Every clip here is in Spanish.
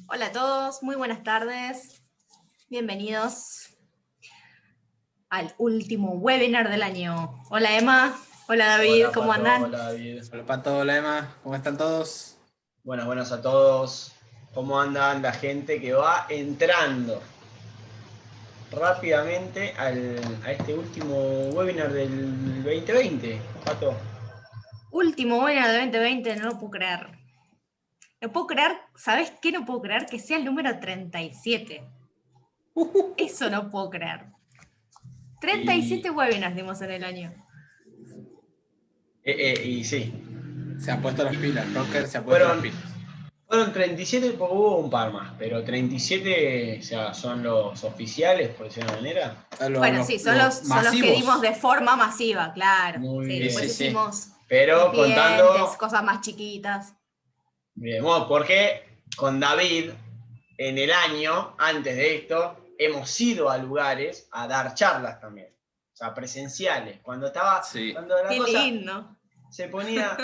Hola a todos, muy buenas tardes. Bienvenidos al último webinar del año. Hola Emma, hola David, Hola ¿cómo Pato, andan? hola David. Hola Pato, hola Emma, ¿cómo están todos? Buenas a todos. ¿Cómo andan la gente que va entrando rápidamente a este último webinar del 2020? Pato. Último webinar del 2020, no lo puedo creer. No puedo creer, ¿sabes qué? No puedo creer que sea el número 37. Eso no puedo creer. 37 webinars dimos en el año. Y sí, Se han puesto las pilas, Rocker se ha puesto las fueron, pilas. fueron 37 porque hubo un par más, pero 37 o sea, son los oficiales, por decirlo de una manera. Bueno, sí, son Los los que dimos masivos. de forma masiva, claro. Muy Sí, bien. después Sí, sí. hicimos Pero clientes, contando, cosas más chiquitas. bien, bueno, porque con David, en el año, antes de esto, hemos ido a lugares a dar charlas también. O sea, presenciales. Sí. Cuando la Qué cosa lindo. se ponía.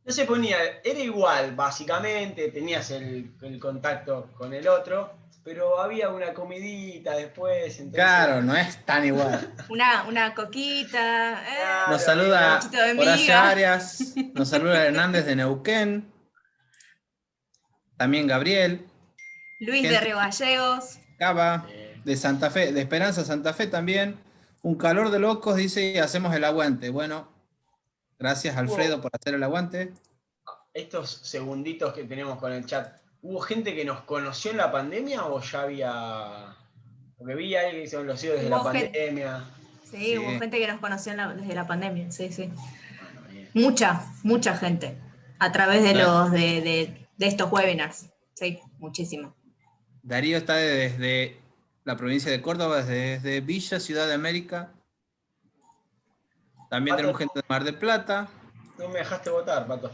No se ponía, era igual, básicamente, tenías el contacto con el otro, pero había una comidita después, entonces. Claro, no es tan igual. Una coquita, Nos Claro, había un una. saluda cachito de Horacio miga. Arias, nos saluda Hernández de Neuquén, también Gabriel, Luis de gente Río Gallegos. Cava, de Santa Fe, de Esperanza Santa Fe también. Un calor de locos, dice, y hacemos el aguante. Bueno, gracias Alfredo Hubo por hacer el aguante. estos segunditos que tenemos con el chat. ¿Hubo gente que nos conoció en la pandemia o ya había? Porque vi a alguien que se conoció desde la Hubo gente, pandemia. sí, hubo Sí. gente que nos conoció desde la pandemia, sí, sí. Bueno, bien. Mucha gente. A través de Bueno, los de estos webinars. Sí, muchísimo. Darío está desde la provincia de Córdoba, desde Villa, Ciudad de América. También Pato, tenemos gente de Mar del Plata. no me dejaste votar, Pato.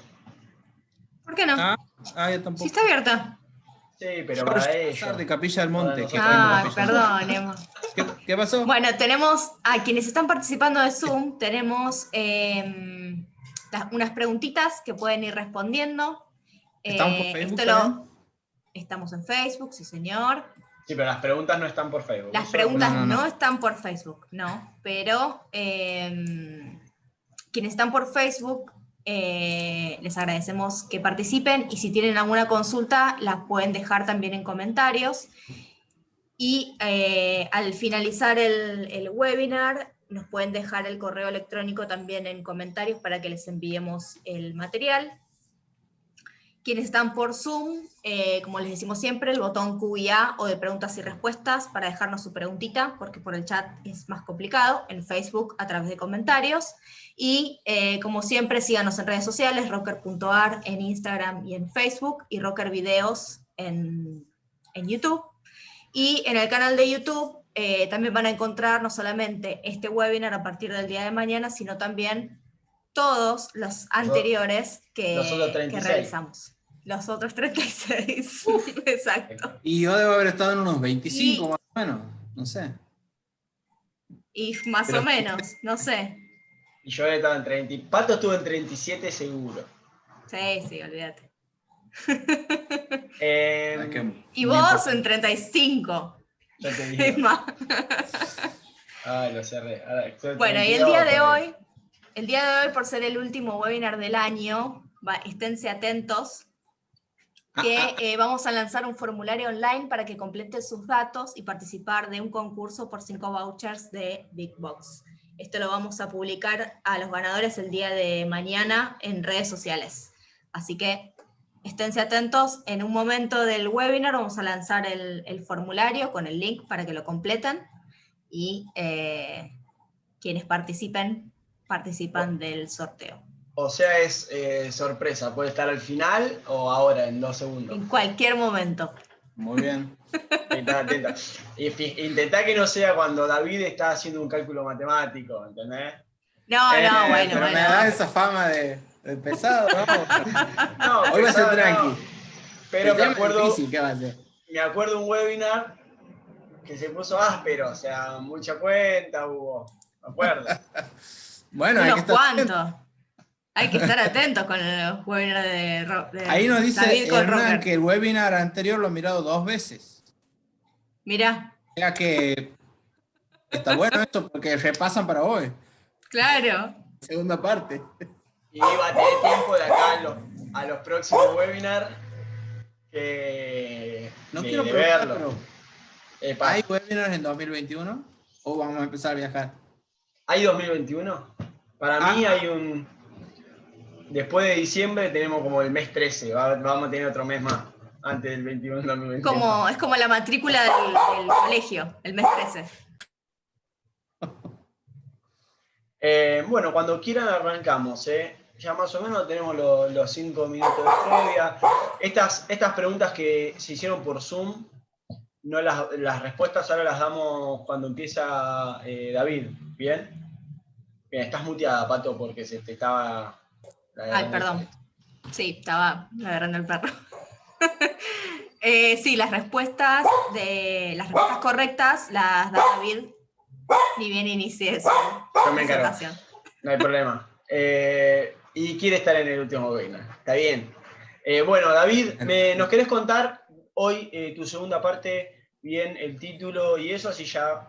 ¿Por qué no? Ah, yo Sí está tampoco. abierta. Sí, pero George para Lazar ellos. de Capilla del Para Monte. Qué nosotros lindo no. Ah, Capilla del Monte. perdón, Emma. ¿Qué pasó? Bueno, tenemos a quienes están participando de Zoom, tenemos unas preguntitas que pueden ir respondiendo. ¿Estamos por Facebook también? Estamos en Facebook, sí señor. Sí, pero las preguntas no están por Facebook. Las Eso. preguntas no No. están por Facebook, no, pero quienes están por Facebook, les agradecemos que participen y si tienen alguna consulta, las pueden dejar también en comentarios. Y al finalizar el webinar, nos pueden dejar el correo electrónico también en comentarios para que les enviemos el material. Quienes están por Zoom, como les decimos siempre, el botón Q&A o de preguntas y respuestas para dejarnos su preguntita, porque por el chat es más complicado, en Facebook a través de comentarios. Y como siempre, síganos en redes sociales, rocker.ar en Instagram y en Facebook, y Rocker Videos en YouTube. Y en el canal de YouTube también van a encontrar no solamente este webinar a partir del día de mañana, sino también todos los anteriores Los otros que 36. realizamos. Los otros 36. Exacto. Y yo debo haber estado en unos 25 Y, más o menos. No sé. y más Pero o menos, no sé. Y yo estaba en 30. Pato estuvo en 37 seguro. Sí, sí, olvídate. es que Y muy vos en importante. 35. Ya te Es digo. más. Ay, lo cerré. Ahora, estoy en Bueno, y 32, el día de hoy, por ser el último webinar del año, esténse atentos, que vamos a lanzar un formulario online para que completen sus datos y participar de un concurso por 5 vouchers de Big Box. Esto lo vamos a publicar a los ganadores el día de mañana en redes sociales. Así que esténse atentos, en un momento del webinar vamos a lanzar el formulario con el link para que lo completen y quienes participan del sorteo. O sea, es sorpresa. Puede estar al final o ahora, en 2 segundos. En cualquier momento. Muy bien. Atenta. Intentá que no sea cuando David está haciendo un cálculo matemático, ¿entendés? No, bueno. Pero me da esa fama de pesado, ¿no? No, Hoy va a ser pesado tranqui. no. Pero El tema es difícil, ¿qué va a ser? me acuerdo un webinar que se puso áspero, o sea, mucha cuenta hubo. Me acuerdo. Bueno, hay que Unos estar cuantos. Hay que estar atentos con los webinars de Ahí nos dice David con Hernán Rocker. que el webinar anterior lo ha mirado 2 veces. Mirá, O sea que está bueno esto porque repasan para hoy. claro. Segunda parte. Y va a tener tiempo de acá a los próximos webinars No de quiero preguntar, verlo. pero Epa, ¿hay webinars en 2021? ¿O vamos a empezar a viajar? ¿hay 2021? Para mí hay un... Después de diciembre tenemos como el mes 13, vamos a tener otro mes más, antes del 21 2021. Es como la matrícula del colegio, el mes 13. Bueno, cuando quieran arrancamos, ya más o menos tenemos los 5 minutos de previa. Estas preguntas que se hicieron por Zoom, no las respuestas ahora las damos cuando empieza David, ¿bien? Bien, estás muteada, Pato, porque se te estaba... Ay, perdón. Sí, estaba agarrando el perro. Sí, las respuestas correctas las da David, ni bien inicie su Yo me encargo. presentación. No hay problema. Y quiere estar en el último webinar. Está bien. Bueno, David, ¿nos querés contar hoy tu segunda parte, bien el título y eso, así ya?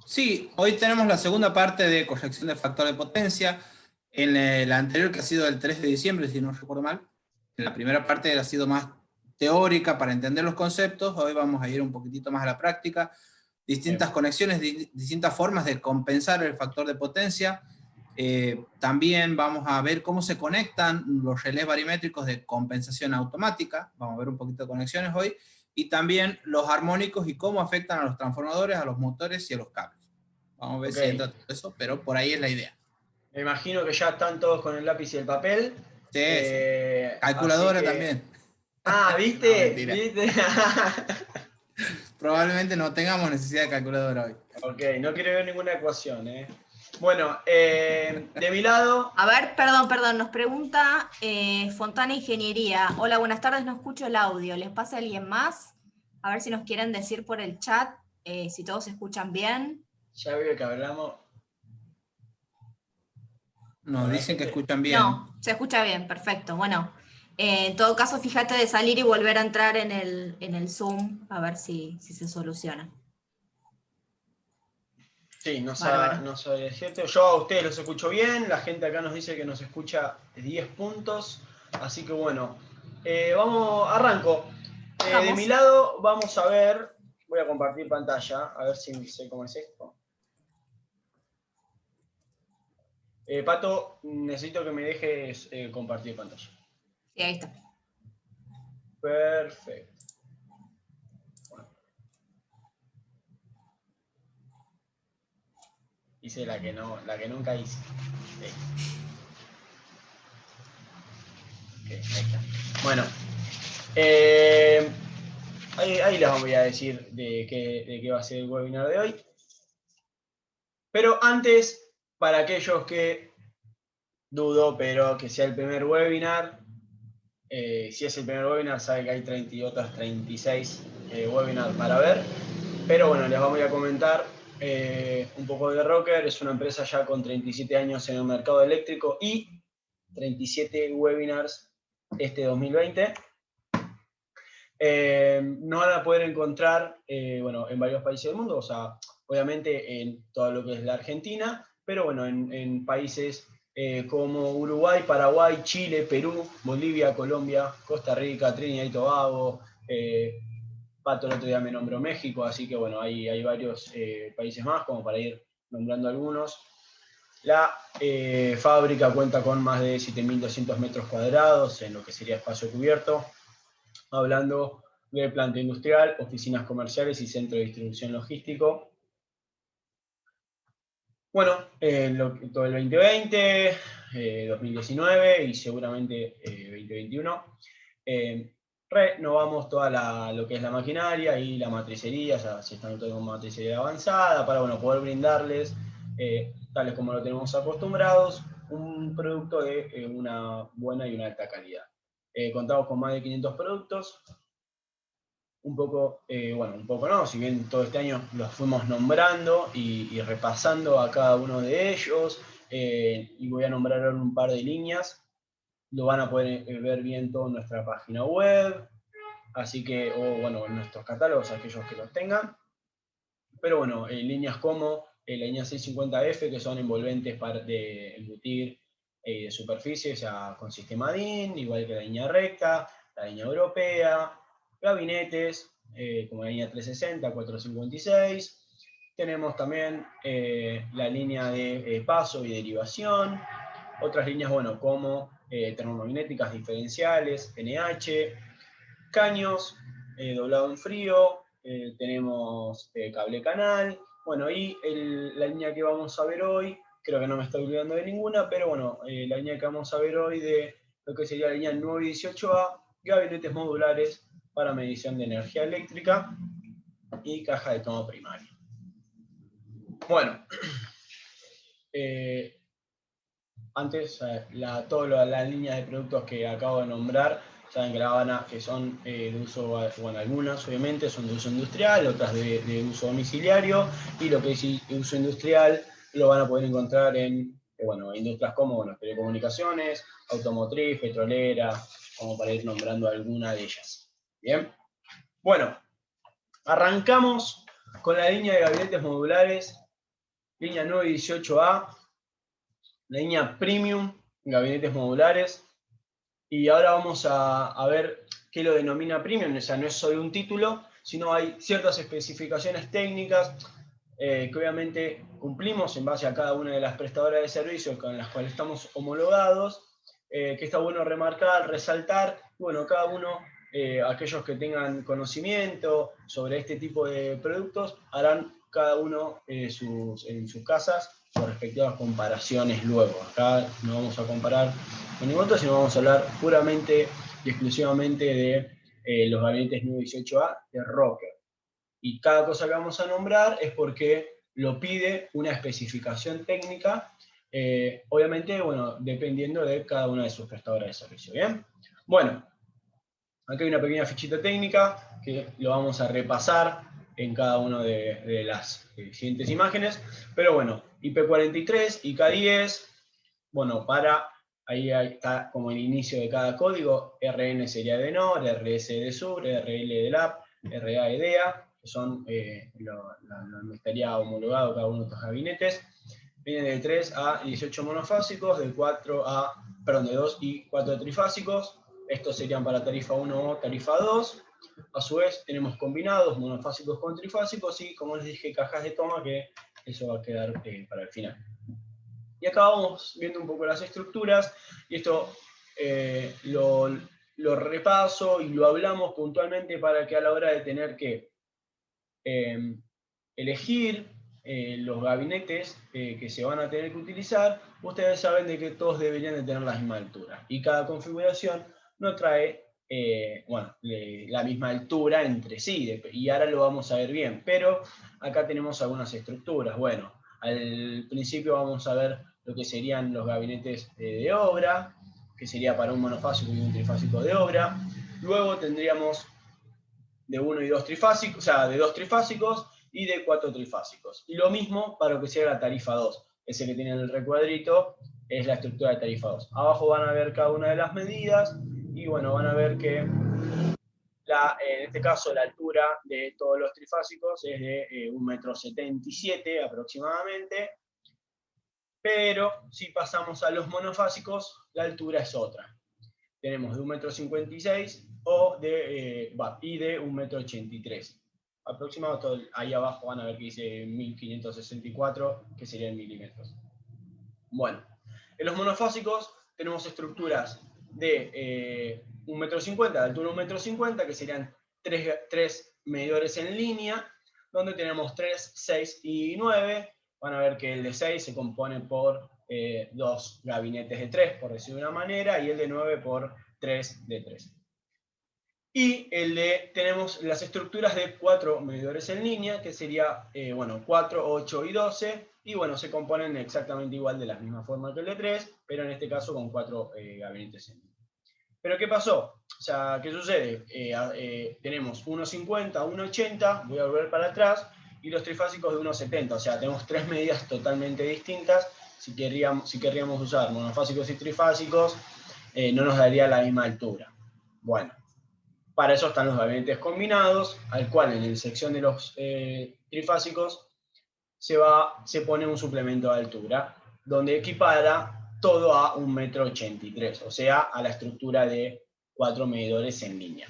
Sí, hoy tenemos la segunda parte de corrección de factor de potencia. En la anterior, que ha sido el 3 de diciembre, si no recuerdo mal, en la primera parte ha sido más teórica para entender los conceptos. Hoy vamos a ir un poquitito más a la práctica. Distintas conexiones, distintas formas de compensar el factor de potencia. También vamos a ver cómo se conectan los relés barimétricos de compensación automática. Vamos a ver un poquito de conexiones hoy. Y también los armónicos y cómo afectan a los transformadores, a los motores y a los cables. Vamos a ver si entra todo eso, pero por ahí es la idea. Me imagino que ya están todos con el lápiz y el papel. Sí, sí. Calculadora también. Ah, ¿viste? No, ¿Viste? Probablemente no tengamos necesidad de calculadora hoy. Ok, no quiero ver ninguna ecuación, Bueno, de mi lado... A ver, perdón, nos pregunta Fontana Ingeniería. Hola, buenas tardes, no escucho el audio. ¿Les pasa a alguien más? A ver si nos quieren decir por el chat, si todos se escuchan bien. Ya veo que hablamos... Nos dicen que escuchan bien. No, se escucha bien, perfecto. Bueno, en todo caso, fíjate de salir y volver a entrar en el Zoom, a ver si se soluciona. Sí, no sabe decirte. Yo a ustedes los escucho bien, la gente acá nos dice que nos escucha 10 puntos, así que bueno, arranco. De mi lado vamos a ver, voy a compartir pantalla, a ver si sé cómo es esto. Pato, necesito que me dejes compartir pantalla. Sí, ahí está. Perfecto. Bueno. Hice la que nunca hice. Okay, ahí está. Bueno, ahí les voy a decir de qué va a ser el webinar de hoy. Pero antes, para aquellos que dudo, pero que sea el primer webinar, si es el primer webinar, sabe que hay 30 y otras 36 webinars para ver. Pero bueno, les vamos a comentar un poco de Rocker. Es una empresa ya con 37 años en el mercado eléctrico y 37 webinars este 2020. No van a poder encontrar en varios países del mundo, o sea, obviamente en todo lo que es la Argentina, pero bueno, en países como Uruguay, Paraguay, Chile, Perú, Bolivia, Colombia, Costa Rica, Trinidad y Tobago, Pato el otro día me nombró México, así que bueno, hay varios países más, como para ir nombrando algunos. La fábrica cuenta con más de 7.200 metros cuadrados en lo que sería espacio cubierto, hablando de planta industrial, oficinas comerciales y centro de distribución logístico. Bueno, todo el 2020, 2019 y seguramente 2021, renovamos toda lo que es la maquinaria y la matricería, ya se están notando con matricería avanzada, para poder brindarles, tales como lo tenemos acostumbrados, un producto de una buena y una alta calidad. Contamos con más de 500 productos, un poco no, si bien todo este año los fuimos nombrando y repasando a cada uno de ellos, y voy a nombrar un par de líneas lo van a poder ver bien todo en nuestra página web, así que, o bueno, en nuestros catálogos, aquellos que los tengan. Pero bueno, líneas como la línea 650F, que son envolventes de embutir de superficie, o sea, con sistema DIN, igual que la línea recta, la línea europea, gabinetes, como la línea 360, 456. Tenemos también la línea de paso y derivación. Otras líneas, bueno, como termomagnéticas diferenciales, NH, caños, doblado en frío, tenemos cable canal, bueno, y la línea que vamos a ver hoy, creo que no me estoy olvidando de ninguna, pero bueno, la línea que vamos a ver hoy de lo que sería la línea 9 y 18A, gabinetes modulares para medición de energía eléctrica y caja de toma primaria. Bueno, antes, todas las líneas de productos que acabo de nombrar, saben que son de uso, bueno, algunas obviamente son de uso industrial, otras de uso domiciliario, y lo que es de uso industrial lo van a poder encontrar en, bueno, industrias como, bueno, telecomunicaciones, automotriz, petrolera, como para ir nombrando alguna de ellas. Bien, bueno, arrancamos con la línea de gabinetes modulares, línea 9 y 18A, la línea Premium, gabinetes modulares, y ahora vamos a ver qué lo denomina Premium, o sea, no es solo un título, sino hay ciertas especificaciones técnicas que obviamente cumplimos en base a cada una de las prestadoras de servicios con las cuales estamos homologados, que está bueno remarcar, resaltar, bueno, cada uno, aquellos que tengan conocimiento sobre este tipo de productos, harán cada uno en sus casas sus respectivas comparaciones luego. Acá no vamos a comparar con ningún otro, sino vamos a hablar puramente y exclusivamente de los gabinetes 918A de Rocker. Y cada cosa que vamos a nombrar es porque lo pide una especificación técnica, obviamente, bueno, dependiendo de cada una de sus prestadoras de servicio. ¿Bien? Bueno, aquí hay una pequeña fichita técnica que lo vamos a repasar en cada una de las siguientes imágenes, pero bueno, IP43, IK10, bueno, ahí está como el inicio de cada código, RN sería de NOR, RS de SUR, RL de LAP, RA de DEA, que son lo estaría homologado cada uno de estos gabinetes. Vienen de 3 a 18 monofásicos, de 2 y 4 trifásicos. Estos serían para tarifa 1 o tarifa 2. A su vez tenemos combinados, monofásicos con trifásicos y, como les dije, cajas de toma, que eso va a quedar para el final. Y acá vamos viendo un poco las estructuras, y esto lo repaso y lo hablamos puntualmente para que a la hora de tener que elegir los gabinetes que se van a tener que utilizar, ustedes saben de que todos deberían de tener la misma altura. Y cada configuración no trae la misma altura entre sí, y ahora lo vamos a ver bien. Pero acá tenemos algunas estructuras. Bueno, al principio vamos a ver lo que serían los gabinetes de obra, que sería para un monofásico y un trifásico de obra. Luego tendríamos de 1 y 2 trifásicos, o sea, de 2 trifásicos y de 4 trifásicos. Y lo mismo para lo que sea la tarifa 2. Ese que tiene el recuadrito es la estructura de tarifa 2. Abajo van a ver cada una de las medidas y bueno, van a ver que en este caso la altura de todos los trifásicos es de 1,77 m aproximadamente. Pero si pasamos a los monofásicos, la altura es otra. Tenemos de 1,56 m y de 1,83 m. Aproximado, todo ahí abajo van a ver que dice 1564, que serían milímetros. Bueno, en los monofásicos tenemos estructuras de 1,50 m, de altura 1,50 m, que serían 3 medidores en línea, donde tenemos 3, 6 y 9. Van a ver que el de 6 se compone por 2 gabinetes de 3, por decirlo de una manera, y el de 9 por 3 de 3. Y tenemos las estructuras de 4 medidores en línea, que sería 4, 8 y 12, y bueno, se componen exactamente igual de la misma forma que el de 3, pero en este caso con 4 gabinetes en línea. ¿Pero qué pasó? O sea, ¿qué sucede? Tenemos 1,50, 1,80, voy a volver para atrás, y los trifásicos de 1,70, o sea, tenemos 3 medidas totalmente distintas si querríamos usar monofásicos y trifásicos no nos daría la misma altura. Bueno, para eso están los gabinetes combinados, al cual en la sección de los trifásicos se pone un suplemento de altura, donde equipara todo a 1,83 m, o sea, a la estructura de 4 medidores en línea.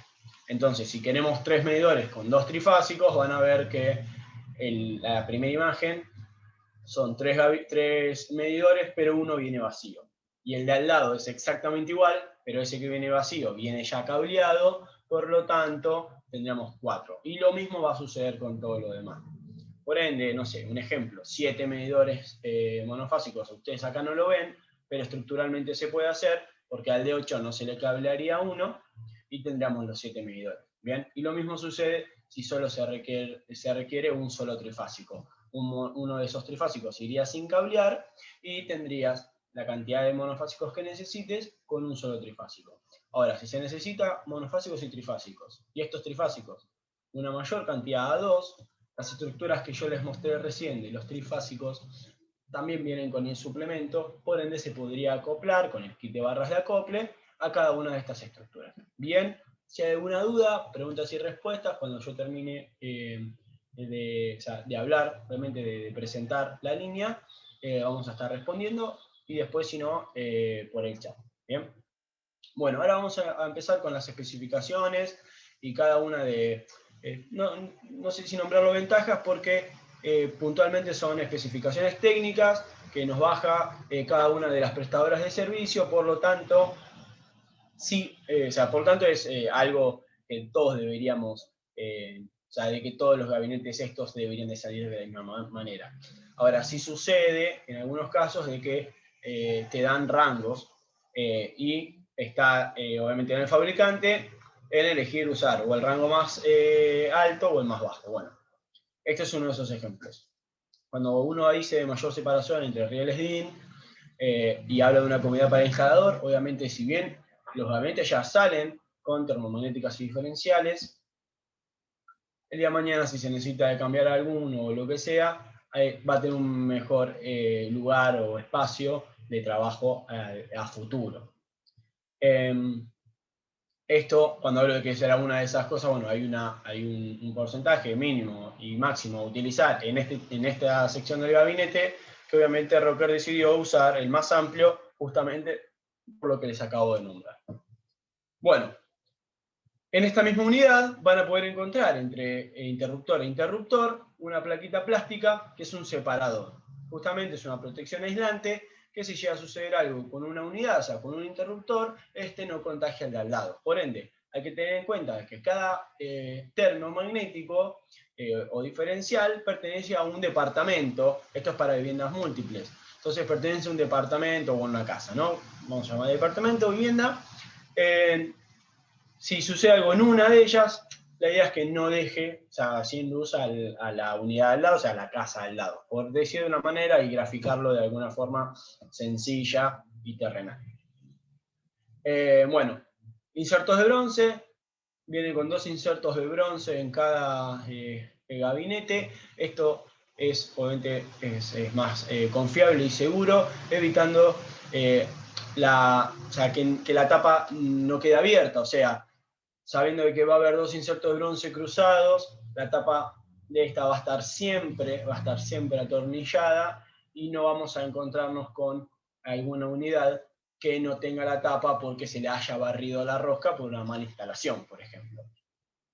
Entonces, si queremos 3 medidores con 2 trifásicos, van a ver que la primera imagen son 3 medidores, pero uno viene vacío. Y el de al lado es exactamente igual, pero ese que viene vacío viene ya cableado, por lo tanto, tendríamos 4. Y lo mismo va a suceder con todo lo demás. Por ende, no sé, un ejemplo, 7 medidores monofásicos, ustedes acá no lo ven, pero estructuralmente se puede hacer, porque al de 8 no se le cablearía uno, y tendríamos los 7 medidores. ¿Bien? Y lo mismo sucede si solo se requiere un solo trifásico. Uno de esos trifásicos iría sin cablear, y tendrías la cantidad de monofásicos que necesites con un solo trifásico. Ahora, si se necesita monofásicos y trifásicos, y estos trifásicos, una mayor cantidad a 2, las estructuras que yo les mostré recién de los trifásicos también vienen con el suplemento, por ende se podría acoplar con el kit de barras de acople a cada una de estas estructuras. Bien, si hay alguna duda, preguntas y respuestas, cuando yo termine de hablar, realmente de presentar la línea, vamos a estar respondiendo, y después, si no, por el chat. Bien. Bueno, ahora vamos a empezar con las especificaciones y cada una de... no sé si nombrarlo ventajas, porque puntualmente son especificaciones técnicas que nos baja cada una de las prestadoras de servicio, por lo tanto, sí, por tanto es algo que todos deberíamos, de que todos los gabinetes estos deberían de salir de la misma manera. Ahora, sí sucede en algunos casos de que te dan rangos, y está obviamente en el fabricante en elegir usar o el rango más alto o el más bajo. Bueno, este es uno de esos ejemplos. Cuando uno dice mayor separación entre rieles DIN y habla de una comunidad para el instalador, obviamente, si bien los gabinetes ya salen con termomagnéticas y diferenciales, el día de mañana, si se necesita de cambiar alguno o lo que sea, va a tener un mejor lugar o espacio de trabajo a futuro. Esto, cuando hablo de que será una de esas cosas, bueno, hay un porcentaje mínimo y máximo a utilizar en esta sección del gabinete, que obviamente Rocker decidió usar el más amplio, justamente por lo que les acabo de nombrar. Bueno, en esta misma unidad van a poder encontrar entre interruptor e interruptor una plaquita plástica que es un separador. Justamente es una protección aislante que, si llega a suceder algo con una unidad, o sea, con un interruptor, este no contagia al de al lado. Por ende, hay que tener en cuenta que cada termomagnético o diferencial pertenece a un departamento. Esto es para viviendas múltiples. Entonces pertenece a un departamento o a una casa, ¿no? Vamos a llamar departamento, vivienda. Si sucede algo en una de ellas, la idea es que no deje, o sea, sin luz a la unidad al lado, o sea, a la casa al lado, por decir de una manera y graficarlo de alguna forma sencilla y terrenal. Bueno, insertos de bronce, viene con 2 insertos de bronce en cada gabinete. Esto es, obviamente, es más confiable y seguro, evitando que la tapa no quede abierta, o sea, sabiendo de que va a haber 2 insertos de bronce cruzados, la tapa de esta va a estar siempre atornillada, y no vamos a encontrarnos con alguna unidad que no tenga la tapa porque se le haya barrido la rosca por una mala instalación, por ejemplo.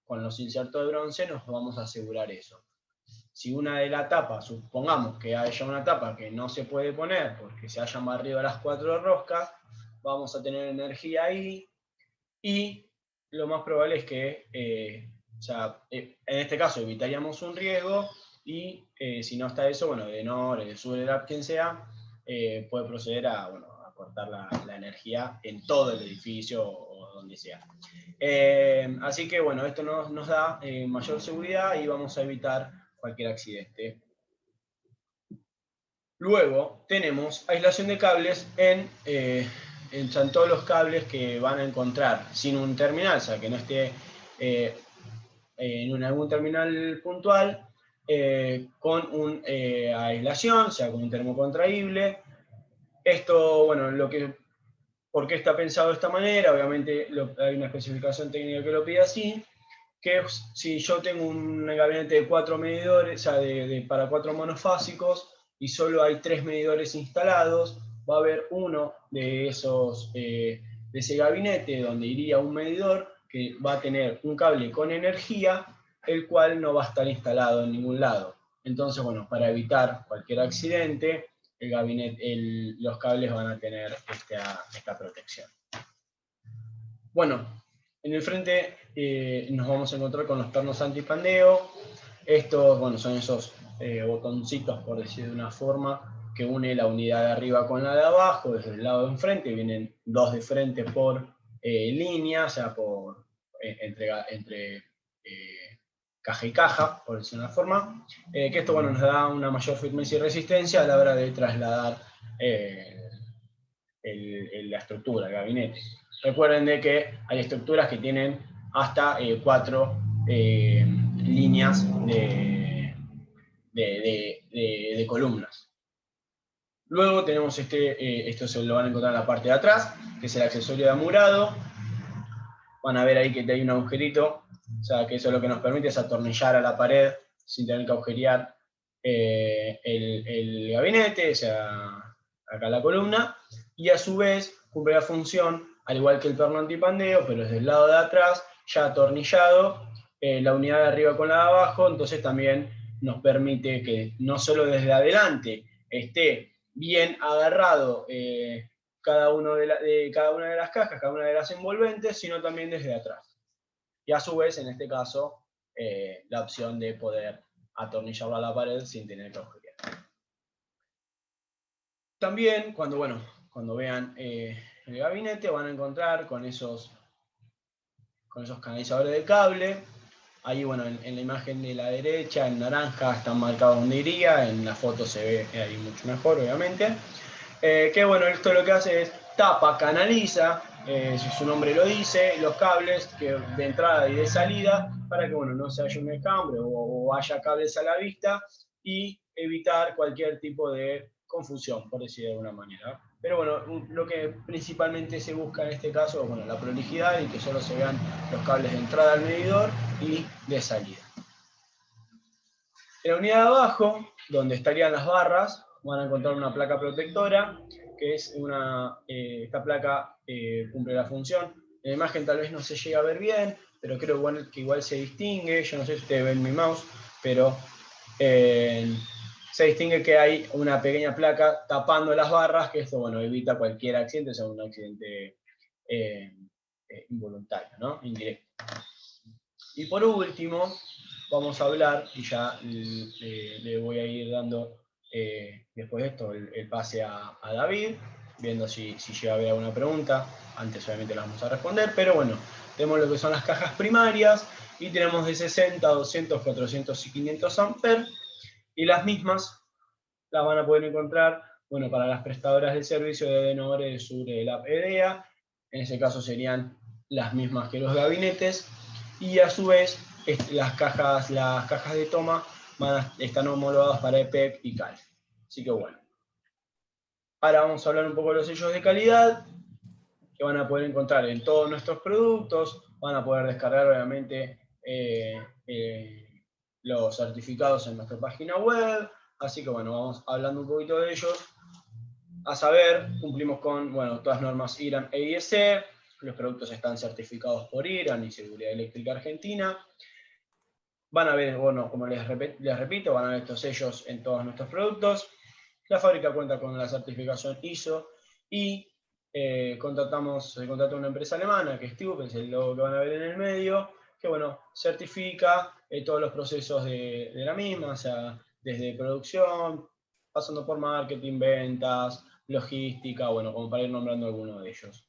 Con los insertos de bronce nos vamos a asegurar eso. Si una de la tapa, supongamos que haya una tapa que no se puede poner porque se hayan barrido las 4 roscas, vamos a tener energía ahí, y lo más probable es que, en este caso, evitaríamos un riesgo, y si no está eso, bueno, de NOR, de SUBERAP, quien sea, puede proceder a cortar la energía en todo el edificio o donde sea. Así que, bueno, esto nos da mayor seguridad y vamos a evitar cualquier accidente. Luego tenemos aislación de cables en todos los cables que van a encontrar sin un terminal, o sea, que no esté en algún terminal puntual, con una aislación, o sea, con un termocontraíble. Esto, bueno, lo que ¿Por qué está pensado de esta manera? Obviamente hay una especificación técnica que lo pide así, que si yo tengo un gabinete de 4 medidores, o sea, para 4 monofásicos, y solo hay 3 medidores instalados, va a haber uno de ese gabinete donde iría un medidor que va a tener un cable con energía, el cual no va a estar instalado en ningún lado. Entonces, bueno, para evitar cualquier accidente, los cables van a tener esta protección. Bueno, en el frente nos vamos a encontrar con los pernos antipandeo. Estos, bueno, son esos botoncitos, por decir de una forma, que une la unidad de arriba con la de abajo. Desde el lado de enfrente vienen dos de frente por línea, o sea, entre caja y caja, por decir de una forma. Que esto, bueno, nos da una mayor firmeza y resistencia a la hora de trasladar la estructura, el gabinete. Recuerden de que hay estructuras que tienen hasta 4 líneas de columnas. Luego tenemos esto se lo van a encontrar en la parte de atrás, que es el accesorio de amurado. Van a ver ahí que hay un agujerito, o sea que eso lo que nos permite es atornillar a la pared sin tener que agujerear el gabinete, o sea, acá la columna, y a su vez cumple la función, al igual que el perno antipandeo, pero desde el lado de atrás, ya atornillado, la unidad de arriba con la de abajo, entonces también nos permite que no solo desde adelante esté bien agarrado cada una de las cajas, cada una de las envolventes, sino también desde atrás. Y a su vez, en este caso, la opción de poder atornillarlo a la pared sin tener que agujerear. También, cuando vean el gabinete, van a encontrar con esos canalizadores de cable. Ahí, bueno, en la imagen de la derecha, en naranja, están marcados donde iría. En la foto se ve ahí mucho mejor, obviamente. Que bueno, esto lo que hace es tapa, canaliza, si su nombre lo dice, los cables de entrada y de salida, para que bueno, no se haya un escambre o haya cables a la vista, y evitar cualquier tipo de confusión, por decir de alguna manera. Pero bueno, lo que principalmente se busca en este caso es bueno, la prolijidad y que solo se vean los cables de entrada al medidor y de salida. En la unidad de abajo, donde estarían las barras, van a encontrar una placa protectora, que es esta placa cumple la función. En la imagen tal vez no se llega a ver bien, pero creo que igual se distingue. Yo no sé si ustedes ven mi mouse, pero se distingue que hay una pequeña placa tapando las barras, que esto bueno, evita cualquier accidente, o sea, un accidente involuntario, ¿no? Indirecto. Y por último, vamos a hablar, y ya le voy a ir dando después de esto el pase a David, viendo si llega a haber alguna pregunta. Antes obviamente la vamos a responder, pero bueno, tenemos lo que son las cajas primarias, y tenemos de 60, 200, 400 y 500 amperes, y las mismas las van a poder encontrar, bueno, para las prestadoras de servicio de Edenor, de Sure, de la EDEA. En ese caso serían las mismas que los gabinetes, y a su vez las cajas de toma están homologadas para EPEC y CAL. Así que bueno. Ahora vamos a hablar un poco de los sellos de calidad que van a poder encontrar en todos nuestros productos. Van a poder descargar obviamente los certificados en nuestra página web. Así que bueno, vamos hablando un poquito de ellos. A saber, cumplimos con todas las normas IRAN e IEC. Los productos están certificados por IRAN y Seguridad Eléctrica Argentina. Van a ver, bueno, como les repito, van a ver estos sellos en todos nuestros productos. La fábrica cuenta con la certificación ISO y contrató una empresa alemana, que es TÜV, que es el logo que van a ver en el medio, que bueno, certifica todos los procesos de la misma, o sea, desde producción, pasando por marketing, ventas, logística, bueno, como para ir nombrando algunos de ellos.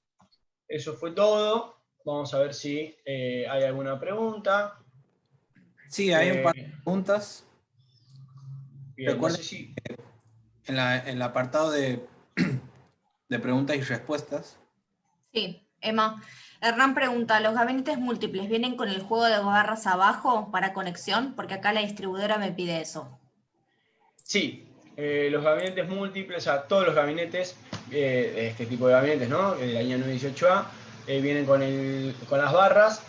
Eso fue todo. Vamos a ver si hay alguna pregunta. Sí, hay un par de preguntas. Bien, Recuerden no sé si... en el apartado de preguntas y respuestas. Sí, Emma. Hernán pregunta, ¿los gabinetes múltiples vienen con el juego de barras abajo para conexión? Porque acá la distribuidora me pide eso. Sí, los gabinetes múltiples, o sea, todos los gabinetes este tipo de gabinetes, ¿no? Del año 918A, vienen con las barras,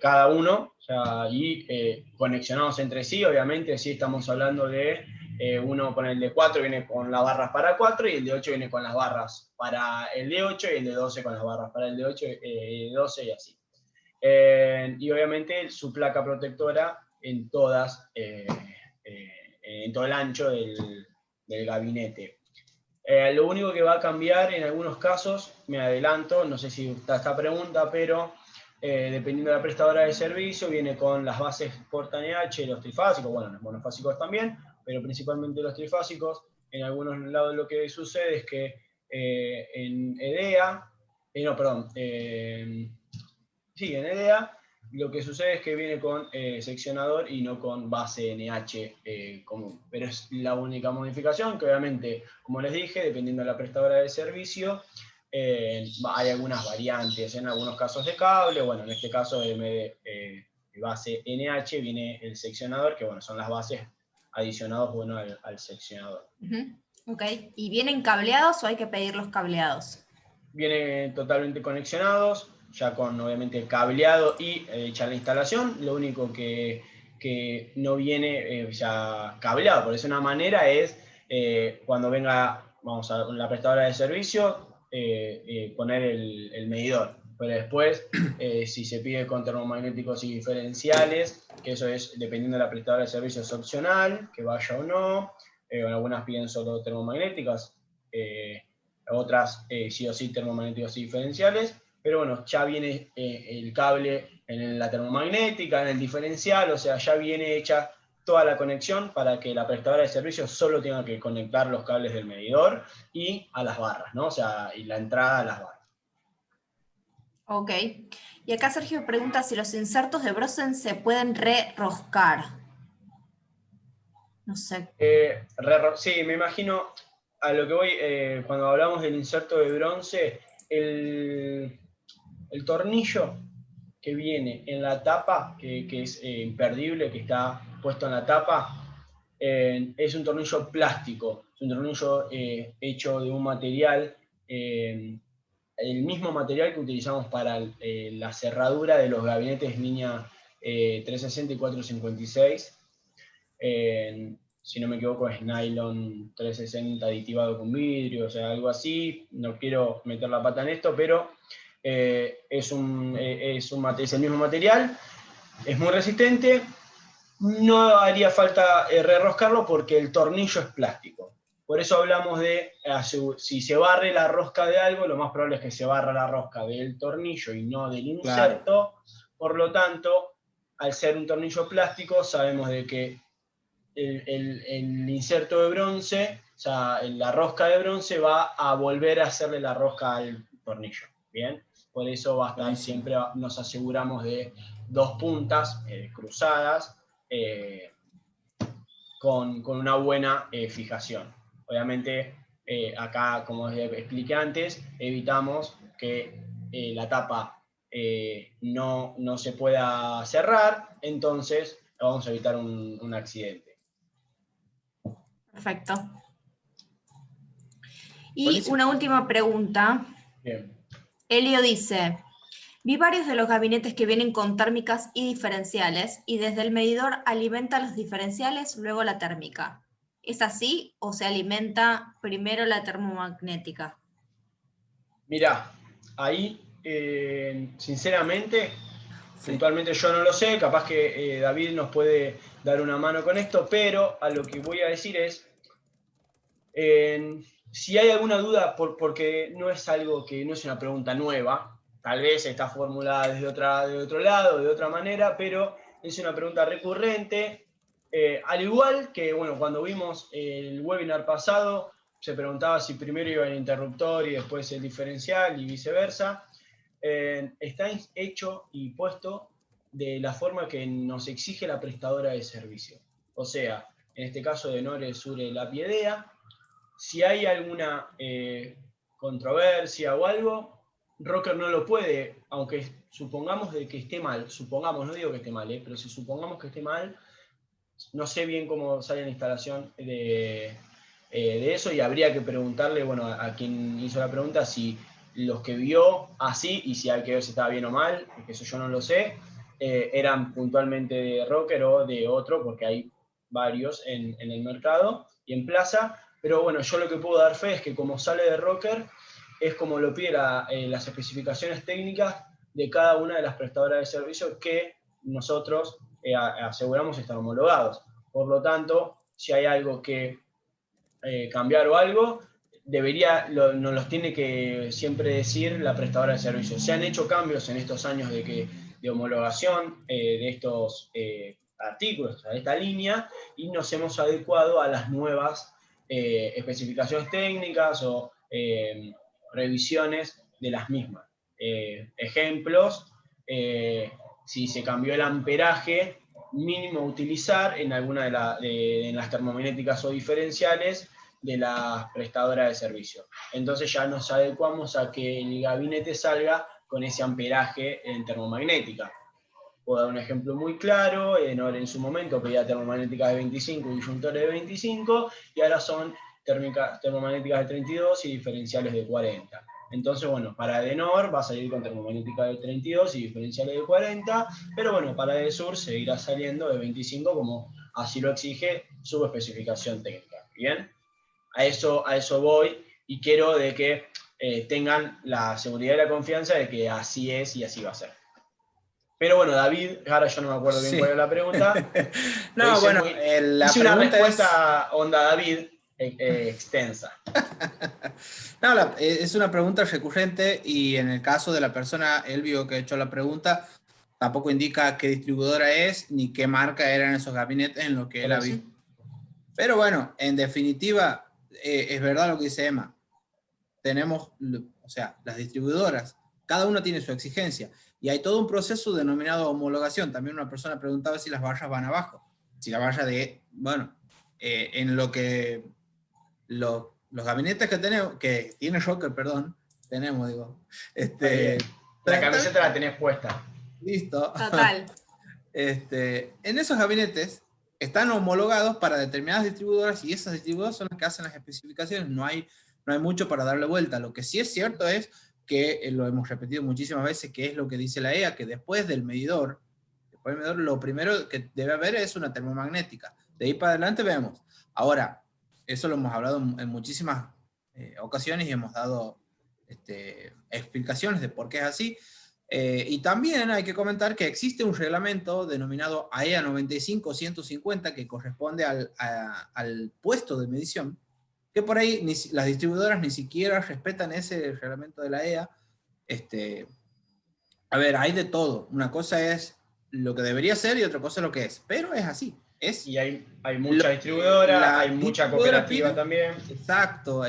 cada uno, o sea, y conexionados entre sí. Obviamente, sí estamos hablando de uno con el de 4 viene con las barras para 4, y el de 8 viene con las barras para el de 8, y el de 12 con las barras para el de 8, 12 y así. Y obviamente su placa protectora en todas, en todo el ancho del gabinete. Lo único que va a cambiar en algunos casos, me adelanto, no sé si está esta pregunta, pero dependiendo de la prestadora de servicio, viene con las bases Porta-NH, los trifásicos, bueno, los monofásicos también, pero principalmente los trifásicos. En algunos lados lo que sucede es que en EDEA, sí, en EDEA, lo que sucede es que viene con seccionador y no con base NH común. Pero es la única modificación, que obviamente, como les dije, dependiendo de la prestadora de servicio, hay algunas variantes, en algunos casos de cable. Bueno, en este caso de base NH viene el seccionador, que bueno, son las bases adicionadas, bueno, al seccionador. Ok, ¿y vienen cableados o hay que pedirlos cableados? Vienen totalmente conexionados, ya con obviamente cableado y hecha la instalación. Lo único que no viene ya cableado, por eso una manera es cuando venga, vamos a la prestadora de servicio, poner el medidor. Pero después, si se pide con termomagnéticos y diferenciales, que eso es, dependiendo de la prestadora de servicio, es opcional, que vaya o no. Algunas piden solo termomagnéticas, otras sí o sí termomagnéticos y diferenciales, pero bueno, ya viene el cable en la termomagnética, en el diferencial, o sea, ya viene hecha toda la conexión para que la prestadora de servicios solo tenga que conectar los cables del medidor y a las barras, ¿no? O sea, y la entrada a las barras. Ok. Y acá Sergio pregunta si los insertos de Brose se pueden re-roscar. No sé. Sí, me imagino a lo que voy, cuando hablamos del inserto de bronce, el tornillo que viene en la tapa, que es imperdible, que está puesto en la tapa, es un tornillo plástico, es un tornillo hecho de un material, el mismo material que utilizamos para la cerradura de los gabinetes línea 360 y 456. Si no me equivoco es nylon 360 aditivado con vidrio, o sea, algo así. No quiero meter la pata en esto, pero es el mismo material, es muy resistente. No haría falta re-roscarlo porque el tornillo es plástico. Por eso hablamos de, si se barre la rosca de algo, lo más probable es que se barra la rosca del tornillo y no del inserto. Claro. Por lo tanto, al ser un tornillo plástico, sabemos de que el inserto de bronce, o sea, la rosca de bronce va a volver a hacerle la rosca al tornillo. Bien, por eso va a estar siempre, nos aseguramos de dos puntas cruzadas con una buena fijación. Obviamente, acá, como expliqué antes, evitamos que la tapa no se pueda cerrar, entonces vamos a evitar un accidente. Perfecto. Y Buenísimo. una última pregunta. Bien. Elio dice, vi varios de los gabinetes que vienen con térmicas y diferenciales y desde el medidor alimenta los diferenciales, luego la térmica. ¿Es así o se alimenta primero la termomagnética? Mirá, ahí, sinceramente, puntualmente yo no lo sé, capaz que David nos puede dar una mano con esto, pero a lo que voy a decir es, si hay alguna duda, porque no es algo que no es una pregunta nueva, tal vez está formulada de otro lado, de otra manera, pero es una pregunta recurrente. Al igual que, bueno, cuando vimos el webinar pasado, se preguntaba si primero iba el interruptor y después el diferencial y viceversa. Está hecho y puesto de la forma que nos exige la prestadora de servicio. O sea, en este caso de Nore Sure La Piedea, si hay alguna controversia o algo, Rocker no lo puede, aunque supongamos de que esté mal, supongamos, no digo que esté mal, pero si supongamos que esté mal, no sé bien cómo sale la instalación de eso, y habría que preguntarle, bueno, a quien hizo la pregunta, si los que vio así, y si hay que ver si estaba bien o mal, que eso yo no lo sé, eran puntualmente de Rocker o de otro, porque hay varios en el mercado y en plaza, pero bueno, yo lo que puedo dar fe es que como sale de Rocker, es como lo pide las especificaciones técnicas de cada una de las prestadoras de servicios que nosotros aseguramos estar homologados. Por lo tanto, si hay algo que cambiar o algo, nos los tiene que siempre decir la prestadora de servicios. Se han hecho cambios en estos años de homologación de estos artículos, de esta línea, y nos hemos adecuado a las nuevas especificaciones técnicas o revisiones de las mismas. Ejemplos, si se cambió el amperaje mínimo a utilizar en alguna en las termomagnéticas o diferenciales de la prestadora de servicio. Entonces ya nos adecuamos a que el gabinete salga con ese amperaje en termomagnética. Puedo dar un ejemplo muy claro, en su momento pedía termomagnéticas de 25 y disyuntores de 25, y ahora son termomagnéticas de 32 y diferenciales de 40. Entonces, bueno, para Edenor va a salir con termomagnética de 32 y diferenciales de 40, pero bueno, para Edesur seguirá saliendo de 25 como así lo exige su especificación técnica. ¿Bien? A eso voy, y quiero de que tengan la seguridad y la confianza de que así es y así va a ser. Pero bueno, David, ahora yo no me acuerdo bien Sí. cuál era la pregunta. No, bueno, la hice una pregunta respuesta onda David extensa. No, es una pregunta recurrente, y en el caso de la persona, Elvio, que ha hecho la pregunta, tampoco indica qué distribuidora es ni qué marca eran esos gabinetes en lo que él ha visto. Pero bueno, en definitiva, es verdad lo que dice Emma. Tenemos, o sea, las distribuidoras, cada una tiene su exigencia, y hay todo un proceso denominado homologación. También una persona preguntaba si las barras van abajo. Si la barra en lo que los gabinetes que tenemos, que tiene Rocker, perdón, tenemos, digo. La camiseta la tenés puesta. Listo. Total. En esos gabinetes están homologados para determinadas distribuidoras, y esas distribuidoras son las que hacen las especificaciones. No hay mucho para darle vuelta. Lo que sí es cierto es que lo hemos repetido muchísimas veces, que es lo que dice la EA, que después del medidor, lo primero que debe haber es una termomagnética. De ahí para adelante vemos. Ahora, eso lo hemos hablado en muchísimas ocasiones, y hemos dado explicaciones de por qué es así. Y también hay que comentar que existe un reglamento denominado AEA 95-150 que corresponde al puesto de medición, que por ahí las distribuidoras ni siquiera respetan ese reglamento de la EA. A ver, hay de todo. Una cosa es lo que debería ser y otra cosa es lo que es, pero es así. Y hay mucha distribuidora, hay mucha cooperativa también. Exacto,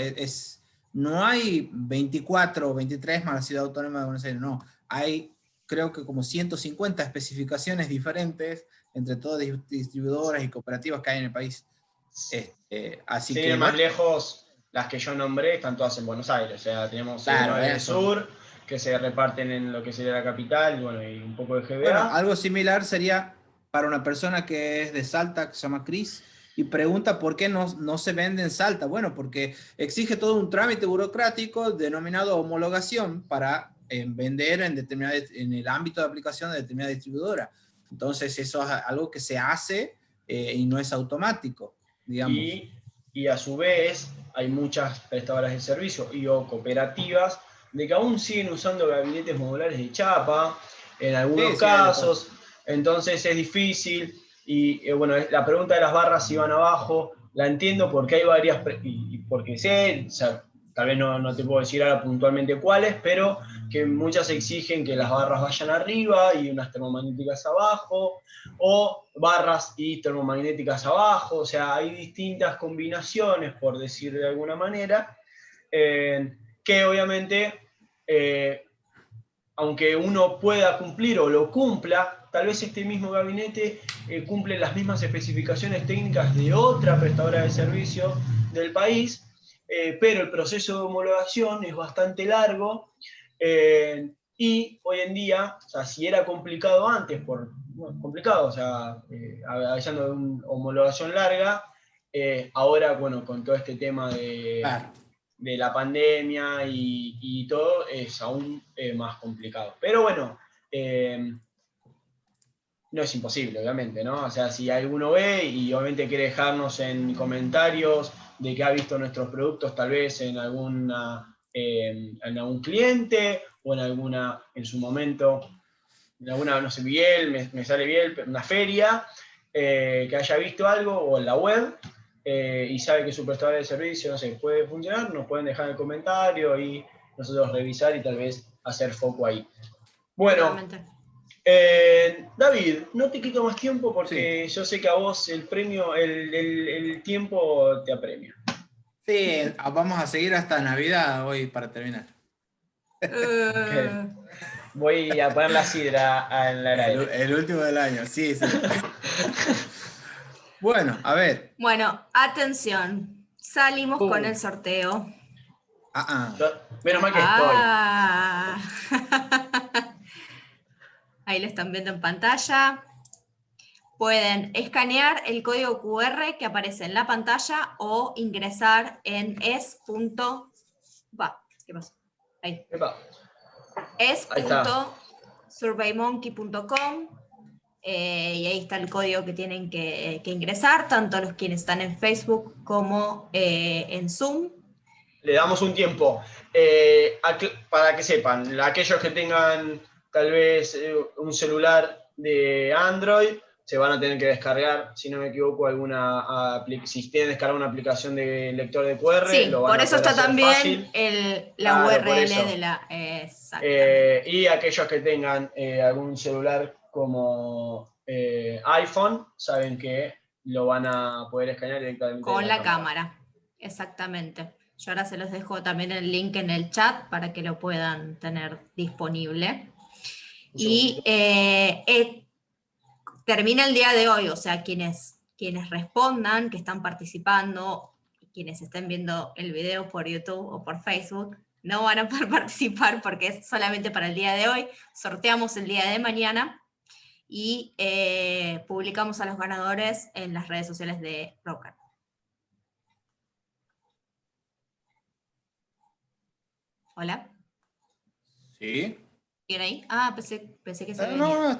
no hay 24 o 23 más la Ciudad Autónoma de Buenos Aires, no. Hay, creo que como 150 especificaciones diferentes entre todas distribuidoras y cooperativas que hay en el país. Así sí, que más lejos, las que yo nombré están todas en Buenos Aires. O sea, tenemos el sur, que se reparten en lo que sería la capital, y un poco de GBA. Bueno, algo similar sería para una persona que es de Salta, que se llama Cris, y pregunta por qué no se vende en Salta. Bueno, porque exige todo un trámite burocrático denominado homologación para vender en el ámbito de aplicación de determinada distribuidora. Entonces eso es algo que se hace y no es automático, digamos. Y a su vez hay muchas prestadoras de servicio o cooperativas de que aún siguen usando gabinetes modulares de chapa, en algunos casos. Entonces es difícil. Y bueno, la pregunta de las barras si van abajo, la entiendo porque hay varias, y porque sé, o sea, tal vez no te puedo decir ahora puntualmente cuáles, pero que muchas exigen que las barras vayan arriba y unas termomagnéticas abajo, o barras y termomagnéticas abajo. O sea, hay distintas combinaciones, por decir de alguna manera, que obviamente, aunque uno pueda cumplir o lo cumpla, tal vez este mismo gabinete cumple las mismas especificaciones técnicas de otra prestadora de servicio del país, pero el proceso de homologación es bastante largo, y hoy en día, o sea, si era complicado antes, complicado, o sea, hablando de una homologación larga, ahora, bueno, con todo este tema Claro. de la pandemia y todo, es aún más complicado. Pero bueno, no es imposible, obviamente, ¿no? O sea, si alguno ve y obviamente quiere dejarnos en comentarios de que ha visto nuestros productos tal vez en algún cliente o en su momento, en alguna, no sé, Biel, me sale Biel, una feria, que haya visto algo o en la web y sabe que su prestador de servicio, no sé, puede funcionar, nos pueden dejar en el comentario y nosotros revisar y tal vez hacer foco ahí. Bueno, Totalmente. David, no te quito más tiempo porque Sí. yo sé que a vos el premio, el tiempo te apremia. Sí, vamos a seguir hasta Navidad hoy para terminar. Voy a poner la sidra en la heladera. El último del año, sí, sí. Bueno, a ver. Bueno, atención. Salimos con el sorteo. Menos mal que estoy. Ah. Ahí lo están viendo en pantalla. Pueden escanear el código QR que aparece en la pantalla o ingresar en ¿qué pasó? Ahí. Ahí está. es.surveymonkey.com y ahí está el código que tienen que ingresar, tanto los quienes están en Facebook como en Zoom. Le damos un tiempo. Para que sepan, aquellos que tengan tal vez un celular de Android, se van a tener que descargar, si no me equivoco, si tienen descargado una aplicación de lector de QR, Sí, lo van por a eso poder está hacer también fácil. la Claro, por URL eso. de la... Exactamente. Y aquellos que tengan algún celular como iPhone, saben que lo van a poder escanear directamente de Con la la cámara. cámara, exactamente. Yo ahora se los dejo también el link en el chat para que lo puedan tener disponible. Un Y segundito. termina el día de hoy, o sea, quienes respondan, que están participando, quienes estén viendo el video por YouTube o por Facebook, no van a poder participar porque es solamente para el día de hoy. Sorteamos el día de mañana y publicamos a los ganadores en las redes sociales de Rocker. Hola. Sí. ¿Quién ahí? Ah, pensé que se No, habían ido. no,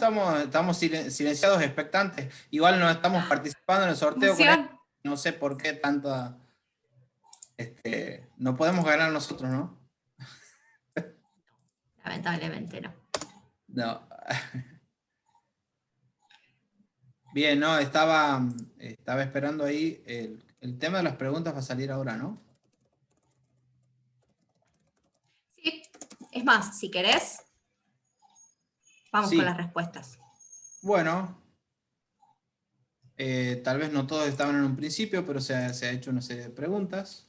estamos silenciados, expectantes. Igual no estamos participando en el sorteo con él. Emoción. No sé por qué tanta. No podemos ganar nosotros, ¿no? Lamentablemente no. No. Bien, no, estaba esperando ahí. El tema de las preguntas va a salir ahora, ¿no? Sí, es más, si querés, vamos con Sí. las respuestas. Bueno, tal vez no todos estaban en un principio, pero se ha hecho una serie de preguntas.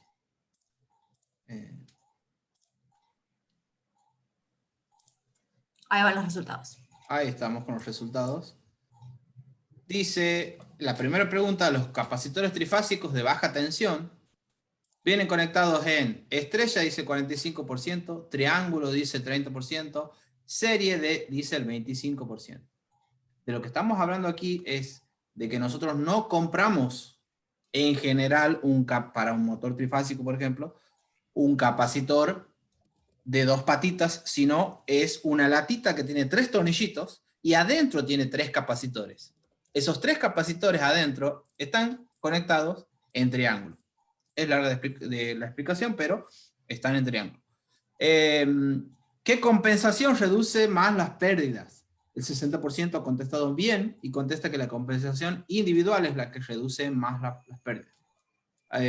Ahí van los resultados. Ahí estamos con los resultados. Dice, la primera pregunta, los capacitores trifásicos de baja tensión vienen conectados en estrella, dice 45%, triángulo, dice 30%, serie D, dice el 25%. De lo que estamos hablando aquí es de que nosotros no compramos en general para un motor trifásico, por ejemplo, un capacitor de 2 patitas, sino es una latita que tiene 3 tornillitos y adentro tiene 3 capacitores. Esos 3 capacitores adentro están conectados en triángulo. Es larga de la explicación, pero están en triángulo. ¿Qué compensación reduce más las pérdidas? El 60% ha contestado bien y contesta que la compensación individual es la que reduce más las pérdidas.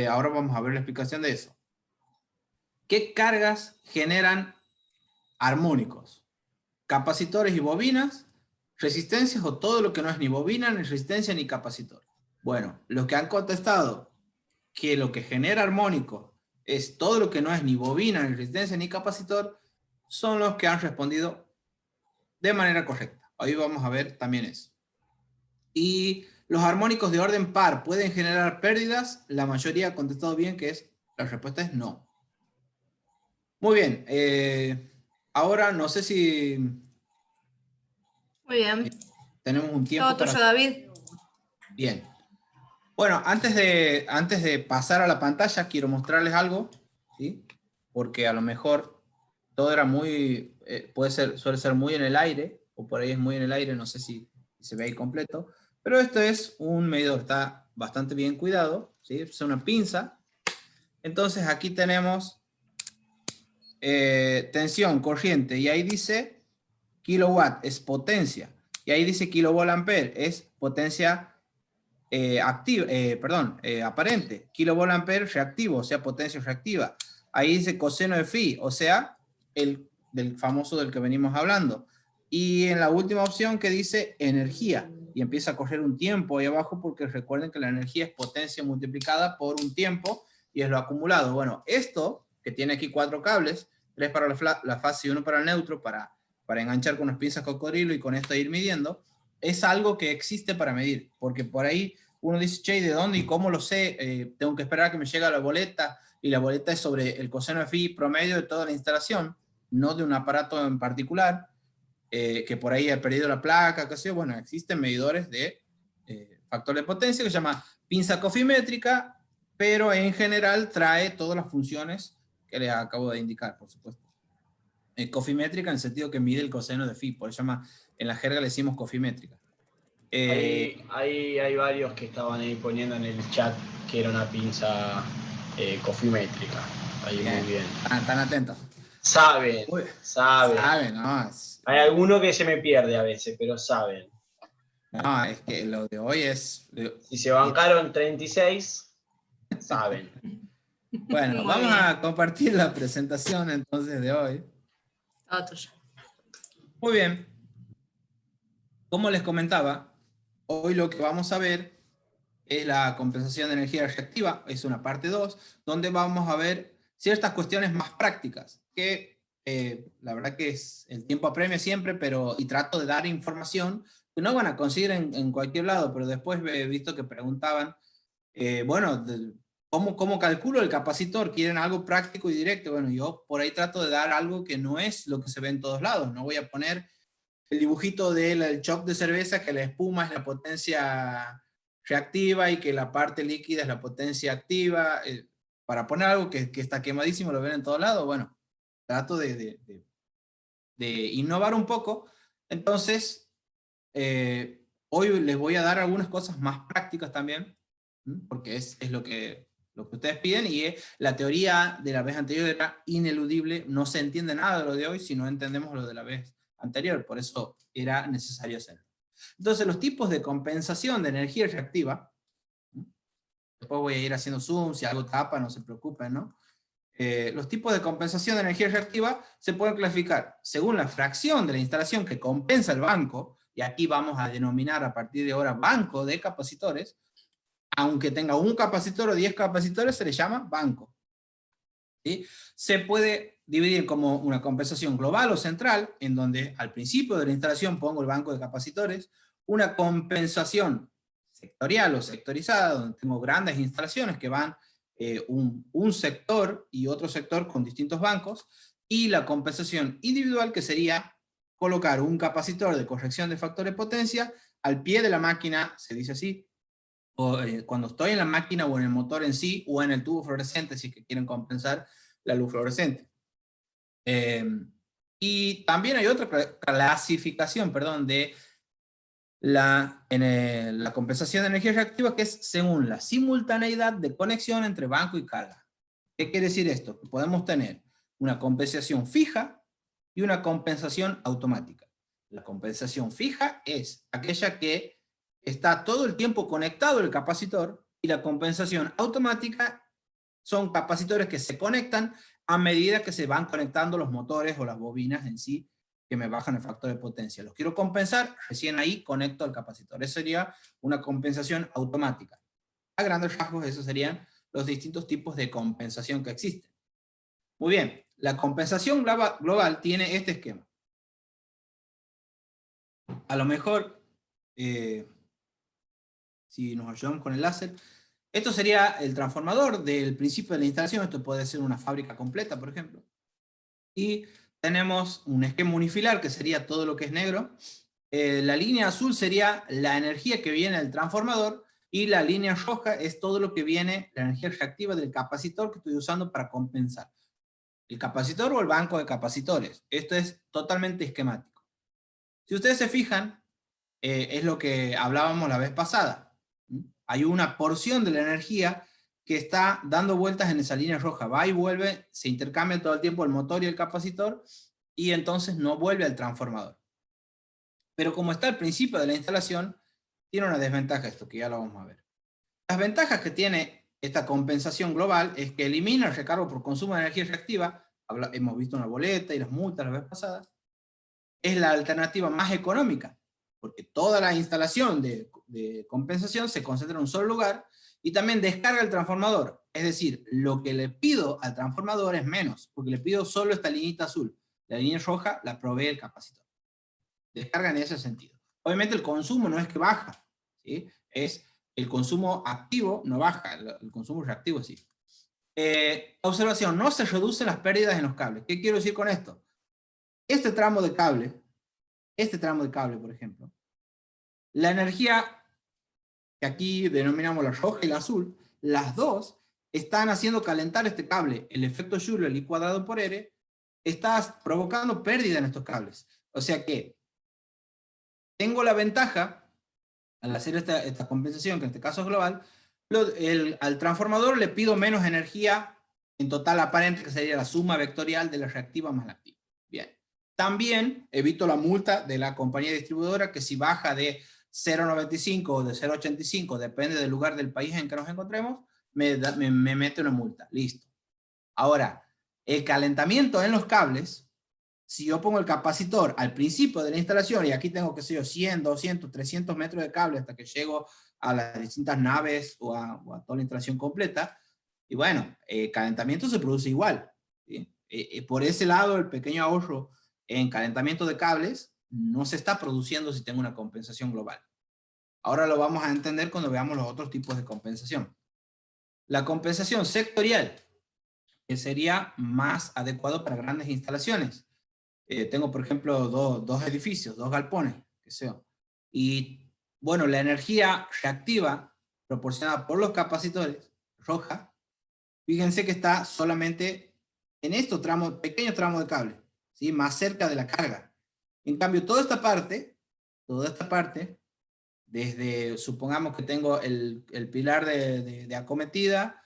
Ahora vamos a ver la explicación de eso. ¿Qué cargas generan armónicos? Capacitores y bobinas, resistencias o todo lo que no es ni bobina, ni resistencia, ni capacitor. Bueno, los que han contestado que lo que genera armónico es todo lo que no es ni bobina, ni resistencia, ni capacitor, son los que han respondido de manera correcta. Hoy vamos a ver también eso. Y los armónicos de orden par pueden generar pérdidas. La mayoría ha contestado bien la respuesta es no. Muy bien. Ahora no sé si Muy bien. tenemos un tiempo Todo para... tuyo, David. Bien. Bueno, antes de pasar a la pantalla, quiero mostrarles algo, ¿sí? Porque a lo mejor todo era muy, suele ser muy en el aire, o por ahí es muy en el aire, no sé si se ve ahí completo, pero esto es un medidor, está bastante bien cuidado, ¿sí? Es una pinza. Entonces aquí tenemos tensión, corriente, y ahí dice kilowatt, es potencia, y ahí dice kilovolt ampere, es potencia aparente, kilovolt ampere reactivo, o sea, potencia reactiva. Ahí dice coseno de phi, o sea, del famoso del que venimos hablando. Y en la última opción que dice energía, y empieza a correr un tiempo ahí abajo, porque recuerden que la energía es potencia multiplicada por un tiempo, y es lo acumulado. Bueno, esto, que tiene aquí 4 cables, 3 para la fase y 1 para el neutro, para enganchar con unas pinzas cocodrilo y con esto ir midiendo, es algo que existe para medir, porque por ahí uno dice, che, ¿de dónde y cómo lo sé? Tengo que esperar a que me llegue la boleta, y la boleta es sobre el coseno de phi promedio de toda la instalación, no de un aparato en particular, que por ahí ha perdido la placa, qué sé yo. Bueno, existen medidores de factor de potencia que se llama pinza cofimétrica, pero en general trae todas las funciones que les acabo de indicar, por supuesto. Cofimétrica en el sentido que mide el coseno de phi, por eso llama, en la jerga le decimos cofimétrica. Hay varios que estaban ahí poniendo en el chat que era una pinza cofimétrica. Ahí bien, muy bien. Están atentos. Saben. No, Hay alguno que se me pierde a veces, pero saben. No, es que lo de hoy es... Si se bancaron 36, saben. Bueno, vamos a compartir la presentación entonces de hoy. Todo tuyo. Muy bien. Como les comentaba, hoy lo que vamos a ver es la compensación de energía reactiva, es una parte 2, donde vamos a ver ciertas cuestiones más prácticas, que la verdad que el tiempo apremia siempre, y trato de dar información que no van a conseguir en cualquier lado, pero después he visto que preguntaban, bueno, ¿cómo calculo el capacitor? ¿Quieren algo práctico y directo? Bueno, yo por ahí trato de dar algo que no es lo que se ve en todos lados, no voy a poner el dibujito del shot de cerveza, que la espuma es la potencia reactiva y que la parte líquida es la potencia activa, para poner algo que está quemadísimo, lo ven en todos lados. Bueno, trato de innovar un poco. Entonces, hoy les voy a dar algunas cosas más prácticas también, porque es lo que ustedes piden, y la teoría de la vez anterior era ineludible, no se entiende nada de lo de hoy si no entendemos lo de la vez anterior, por eso era necesario hacerlo. Entonces, los tipos de compensación de energía reactiva, después voy a ir haciendo zoom, si algo tapa, no se preocupen, ¿no? Los tipos de compensación de energía reactiva se pueden clasificar según la fracción de la instalación que compensa el banco, y aquí vamos a denominar a partir de ahora banco de capacitores. Aunque tenga un capacitor o 10 capacitores, se le llama banco. ¿Sí? Se puede dividir como una compensación global o central, en donde al principio de la instalación pongo el banco de capacitores, una compensación sectorial o sectorizada, donde tengo grandes instalaciones que van un sector y otro sector con distintos bancos, y la compensación individual, que sería colocar un capacitor de corrección de factor de potencia al pie de la máquina, se dice así, o cuando estoy en la máquina o en el motor en sí, o en el tubo fluorescente, si es que quieren compensar la luz fluorescente. Y también hay otra clasificación, perdón, de la compensación de energía reactiva, que es según la simultaneidad de conexión entre banco y carga. ¿Qué quiere decir esto? Que podemos tener una compensación fija y una compensación automática. La compensación fija es aquella que está todo el tiempo conectado el capacitor, y la compensación automática son capacitores que se conectan a medida que se van conectando los motores o las bobinas en sí, que me bajan el factor de potencia. Los quiero compensar, recién ahí conecto al capacitor. Eso sería una compensación automática. A grandes rasgos, esos serían los distintos tipos de compensación que existen. Muy bien, la compensación global tiene este esquema. A lo mejor, si nos ayudamos con el láser, esto sería el transformador del principio de la instalación. Esto puede ser una fábrica completa, por ejemplo. Y tenemos un esquema unifilar, que sería todo lo que es negro. La línea azul sería la energía que viene del transformador, Y la línea roja es todo lo que viene, la energía reactiva del capacitor que estoy usando para compensar. El capacitor o el banco de capacitores. Esto es totalmente esquemático. Si ustedes se fijan, es lo que hablábamos la vez pasada. Hay una porción de la energía que está dando vueltas en esa línea roja. Va y vuelve, se intercambia todo el tiempo el motor y el capacitor, y entonces no vuelve al transformador. Pero como está al principio de la instalación, tiene una desventaja esto, que ya lo vamos a ver. Las ventajas que tiene esta compensación global es que elimina el recargo por consumo de energía reactiva. Hemos visto una boleta y las multas la vez pasada. Es la alternativa más económica, porque toda la instalación de compensación se concentra en un solo lugar, y también descarga el transformador. Es decir, lo que le pido al transformador es menos, porque le pido solo esta liñita azul. La línea roja la provee el capacitor. Descarga en ese sentido. Obviamente el consumo no es que baja, ¿sí? Es el consumo activo no baja, el consumo reactivo sí. Observación, no se reducen las pérdidas en los cables. ¿Qué quiero decir con esto? Este tramo de cable, por ejemplo, la energía que aquí denominamos la roja y la azul, las dos están haciendo calentar este cable. El efecto Joule, el I cuadrado por R, está provocando pérdida en estos cables. O sea que tengo la ventaja, al hacer esta compensación, que en este caso es global, al transformador le pido menos energía en total aparente, que sería la suma vectorial de la reactiva más la activa. Bien. También evito la multa de la compañía distribuidora, que si baja de 0,95 o de 0,85, depende del lugar del país en que nos encontremos, me mete una multa. Listo. Ahora, el calentamiento en los cables, si yo pongo el capacitor al principio de la instalación, y aquí tengo, qué sé yo, 100, 200, 300 metros de cable hasta que llego a las distintas naves o a toda la instalación completa, y bueno, el calentamiento se produce igual, ¿sí? Por ese lado, el pequeño ahorro en calentamiento de cables no se está produciendo si tengo una compensación global. Ahora lo vamos a entender cuando veamos los otros tipos de compensación. La compensación sectorial, que sería más adecuado para grandes instalaciones. Tengo, por ejemplo, dos edificios, dos galpones, qué sé yo. Y, bueno, la energía reactiva proporcionada por los capacitores, roja, fíjense que está solamente en estos tramos, pequeños tramos de cable, ¿sí? Más cerca de la carga. En cambio, toda esta parte, desde, supongamos que tengo el pilar de acometida,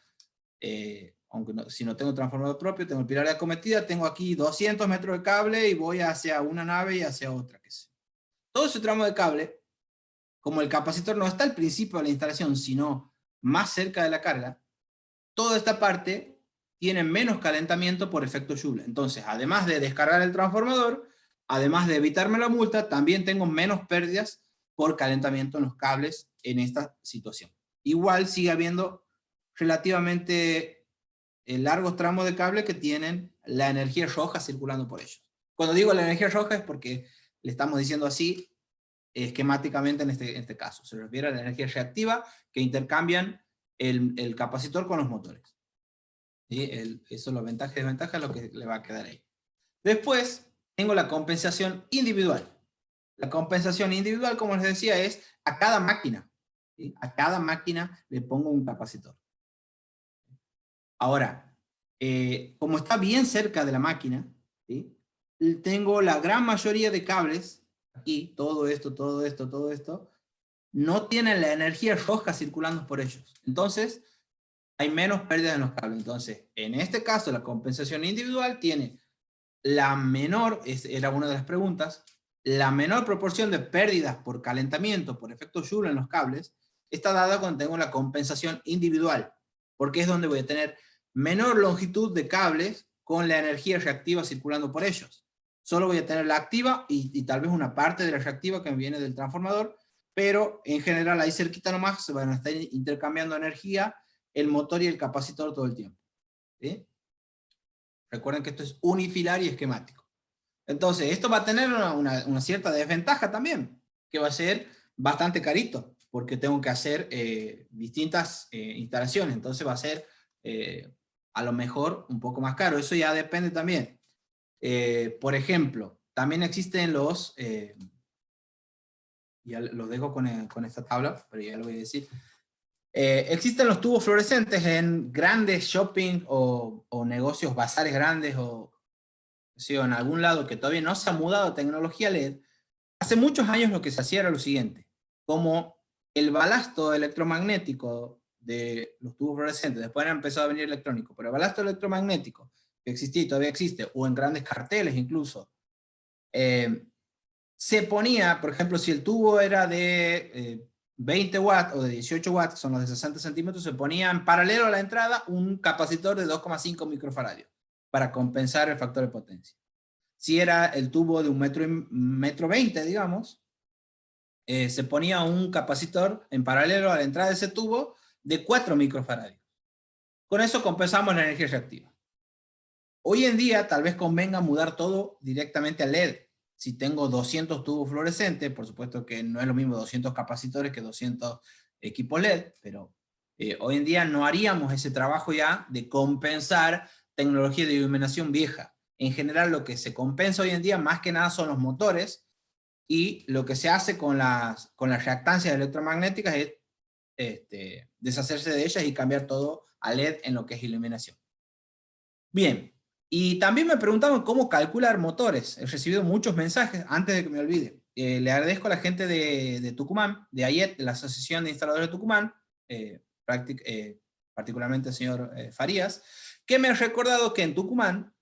aunque si no tengo transformador propio, tengo el pilar de acometida, tengo aquí 200 metros de cable y voy hacia una nave y hacia otra. Todo ese tramo de cable, como el capacitor no está al principio de la instalación, sino más cerca de la carga, toda esta parte tiene menos calentamiento por efecto Joule. Entonces, además de descargar el transformador, además de evitarme la multa, también tengo menos pérdidas por calentamiento en los cables en esta situación. Igual sigue habiendo relativamente largos tramos de cable que tienen la energía roja circulando por ellos. Cuando digo la energía roja es porque le estamos diciendo así esquemáticamente en este caso. Se refiere a la energía reactiva que intercambian el capacitor con los motores. ¿Sí? Eso es la ventaja y desventaja, lo que le va a quedar ahí. Después tengo la compensación individual. La compensación individual, como les decía, es a cada máquina. ¿Sí? A cada máquina le pongo un capacitor. Ahora, como está bien cerca de la máquina, ¿sí? Tengo la gran mayoría de cables, aquí, todo esto, no tienen la energía roja circulando por ellos. Entonces, hay menos pérdidas en los cables. Entonces, en este caso, la compensación individual tiene la menor, era una de las preguntas, la menor proporción de pérdidas por calentamiento, por efecto Joule en los cables, está dada cuando tengo la compensación individual, porque es donde voy a tener menor longitud de cables con la energía reactiva circulando por ellos. Solo voy a tener la activa y tal vez una parte de la reactiva que me viene del transformador, pero en general ahí cerquita nomás se van a estar intercambiando energía el motor y el capacitor todo el tiempo. ¿Sí? Recuerden que esto es unifilar y esquemático. Entonces, esto va a tener una cierta desventaja también, que va a ser bastante carito, porque tengo que hacer distintas instalaciones, entonces va a ser a lo mejor un poco más caro. Eso ya depende también. Por ejemplo, también existen ya los dejo con esta tabla, pero ya lo voy a decir. Existen los tubos fluorescentes en grandes shopping o negocios, bazares grandes, o sí, en algún lado que todavía no se ha mudado a tecnología LED. Hace muchos años lo que se hacía era lo siguiente: como el balasto electromagnético de los tubos fluorescentes, después han empezado a venir electrónicos, pero el balasto electromagnético que existía y todavía existe, o en grandes carteles incluso, se ponía, por ejemplo, si el tubo era de 20 watts o de 18 watts, son los de 60 centímetros, se ponía en paralelo a la entrada un capacitor de 2,5 microfaradios para compensar el factor de potencia. Si era el tubo de 1,20 m, digamos, se ponía un capacitor en paralelo a la entrada de ese tubo de 4 microfaradios. Con eso compensamos la energía reactiva. Hoy en día tal vez convenga mudar todo directamente a LED. Si tengo 200 tubos fluorescentes, por supuesto que no es lo mismo 200 capacitores que 200 equipos LED, pero hoy en día no haríamos ese trabajo ya de compensar tecnología de iluminación vieja. En general lo que se compensa hoy en día más que nada son los motores, y lo que se hace con las reactancias electromagnéticas es deshacerse de ellas y cambiar todo a LED en lo que es iluminación. Bien. Y también me preguntaban cómo calcular motores. He recibido muchos mensajes, antes de que me olvide. Le agradezco a la gente de Tucumán, de AIET, de la Asociación de Instaladores de Tucumán, particularmente el señor Farías, que me ha recordado que en Tucumán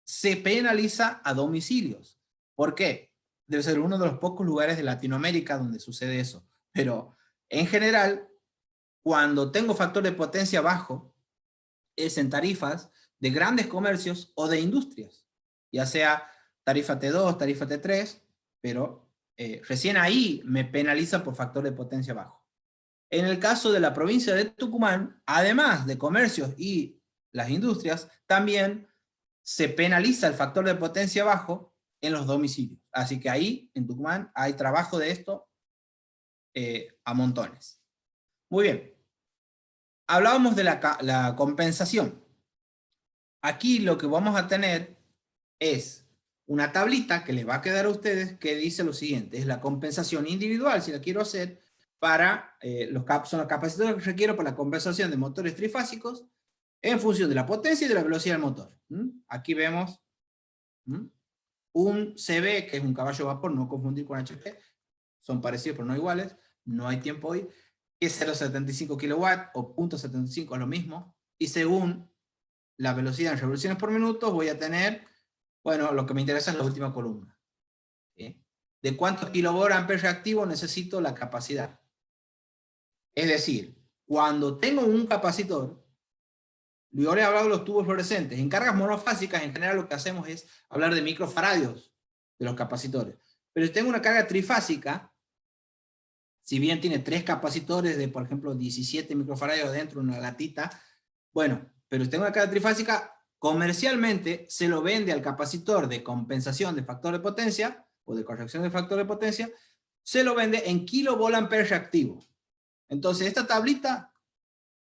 se penaliza a domicilios. ¿Por qué? Debe ser uno de los pocos lugares de Latinoamérica donde sucede eso. Pero en general, cuando tengo factor de potencia bajo, es en tarifas de grandes comercios o de industrias, ya sea tarifa T2, tarifa T3, pero recién ahí me penaliza por factor de potencia bajo. En el caso de la provincia de Tucumán, además de comercios y las industrias, también se penaliza el factor de potencia bajo en los domicilios. Así que ahí, en Tucumán, hay trabajo de esto a montones. Muy bien. Hablábamos de la compensación. Aquí lo que vamos a tener es una tablita que les va a quedar a ustedes que dice lo siguiente: es la compensación individual, si la quiero hacer, para son los capacitores que requiero para la compensación de motores trifásicos en función de la potencia y de la velocidad del motor. Aquí vemos un CB, que es un caballo de vapor, no confundir con HP, son parecidos pero no iguales, no hay tiempo hoy, que es 0,75 kW o 0,75 es lo mismo, y según la velocidad en revoluciones por minuto voy a tener, bueno, lo que me interesa es la última columna. ¿Sí? ¿De cuántos kilovoltios reactivo necesito la capacidad? Es decir, cuando tengo un capacitor, yo le he hablado de los tubos fluorescentes. En cargas monofásicas, en general lo que hacemos es hablar de microfaradios de los capacitores. Pero si tengo una carga trifásica, si bien tiene 3 capacitores de, por ejemplo, 17 microfaradios dentro de una latita, bueno, pero si tengo una carga trifásica, comercialmente se lo vende al capacitor de compensación de factor de potencia, o de corrección de factor de potencia, se lo vende en kilovolt-ampere reactivo. Entonces esta tablita,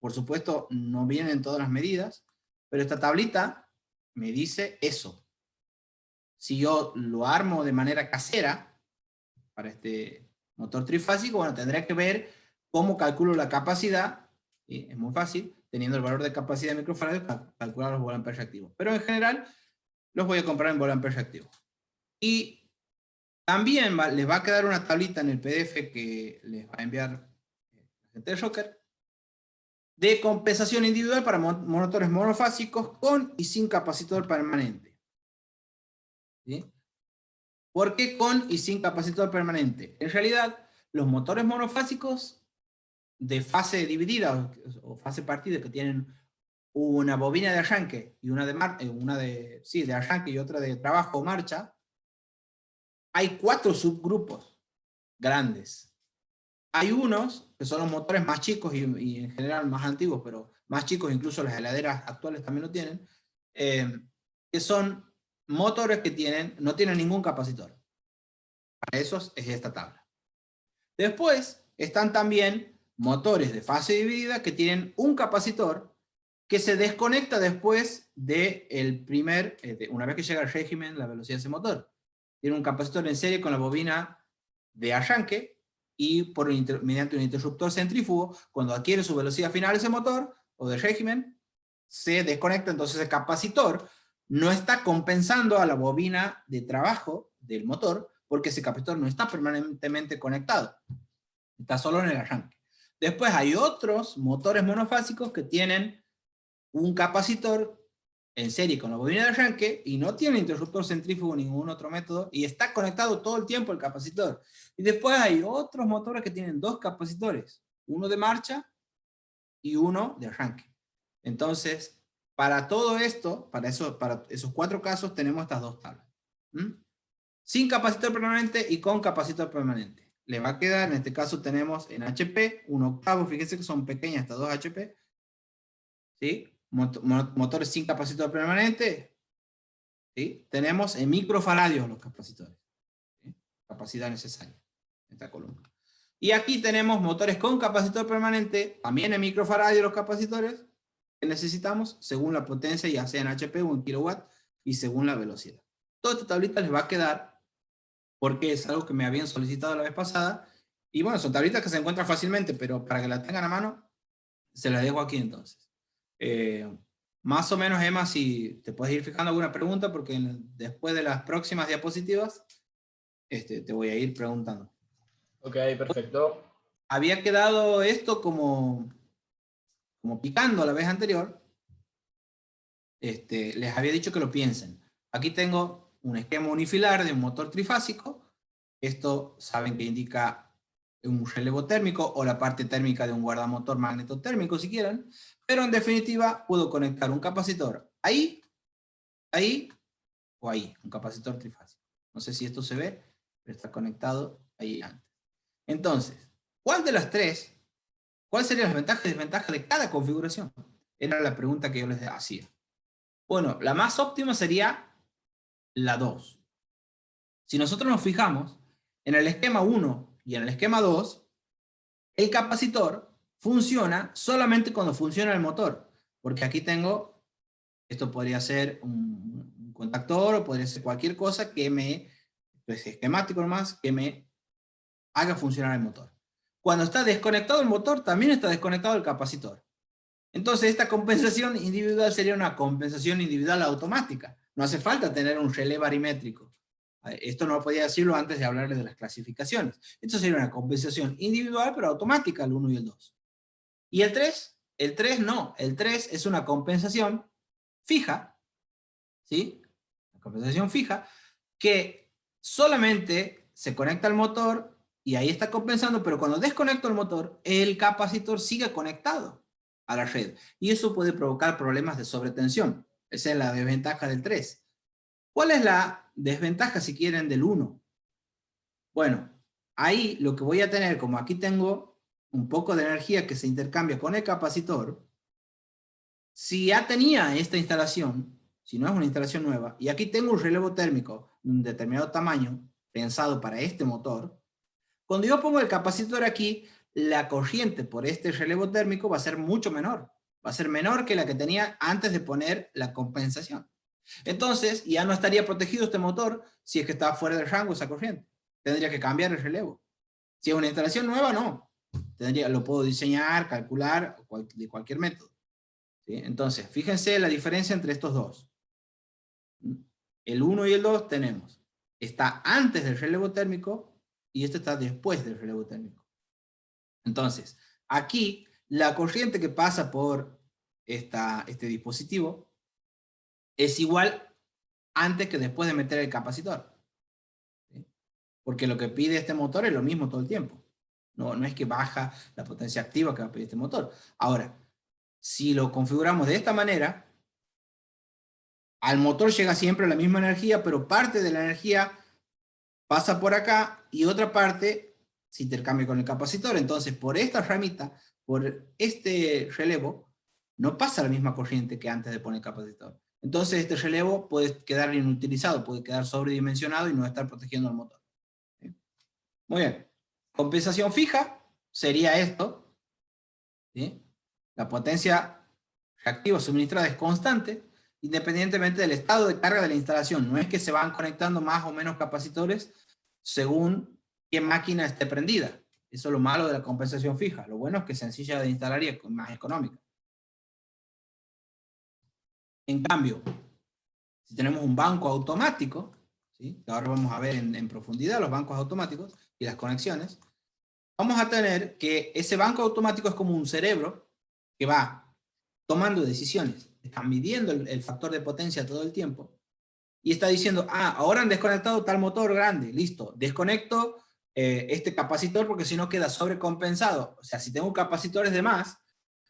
por supuesto no vienen todas las medidas, pero esta tablita me dice eso. Si yo lo armo de manera casera, para este motor trifásico, bueno, tendré que ver cómo calculo la capacidad, ¿sí? Es muy fácil, teniendo el valor de capacidad de microfaradios, calcular los volt-ampere reactivos. Pero en general, los voy a comprar en volt-ampere reactivos. Y también les va a quedar una tablita en el PDF que les va a enviar la gente de Rocker, de compensación individual para motores monofásicos con y sin capacitor permanente. ¿Sí? ¿Por qué con y sin capacitor permanente? En realidad, los motores monofásicos de fase dividida o fase partida, que tienen una bobina de arranque y una de arranque y otra de trabajo o marcha, hay 4 subgrupos grandes. Hay unos que son los motores más chicos y en general más antiguos, pero más chicos, incluso las heladeras actuales también lo tienen, que son motores que no tienen ningún capacitor. Para esos es esta tabla. Después están también motores de fase dividida que tienen un capacitor que se desconecta después de una vez que llega al régimen, la velocidad de ese motor. Tiene un capacitor en serie con la bobina de arranque, y mediante un interruptor centrífugo, cuando adquiere su velocidad final ese motor, o de régimen, se desconecta, entonces el capacitor no está compensando a la bobina de trabajo del motor, porque ese capacitor no está permanentemente conectado, está solo en el arranque. Después hay otros motores monofásicos que tienen un capacitor en serie con la bobina de arranque y no tiene interruptor centrífugo ni ningún otro método y está conectado todo el tiempo el capacitor. Y después hay otros motores que tienen dos capacitores, uno de marcha y uno de arranque. Entonces, para todo esto, para esos 4 casos, tenemos estas 2 tablas. Sin capacitor permanente y con capacitor permanente. Le va a quedar, en este caso tenemos en HP, 1/8, fíjense que son pequeñas estas 2 HP. ¿Sí? Motores sin capacitor permanente. ¿Sí? Tenemos en microfaradios los capacitores. ¿Sí? Capacidad necesaria. Esta columna. Y aquí tenemos motores con capacitor permanente, también en microfaradios los capacitores que necesitamos, según la potencia, ya sea en HP o en kilowatt, y según la velocidad. Toda esta tablita les va a quedar, porque es algo que me habían solicitado la vez pasada, y bueno, son tablitas que se encuentran fácilmente, pero para que la tengan a mano, se las dejo aquí entonces. Más o menos, Emma, si te puedes ir fijando alguna pregunta, porque después de las próximas diapositivas, te voy a ir preguntando. Ok, perfecto. Había quedado esto como picando la vez anterior. Les había dicho que lo piensen. Aquí tengo un esquema unifilar de un motor trifásico. Esto saben que indica un relevo térmico o la parte térmica de un guardamotor magnetotérmico si quieren, pero en definitiva puedo conectar un capacitor ahí, ahí o ahí, un capacitor trifásico. No sé si esto se ve, pero está conectado ahí antes. Entonces, ¿cuál de las 3? ¿Cuáles serían las ventajas y desventajas de cada configuración? Era la pregunta que yo les hacía. Bueno, la más óptima sería la 2. Si nosotros nos fijamos, en el esquema 1 y en el esquema 2, el capacitor funciona solamente cuando funciona el motor. Porque aquí tengo, esto podría ser un contactor o podría ser cualquier cosa que es esquemático nomás, que me haga funcionar el motor. Cuando está desconectado el motor, también está desconectado el capacitor. Entonces esta compensación individual sería una compensación individual automática. No hace falta tener un relé barimétrico. Esto no podía decirlo antes de hablarles de las clasificaciones. Esto sería una compensación individual pero automática, el 1 y el 2. ¿Y el 3? El 3 no. El 3 es una compensación fija, ¿sí? Una compensación fija que solamente se conecta al motor y ahí está compensando, pero cuando desconecto el motor, el capacitor sigue conectado a la red. Y eso puede provocar problemas de sobretensión. Esa es la desventaja del 3. ¿Cuál es la desventaja, si quieren, del 1? Bueno, ahí lo que voy a tener, como aquí tengo un poco de energía que se intercambia con el capacitor, si ya tenía esta instalación, si no es una instalación nueva, y aquí tengo un relevo térmico de un determinado tamaño, pensado para este motor, cuando yo pongo el capacitor aquí, la corriente por este relevo térmico va a ser mucho menor. Va a ser menor que la que tenía antes de poner la compensación. Entonces, ya no estaría protegido este motor si es que está fuera del rango esa corriente. Tendría que cambiar el relevo. Si es una instalación nueva, no. Lo puedo diseñar, calcular, de cualquier método. ¿Sí? Entonces, fíjense la diferencia entre estos dos. El 1 y el 2 tenemos. Está antes del relevo térmico y este está después del relevo térmico. Entonces, aquí la corriente que pasa por este dispositivo es igual antes que después de meter el capacitor. ¿Sí? Porque lo que pide este motor es lo mismo todo el tiempo. No es que baja la potencia activa que va a pedir este motor. Ahora, si lo configuramos de esta manera, al motor llega siempre la misma energía, pero parte de la energía pasa por acá y otra parte se intercambia con el capacitor. Entonces, por esta ramita, por este relevo, no pasa la misma corriente que antes de poner el capacitor. Entonces, este relevo puede quedar inutilizado, puede quedar sobredimensionado y no estar protegiendo al motor. ¿Sí? Muy bien. Compensación fija sería esto. ¿Sí? La potencia reactiva suministrada es constante, independientemente del estado de carga de la instalación. No es que se van conectando más o menos capacitores según qué máquina esté prendida. Eso es lo malo de la compensación fija. Lo bueno es que es sencilla de instalar y es más económica. En cambio, si tenemos un banco automático, ¿sí? Ahora vamos a ver en profundidad los bancos automáticos y las conexiones, vamos a tener que ese banco automático es como un cerebro que va tomando decisiones, está midiendo el factor de potencia todo el tiempo, y está diciendo, ahora han desconectado tal motor grande, listo, desconecto este capacitor porque si no queda sobrecompensado. O sea, si tengo capacitores de más,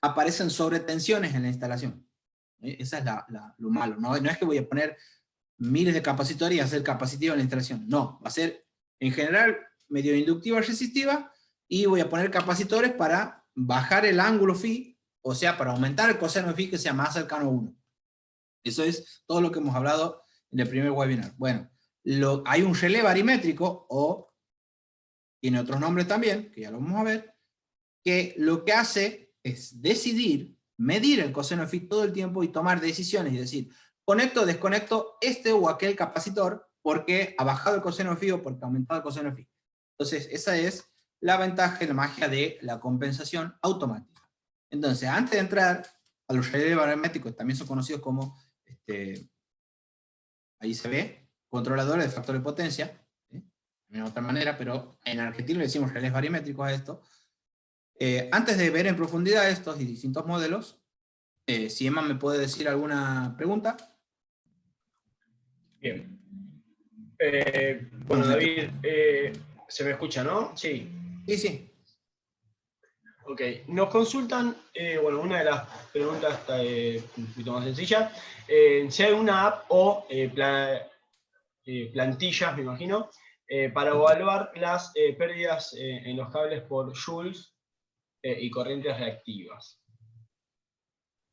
aparecen sobretensiones en la instalación. Esa es lo malo. No es que voy a poner miles de capacitores y hacer capacitivo en la instalación. No, va a ser en general medio inductiva resistiva, y voy a poner capacitores para bajar el ángulo phi, o sea, para aumentar el coseno de phi que sea más cercano a 1. Eso es todo lo que hemos hablado en el primer webinar. Bueno, hay un relé barimétrico, o tiene otros nombres también, que ya lo vamos a ver, que lo que hace es decidir, medir el coseno de phi todo el tiempo y tomar decisiones y decir, conecto o desconecto este o aquel capacitor porque ha bajado el coseno de phi o porque ha aumentado el coseno de phi. Entonces, esa es la ventaja y la magia de la compensación automática. Entonces, antes de entrar a los relés barimétricos, también son conocidos como, ahí se ve, controladores de factor de potencia, de otra manera, pero en Argentina le decimos relés barimétricos a esto. Antes de ver en profundidad estos y distintos modelos, si Emma me puede decir alguna pregunta. Bien. Bueno, David, ¿se me escucha, no? Sí. Sí. Ok, nos consultan, bueno, una de las preguntas está un poquito más sencilla, si hay una app o plantillas, me imagino, para evaluar las pérdidas en los cables por joules y corrientes reactivas.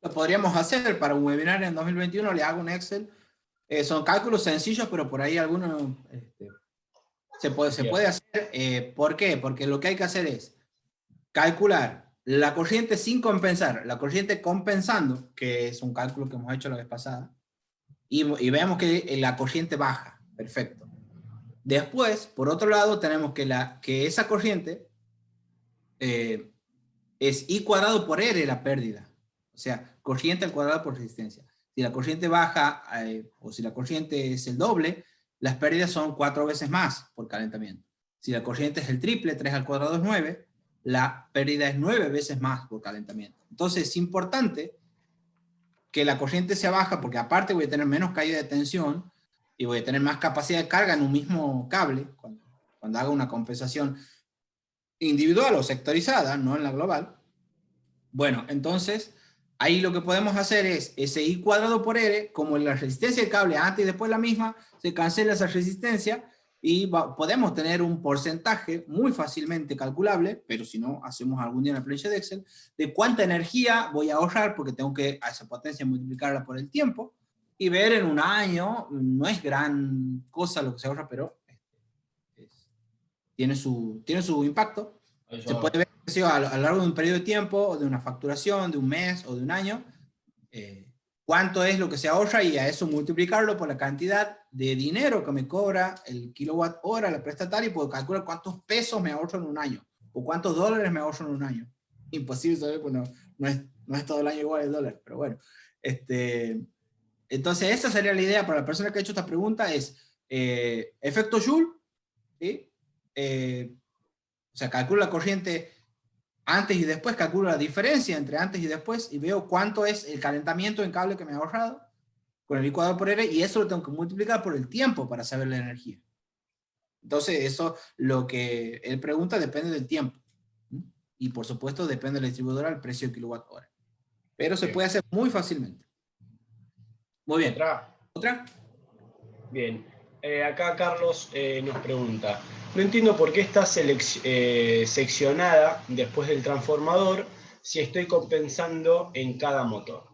Lo podríamos hacer para un webinar en 2021, le hago un Excel. Son cálculos sencillos, pero por ahí algunos se puede hacer. ¿Por qué? Porque lo que hay que hacer es calcular la corriente sin compensar, la corriente compensando, que es un cálculo que hemos hecho la vez pasada, y vemos que la corriente baja. Perfecto. Después, por otro lado, tenemos que esa corriente es I cuadrado por R la pérdida. O sea, corriente al cuadrado por resistencia. Si la corriente baja, o si la corriente es el doble, las pérdidas son 4 veces más por calentamiento. Si la corriente es el triple, 3 al cuadrado es 9, la pérdida es 9 veces más por calentamiento. Entonces es importante que la corriente sea baja, porque aparte voy a tener menos caída de tensión y voy a tener más capacidad de carga en un mismo cable, cuando haga una compensación individual o sectorizada, no en la global. Bueno, entonces ahí lo que podemos hacer es ese I cuadrado por R, como la resistencia del cable antes y después la misma, se cancela esa resistencia y podemos tener un porcentaje muy fácilmente calculable, pero si no, hacemos algún día una planilla de Excel, de cuánta energía voy a ahorrar, porque tengo que a esa potencia multiplicarla por el tiempo, y ver en un año, no es gran cosa lo que se ahorra, pero tiene su impacto. Se puede ver a lo largo de un periodo de tiempo, de una facturación, de un mes o de un año, cuánto es lo que se ahorra, y a eso multiplicarlo por la cantidad de dinero que me cobra el kilowatt hora la prestataria, y puedo calcular cuántos pesos me ahorro en un año, o cuántos dólares me ahorro en un año. Imposible saber, pues no es todo el año igual el dólar, pero bueno. Entonces esa sería la idea para la persona que ha hecho esta pregunta, es efecto Joule, ¿sí? O sea, calculo la corriente antes y después, calculo la diferencia entre antes y después y veo cuánto es el calentamiento en cable que me ha ahorrado con el I cuadrado por R, y eso lo tengo que multiplicar por el tiempo para saber la energía. Entonces eso, lo que él pregunta depende del tiempo. Y por supuesto depende de la distribuidora el precio de kilowatt hora. Pero se puede hacer muy fácilmente. Muy bien. ¿Otra? Bien. Acá Carlos nos pregunta, no entiendo por qué está seccionada después del transformador si estoy compensando en cada motor.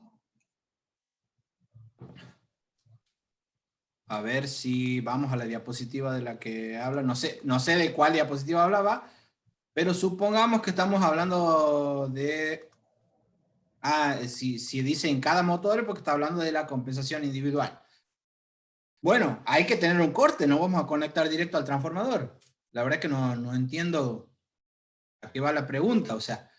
A ver si vamos a la diapositiva de la que habla. No sé de cuál diapositiva hablaba, pero supongamos que estamos hablando de... si dice en cada motor, porque está hablando de la compensación individual. Bueno, hay que tener un corte, no vamos a conectar directo al transformador. La verdad es que no entiendo aquí va la pregunta, o sea,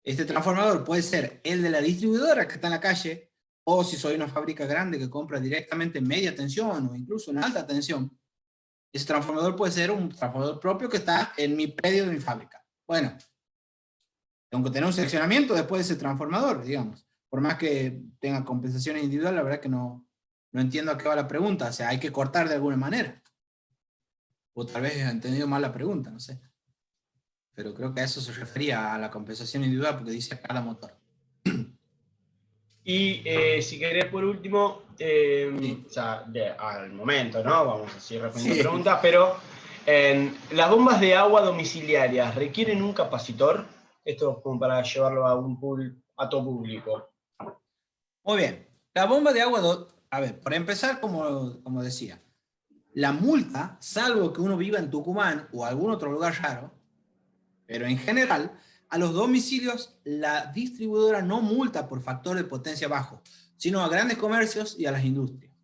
este transformador puede ser el de la distribuidora que está en la calle, o si soy una fábrica grande que compra directamente media tensión o incluso en alta tensión, ese transformador puede ser un transformador propio que está en mi predio de mi fábrica. Bueno, tengo que tener un seccionamiento después de ese transformador, digamos. Por más que tenga compensaciones individuales, la verdad que no entiendo a qué va la pregunta. O sea, hay que cortar de alguna manera. O tal vez he entendido mal la pregunta, no sé. Pero creo que a eso se refería, a la compensación individual, porque dice cada motor. Y si querés, por último, Sí. o sea, al momento, ¿no? Vamos a seguir respondiendo Sí. preguntas, pero ¿las bombas de agua domiciliarias requieren un capacitor? Esto como para llevarlo a todo público. Muy bien. La bomba de agua, a ver, para empezar, como decía, la multa, salvo que uno viva en Tucumán o algún otro lugar raro, pero en general, a los domicilios la distribuidora no multa por factor de potencia bajo, sino a grandes comercios y a las industrias.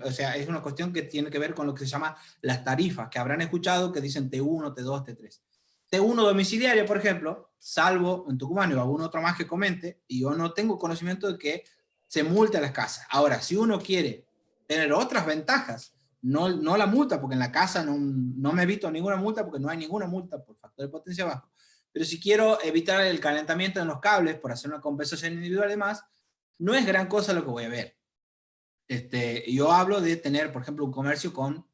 O sea, es una cuestión que tiene que ver con lo que se llama las tarifas, que habrán escuchado que dicen T1, T2, T3. T1 domiciliario, por ejemplo, salvo en Tucumán o algún otro más que comente, y yo no tengo conocimiento de que se multe a las casas. Ahora, si uno quiere tener otras ventajas, no la multa, porque en la casa no me evito ninguna multa, porque no hay ninguna multa por factor de potencia bajo. Pero si quiero evitar el calentamiento en los cables por hacer una compensación individual y demás, no es gran cosa lo que voy a ver. Yo hablo de tener, por ejemplo, un comercio con, no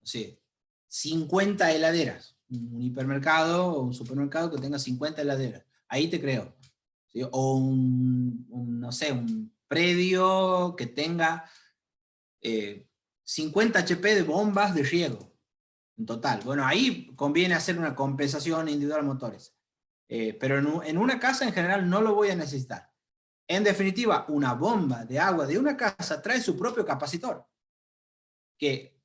sé, 50 heladeras. Un hipermercado o un supermercado que tenga 50 heladeras. Ahí te creo. ¿Sí? O no sé, un predio que tenga 50 HP de bombas de riego en total. Bueno, ahí conviene hacer una compensación individual de motores. Pero en una casa en general no lo voy a necesitar. En definitiva, una bomba de agua de una casa trae su propio capacitor. Que,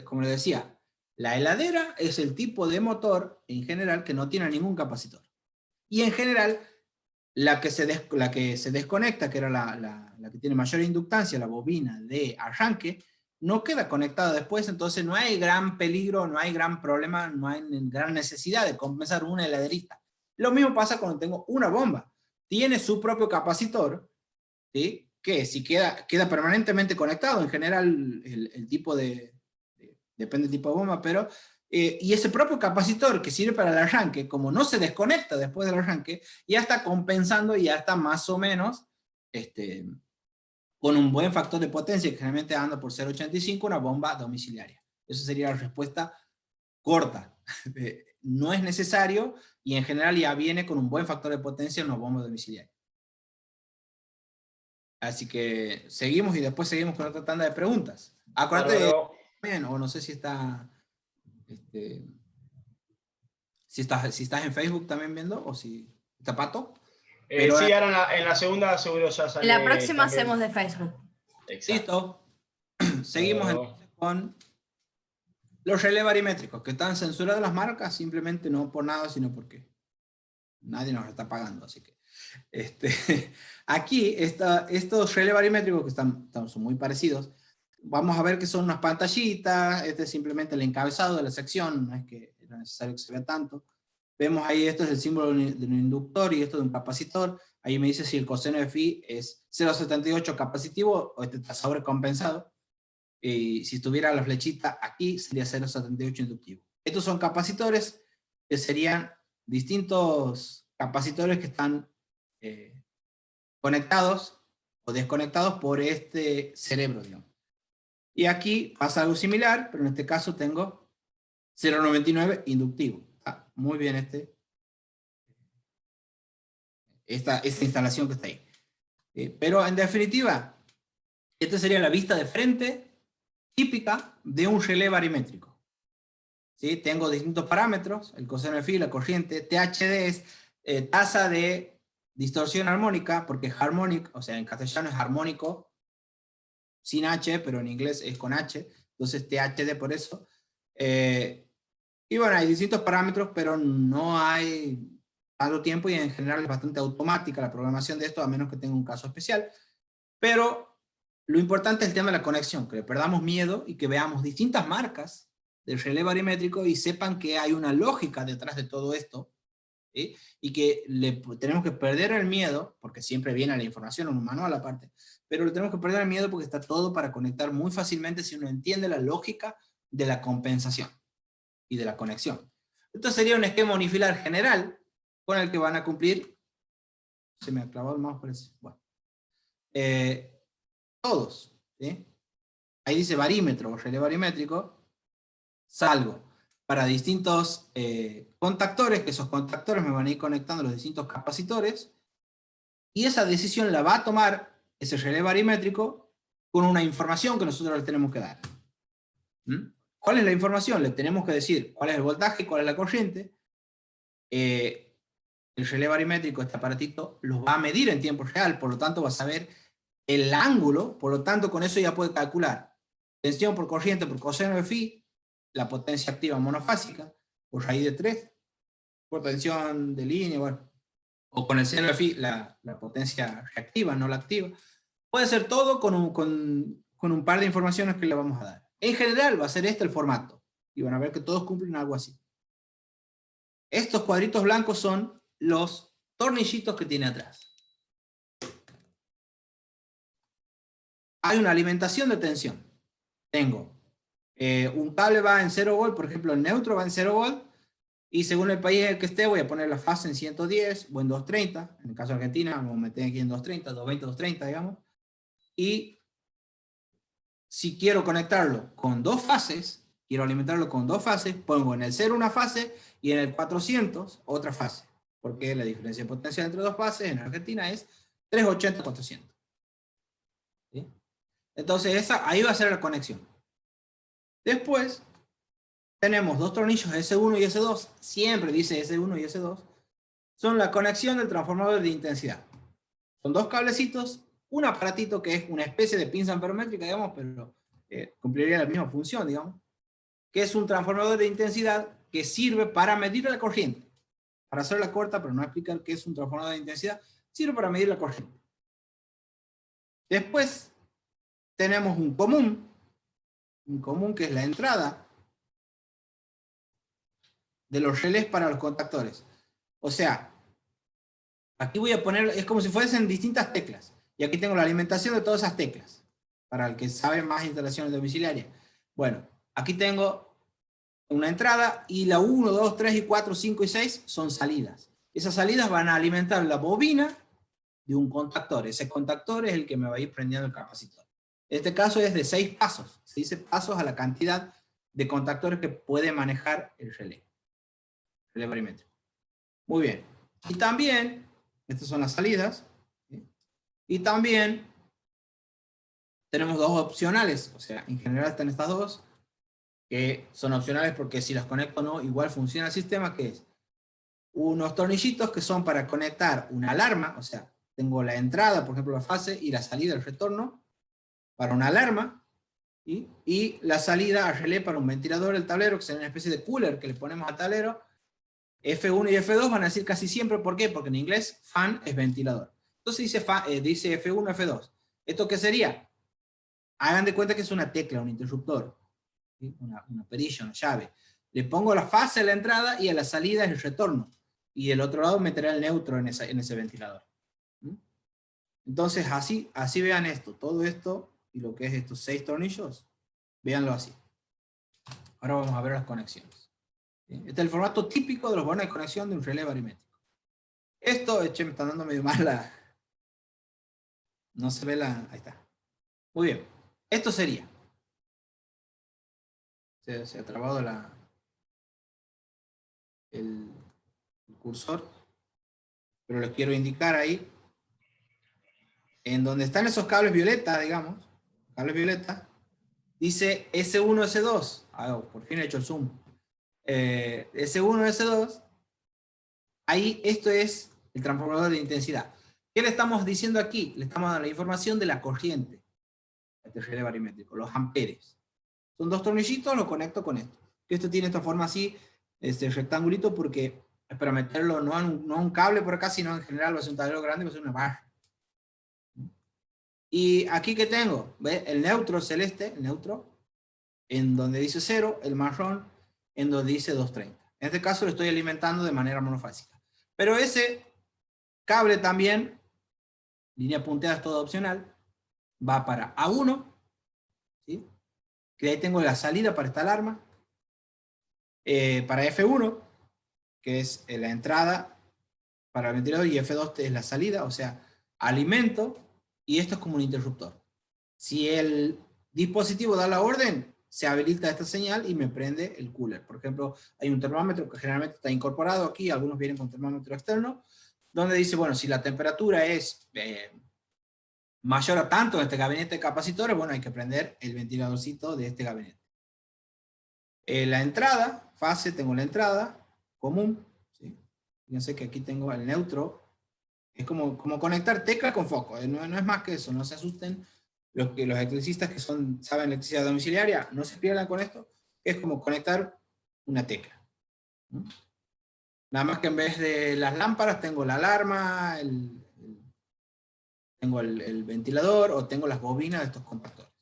como le decía, la heladera es el tipo de motor en general que no tiene ningún capacitor. Y en general, la que se desconecta, que era la que tiene mayor inductancia, la bobina de arranque, no queda conectada después, entonces no hay gran peligro, no hay gran problema, no hay gran necesidad de compensar una heladerita. Lo mismo pasa cuando tengo una bomba. Tiene su propio capacitor, ¿sí? Que si queda permanentemente conectado, en general el tipo depende del tipo de bomba, pero y ese propio capacitor que sirve para el arranque, como no se desconecta después del arranque, ya está compensando y ya está más o menos con un buen factor de potencia, que generalmente anda por 0,85, una bomba domiciliaria. Esa sería la respuesta corta. No es necesario y en general ya viene con un buen factor de potencia una bomba domiciliaria. Así que seguimos y después seguimos con otra tanda de preguntas. Acuérdate, o no sé si está... si estás en Facebook también viendo, o si está Pato. Pero sí, ahora en la segunda seguro ya sale. En la próxima también. hacemos de Facebook. Exacto. Listo. Seguimos entonces con los relés barimétricos, que están censuradas las marcas, simplemente no por nada, sino porque nadie nos está pagando, así que. Aquí, estos relés barimétricos que son muy parecidos, vamos a ver que son unas pantallitas, este es simplemente el encabezado de la sección, no es que era necesario que se vea tanto. Vemos ahí, esto es el símbolo de un inductor y esto de un capacitor. Ahí me dice si el coseno de phi es 0,78 capacitivo o está sobrecompensado. Y si estuviera la flechita aquí, sería 0,78 inductivo. Estos son capacitores que serían distintos capacitores que están conectados o desconectados por este cerebro, digamos. Y aquí pasa algo similar, pero en este caso tengo 0,99 inductivo. Muy bien esta instalación que está ahí. Pero en definitiva, esta sería la vista de frente típica de un relé barimétrico. ¿Sí? Tengo distintos parámetros, el coseno de phi, la corriente, THD es tasa de distorsión armónica, porque harmonic, o sea, en castellano es armónico, sin H, pero en inglés es con H, entonces THD por eso. Y bueno, hay distintos parámetros, pero no hay tanto tiempo y en general es bastante automática la programación de esto, a menos que tenga un caso especial. Pero lo importante es el tema de la conexión, que le perdamos miedo y que veamos distintas marcas del relé barimétrico y sepan que hay una lógica detrás de todo esto, ¿sí? Y que tenemos que perder el miedo, porque siempre viene la información en un manual aparte, pero le tenemos que perder el miedo porque está todo para conectar muy fácilmente si uno entiende la lógica de la compensación y de la conexión. Esto sería un esquema unifilar general con el que van a cumplir, se me ha clavado el mouse, parece, bueno, todos, ¿sí? Ahí dice barímetro o relé barimétrico, salvo para distintos contactores, que esos contactores me van a ir conectando los distintos capacitores, y esa decisión la va a tomar ese relé barimétrico con una información que nosotros le tenemos que dar. ¿Cuál es la información? Le tenemos que decir cuál es el voltaje, cuál es la corriente. El relé barimétrico, este aparatito, los va a medir en tiempo real, por lo tanto va a saber el ángulo, por lo tanto con eso ya puede calcular tensión por corriente por coseno de phi, la potencia activa monofásica, por raíz de 3, por tensión de línea, bueno, o con el seno de phi, la potencia reactiva, no la activa. Puede ser todo con un par de informaciones que le vamos a dar. En general va a ser este el formato, y van a ver que todos cumplen algo así. Estos cuadritos blancos son los tornillitos que tiene atrás. Hay una alimentación de tensión. Tengo un cable va en 0 volt, por ejemplo el neutro va en 0 volt, y según el país en el que esté voy a poner la fase en 110 o en 230, en el caso de Argentina vamos a meter aquí en 230, 220, 230 digamos, y si quiero conectarlo con dos fases, quiero alimentarlo con dos fases, pongo en el 0 una fase y en el 400 otra fase, porque la diferencia de potencia entre dos fases en Argentina es 380-400. ¿Sí? Entonces ahí va a ser la conexión. Después tenemos dos tornillos S1 y S2, siempre dice S1 y S2, son la conexión del transformador de intensidad. Son dos cablecitos, un aparatito que es una especie de pinza amperométrica, digamos, pero cumpliría la misma función, digamos, que es un transformador de intensidad que sirve para medir la corriente. Para hacerla corta, pero no explicar qué es un transformador de intensidad, sirve para medir la corriente. Después tenemos un común que es la entrada de los relés para los contactores. O sea, aquí voy a poner, es como si fuesen distintas teclas. Y aquí tengo la alimentación de todas esas teclas, para el que sabe más instalaciones domiciliarias. Bueno, aquí tengo una entrada y la 1, 2, 3 y 4, 5 y 6 son salidas. Esas salidas van a alimentar la bobina de un contactor. Ese contactor es el que me va a ir prendiendo el capacitor. En este caso es de 6 pasos. Se dice pasos a la cantidad de contactores que puede manejar el relé barimétrico. Muy bien. Y también, estas son las salidas, ¿sí? Y también tenemos dos opcionales, o sea, en general están estas dos, que son opcionales porque si las conecto o no, igual funciona el sistema, que es unos tornillitos que son para conectar una alarma, o sea, tengo la entrada, por ejemplo, la fase, y la salida, el retorno, para una alarma, ¿sí? Y la salida al relé para un ventilador, el tablero, que sería una especie de cooler que le ponemos al tablero. F1 y F2 van a decir casi siempre, ¿por qué? Porque en inglés fan es ventilador. Entonces dice F1, F2. ¿Esto qué sería? Hagan de cuenta que es una tecla, un interruptor, ¿sí? una perilla, una llave. Le pongo la fase a la entrada y a la salida es el retorno. Y del otro lado meterá el neutro en ese ventilador. ¿Sí? Entonces así vean esto, todo esto y lo que es estos 6 tornillos, véanlo así. Ahora vamos a ver las conexiones. Este es el formato típico de los bonos de conexión de un relé barimétrico. Esto, me está dando medio mal la... No se ve la... Ahí está. Muy bien. Esto sería. Se ha trabado el cursor. Pero les quiero indicar ahí. En donde están esos cables violetas, digamos. Cables violetas. Dice S1, S2. Ah, por fin he hecho el zoom. S1, S2, ahí esto es el transformador de intensidad. ¿Qué le estamos diciendo aquí? Le estamos dando la información de la corriente, este relé barimétrico, los amperes. Son dos tornillitos, lo conecto con esto. Esto tiene esta forma así, este rectangulito, porque es para meterlo no a un cable por acá, sino en general va a ser un tablero grande, va a ser una barra. Y aquí que tengo, ¿ve? El neutro celeste, el neutro, en donde dice 0, el marrón, en donde dice 230. En este caso lo estoy alimentando de manera monofásica. Pero ese cable también, línea punteada es todo opcional, va para A1, ¿sí? Que ahí tengo la salida para esta alarma, para F1, que es la entrada para el ventilador, y F2 es la salida, o sea, alimento, y esto es como un interruptor. Si el dispositivo da la orden, se habilita esta señal y me prende el cooler. Por ejemplo, hay un termómetro que generalmente está incorporado aquí, algunos vienen con termómetro externo, donde dice, bueno, si la temperatura es mayor a tanto en este gabinete de capacitores, bueno, hay que prender el ventiladorcito de este gabinete. La entrada, fase, tengo la entrada común, ¿sí? Fíjense que aquí tengo el neutro, es como conectar tecla con foco, no es más que eso, no se asusten los electricistas que saben electricidad domiciliaria, no se pierdan con esto, es como conectar una tecla. ¿No? Nada más que en vez de las lámparas tengo la alarma, tengo el ventilador, o tengo las bobinas de estos contactores.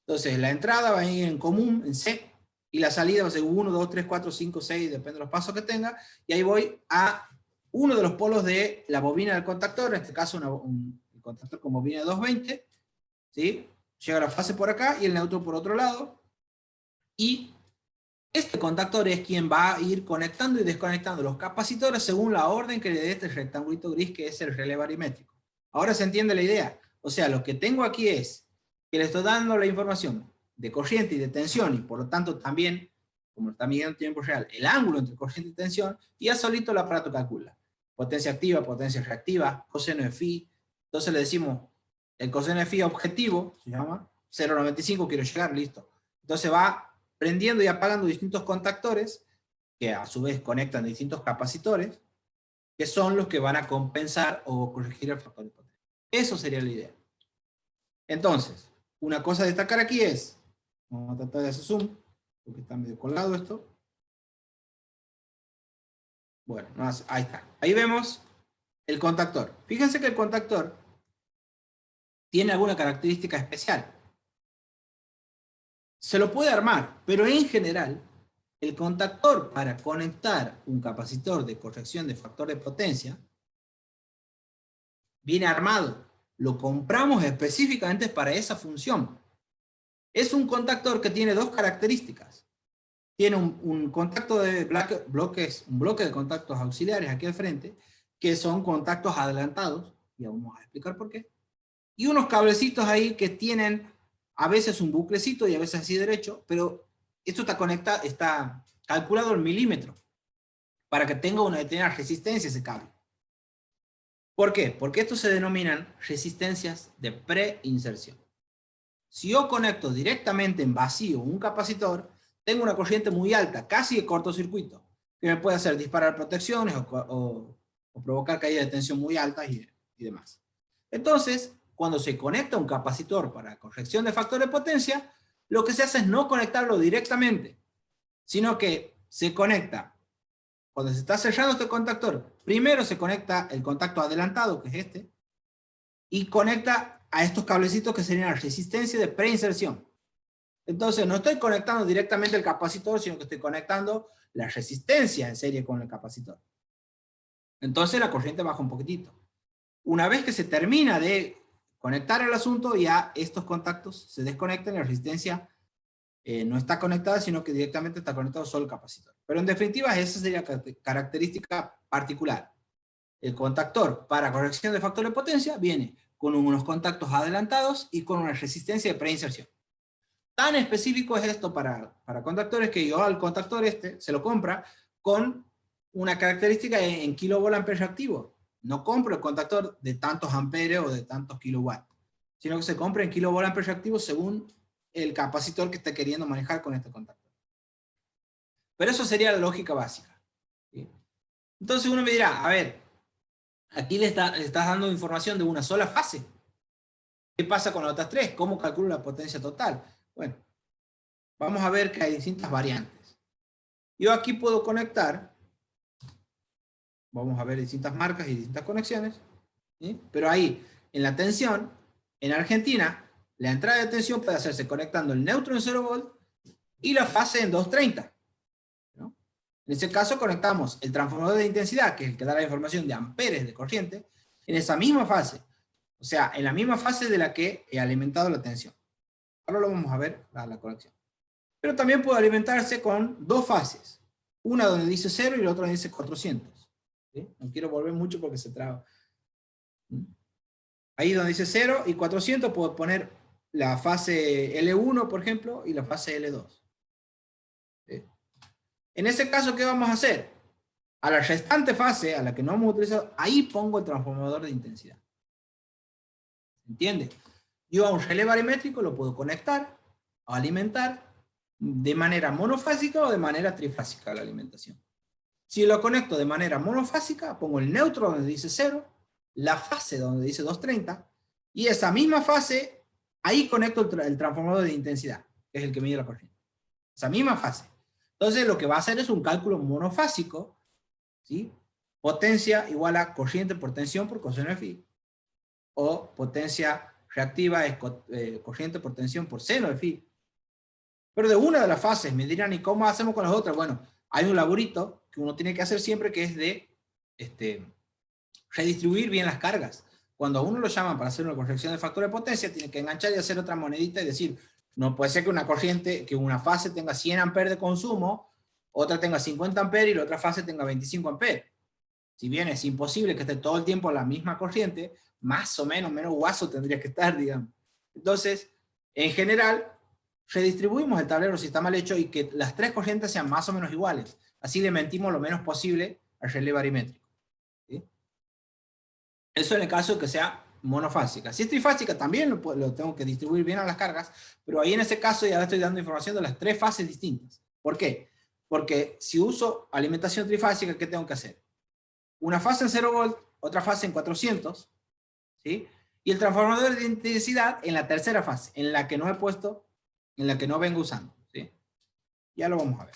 Entonces la entrada va a ir en común, en C, y la salida va a ser 1, 2, 3, 4, 5, 6, depende de los pasos que tenga, y ahí voy a uno de los polos de la bobina del contactor, en este caso un contactor con bobina de 220, ¿sí? Llega la fase por acá y el neutro por otro lado, y este contactor es quien va a ir conectando y desconectando los capacitores según la orden que le dé este rectangulito gris que es el relé barimétrico. Ahora se entiende la idea. O sea, lo que tengo aquí es que le estoy dando la información de corriente y de tensión, y por lo tanto también, como está midiendo en tiempo real, el ángulo entre corriente y tensión, y ya solito el aparato calcula. Potencia activa, potencia reactiva, coseno de phi. Entonces le decimos, el coseno de phi objetivo, se llama, 0,95, quiero llegar, listo. Entonces va prendiendo y apagando distintos contactores, que a su vez conectan distintos capacitores, que son los que van a compensar o corregir el factor de potencia. Eso sería la idea. Entonces, una cosa a destacar aquí es, vamos a tratar de hacer zoom, porque está medio colgado esto. Bueno, ahí está. Ahí vemos el contactor. Fíjense que el contactor tiene alguna característica especial. Se lo puede armar, pero en general, el contactor para conectar un capacitor de corrección de factor de potencia viene armado. Lo compramos específicamente para esa función. Es un contactor que tiene dos características. Tiene un contacto de bloques, un bloque de contactos auxiliares aquí al frente, que son contactos adelantados, y vamos a explicar por qué. Y unos cablecitos ahí que tienen a veces un buclecito y a veces así derecho, pero esto está calculado en milímetros, para que tenga una determinada resistencia ese cable. ¿Por qué? Porque estos se denominan resistencias de preinserción. Si yo conecto directamente en vacío un capacitor, tengo una corriente muy alta, casi de cortocircuito, que me puede hacer disparar protecciones o provocar caídas de tensión muy altas y demás. Entonces, cuando se conecta un capacitor para corrección de factor de potencia, lo que se hace es no conectarlo directamente, sino que se conecta, cuando se está cerrando este contactor, primero se conecta el contacto adelantado, que es este, y conecta a estos cablecitos que serían la resistencia de preinserción. Entonces no estoy conectando directamente el capacitor, sino que estoy conectando la resistencia en serie con el capacitor. Entonces la corriente baja un poquitito. Una vez que se termina de conectar el asunto, ya estos contactos se desconectan y la resistencia no está conectada, sino que directamente está conectado solo el capacitor. Pero en definitiva esa sería la característica particular. El contactor para corrección de factor de potencia viene con unos contactos adelantados y con una resistencia de preinserción. Tan específico es esto para contactores que yo al contactor se lo compra con una característica en kilovolt reactivo. No compro el contactor de tantos amperes o de tantos kilowatts, sino que se compra en kilovolt reactivo según el capacitor que esté queriendo manejar con este contactor. Pero eso sería la lógica básica. ¿Sí? Entonces uno me dirá, a ver, aquí le estás dando información de una sola fase. ¿Qué pasa con las otras tres? ¿Cómo calculo la potencia total? Bueno, vamos a ver que hay distintas variantes. Yo aquí puedo conectar, vamos a ver distintas marcas y distintas conexiones, ¿sí? Pero ahí, en la tensión, en Argentina, la entrada de tensión puede hacerse conectando el neutro en 0 volt y la fase en 230. ¿No? En ese caso conectamos el transformador de intensidad, que es el que da la información de amperes de corriente, en esa misma fase. O sea, en la misma fase de la que he alimentado la tensión. Ahora lo vamos a ver, la conexión. Pero también puede alimentarse con dos fases. Una donde dice 0 y la otra donde dice 400. ¿Sí? No quiero volver mucho porque se traba. Ahí donde dice 0 y 400 puedo poner la fase L1, por ejemplo, y la fase L2. ¿Sí? En ese caso, ¿qué vamos a hacer? A la restante fase, a la que no hemos utilizado, ahí pongo el transformador de intensidad. ¿Entiende? Yo a un relé barimétrico lo puedo conectar o alimentar de manera monofásica o de manera trifásica la alimentación. Si lo conecto de manera monofásica, pongo el neutro donde dice 0, la fase donde dice 230, y esa misma fase, ahí conecto el transformador de intensidad, que es el que mide la corriente. Esa misma fase. Entonces lo que va a hacer es un cálculo monofásico, ¿sí? Potencia igual a corriente por tensión por coseno de phi, o potencia reactiva es corriente por tensión por seno de phi. Pero de una de las fases, me dirán, ¿y cómo hacemos con las otras? Bueno, hay un laborito que uno tiene que hacer siempre, que es de redistribuir bien las cargas. Cuando a uno lo llaman para hacer una corrección de factor de potencia, tiene que enganchar y hacer otra monedita y decir, no puede ser que una corriente, que una fase tenga 100 amperes de consumo, otra tenga 50 amperes y la otra fase tenga 25 amperes. Si bien es imposible que esté todo el tiempo la misma corriente, más o menos guaso tendría que estar, digamos. Entonces, en general, redistribuimos el tablero si está mal hecho y que las tres corrientes sean más o menos iguales. Así le mentimos lo menos posible al relé barimétrico. ¿Sí? Eso en el caso de que sea monofásica. Si es trifásica también lo tengo que distribuir bien a las cargas, pero ahí en ese caso ya le estoy dando información de las tres fases distintas. ¿Por qué? Porque si uso alimentación trifásica, ¿qué tengo que hacer? Una fase en 0 volt, otra fase en 400, ¿sí? Y el transformador de intensidad en la tercera fase, en la que no he puesto, en la que no vengo usando, ¿sí? Ya lo vamos a ver.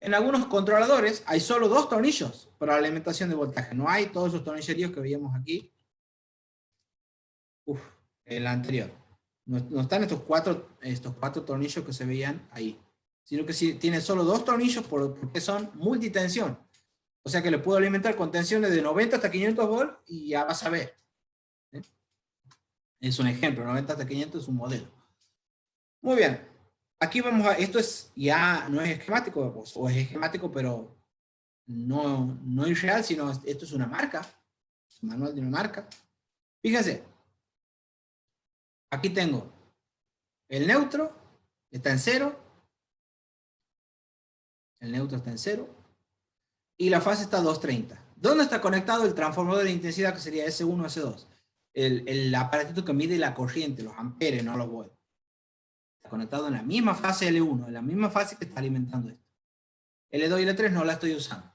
En algunos controladores hay solo 2 tornillos para la alimentación de voltaje. No hay todos esos tornilleríos que veíamos aquí. En la anterior. No están estos cuatro tornillos que se veían ahí. Sino que sí, tiene solo 2 tornillos porque son multitensión. O sea que le puedo alimentar con tensiones de 90 hasta 500 volts y ya vas a ver. ¿Sí? Es un ejemplo, 90 hasta 500 es un modelo. Muy bien. Aquí vamos a, esto es ya no es esquemático, o es esquemático, pero no es real, sino esto es una marca. Es un manual de una marca. Fíjense. Aquí tengo el neutro, está en 0. El neutro está en 0. Y la fase está a 230. ¿Dónde está conectado el transformador de intensidad, que sería S1, S2? El aparatito que mide la corriente, los amperes, no los volts. Está conectado en la misma fase L1, en la misma fase que está alimentando esto. L2 y L3 no la estoy usando.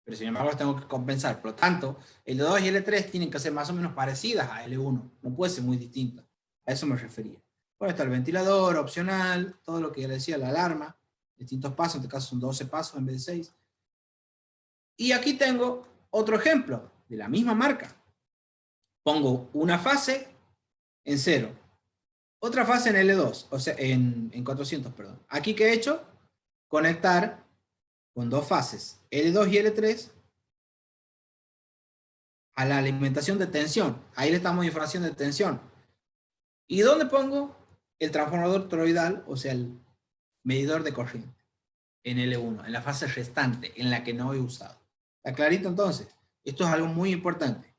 Pero sin embargo las tengo que compensar. Por lo tanto, L2 y L3 tienen que ser más o menos parecidas a L1. No puede ser muy distinta. A eso me refería. Bueno, está el ventilador, opcional, todo lo que ya le decía, la alarma. Distintos pasos, en este caso son 12 pasos en vez de 6. Y aquí tengo otro ejemplo de la misma marca. Pongo una fase en 0, otra fase en L2, o sea, en 400, perdón. Aquí que he hecho, conectar con 2 fases, L2 y L3, a la alimentación de tensión. Ahí le estamos información de tensión. ¿Y dónde pongo el transformador toroidal, o sea, el medidor de corriente? En L1, en la fase restante, en la que no he usado. ¿Está clarito entonces? Esto es algo muy importante.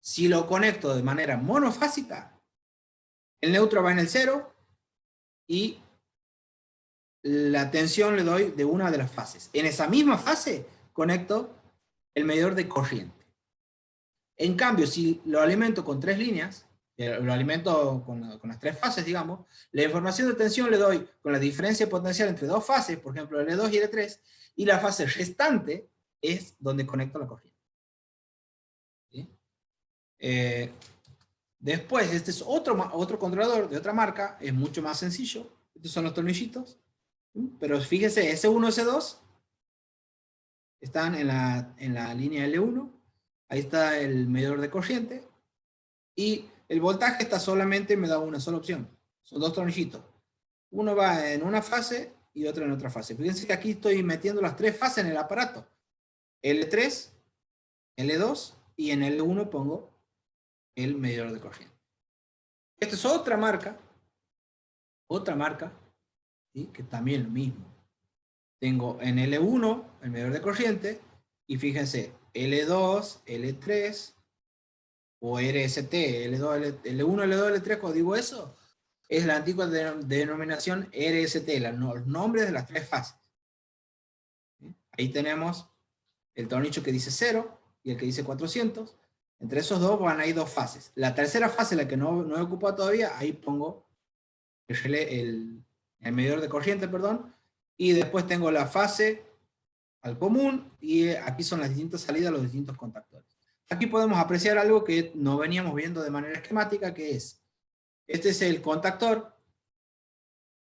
Si lo conecto de manera monofásica, el neutro va en el 0 y la tensión le doy de una de las fases. En esa misma fase conecto el medidor de corriente. En cambio, si lo alimento con 3 líneas, lo alimento con las 3 fases, digamos, la información de tensión le doy con la diferencia potencial entre 2 fases, por ejemplo, L2 y L3, y la fase restante es donde conecto la corriente. ¿Sí? Después, este es otro controlador de otra marca, es mucho más sencillo. Estos son los tornillitos. Pero fíjense, S1, S2 están en la línea L1. Ahí está el medidor de corriente. Y el voltaje está solamente, me da una sola opción. Son 2 tornillitos. Uno va en una fase y otra en otra fase. Fíjense que aquí estoy metiendo las 3 fases en el aparato. L3, L2 y en L1 pongo el medidor de corriente. Esta es otra marca, ¿sí? Que también lo mismo. Tengo en L1 el medidor de corriente y fíjense, L2, L3 o RST, L1, L2, L3, cuando digo eso, es la antigua denominación RST, los nombres de las 3 fases. ¿Sí? Ahí tenemos el tornillo que dice 0 y el que dice 400. Entre esos dos van a ir 2 fases. La tercera fase, la que no he ocupado todavía, ahí pongo el medidor de corriente, perdón, y después tengo la fase al común, y aquí son las distintas salidas, los distintos contactores. Aquí podemos apreciar algo que no veníamos viendo de manera esquemática, que es, este es el contactor,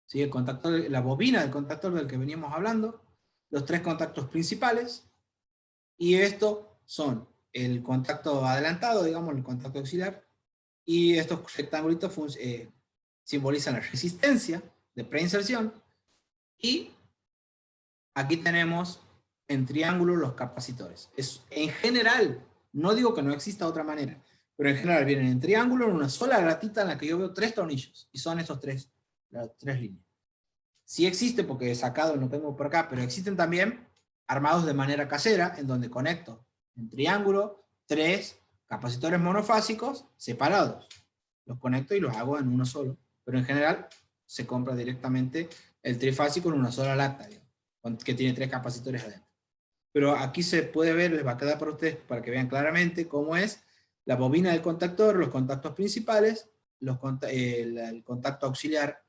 ¿sí? El contactor, la bobina del contactor del que veníamos hablando, los 3 contactos principales, y esto son el contacto adelantado, digamos, el contacto auxiliar, y estos rectangulitos simbolizan la resistencia de preinserción, y aquí tenemos en triángulo los capacitores. En general, no digo que no exista otra manera, pero en general vienen en triángulo en una sola latita en la que yo veo 3 tornillos, y son estos las 3 líneas. Sí existe, porque he sacado, no tengo por acá, pero existen también armados de manera casera, en donde conecto en triángulo 3 capacitores monofásicos separados. Los conecto y los hago en uno solo, pero en general se compra directamente el trifásico en una sola lata, digamos, que tiene 3 capacitores adentro. Pero aquí se puede ver, les va a quedar para ustedes, para que vean claramente cómo es la bobina del contactor, los contactos principales, el contacto auxiliar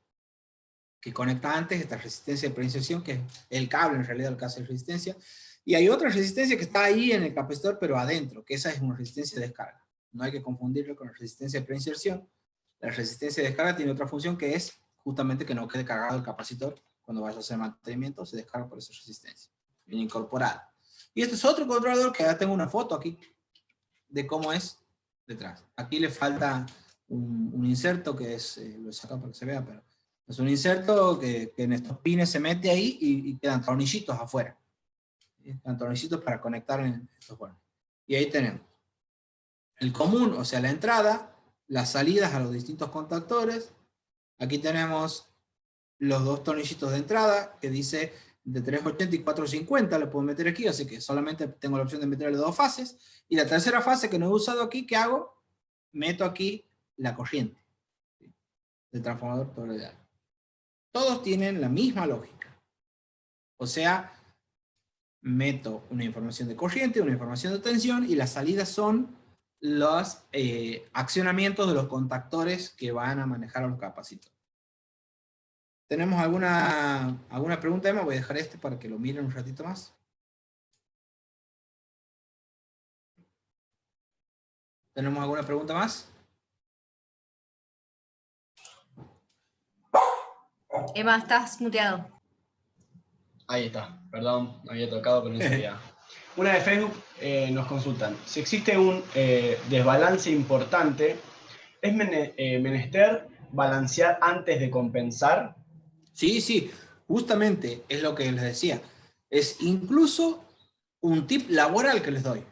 que conecta antes, esta resistencia de preinserción, que es el cable en realidad el que hace resistencia, y hay otra resistencia que está ahí en el capacitor, pero adentro, que esa es una resistencia de descarga. No hay que confundirlo con la resistencia de preinserción. La resistencia de descarga tiene otra función, que es justamente que no quede cargado el capacitor cuando vaya a hacer mantenimiento, se descarga por esa resistencia, bien incorporada. Y este es otro controlador que ya tengo una foto aquí de cómo es detrás. Aquí le falta un inserto que es, lo he sacado para que se vea, pero es un inserto que en estos pines se mete ahí y quedan tornillitos afuera. Quedan tornillitos para conectar en estos bordes. Y ahí tenemos el común, o sea la entrada, las salidas a los distintos contactores. Aquí tenemos los 2 tornillitos de entrada, que dice de 380 y 450, lo puedo meter aquí, así que solamente tengo la opción de meterle 2 fases. Y la tercera fase que no he usado aquí, ¿qué hago? Meto aquí la corriente, ¿sí? Del transformador toroidal. Todos tienen la misma lógica. O sea, meto una información de corriente, una información de tensión, y las salidas son los accionamientos de los contactores que van a manejar a los capacitores. ¿Tenemos alguna pregunta, Emma? Voy a dejar este para que lo miren un ratito más. ¿Tenemos alguna pregunta más? Emma, estás muteado. Ahí está, perdón, había tocado, pero no sabía. Una de Facebook nos consultan. Si existe un desbalance importante, ¿es menester balancear antes de compensar? Sí, justamente es lo que les decía. Es incluso un tip laboral que les doy.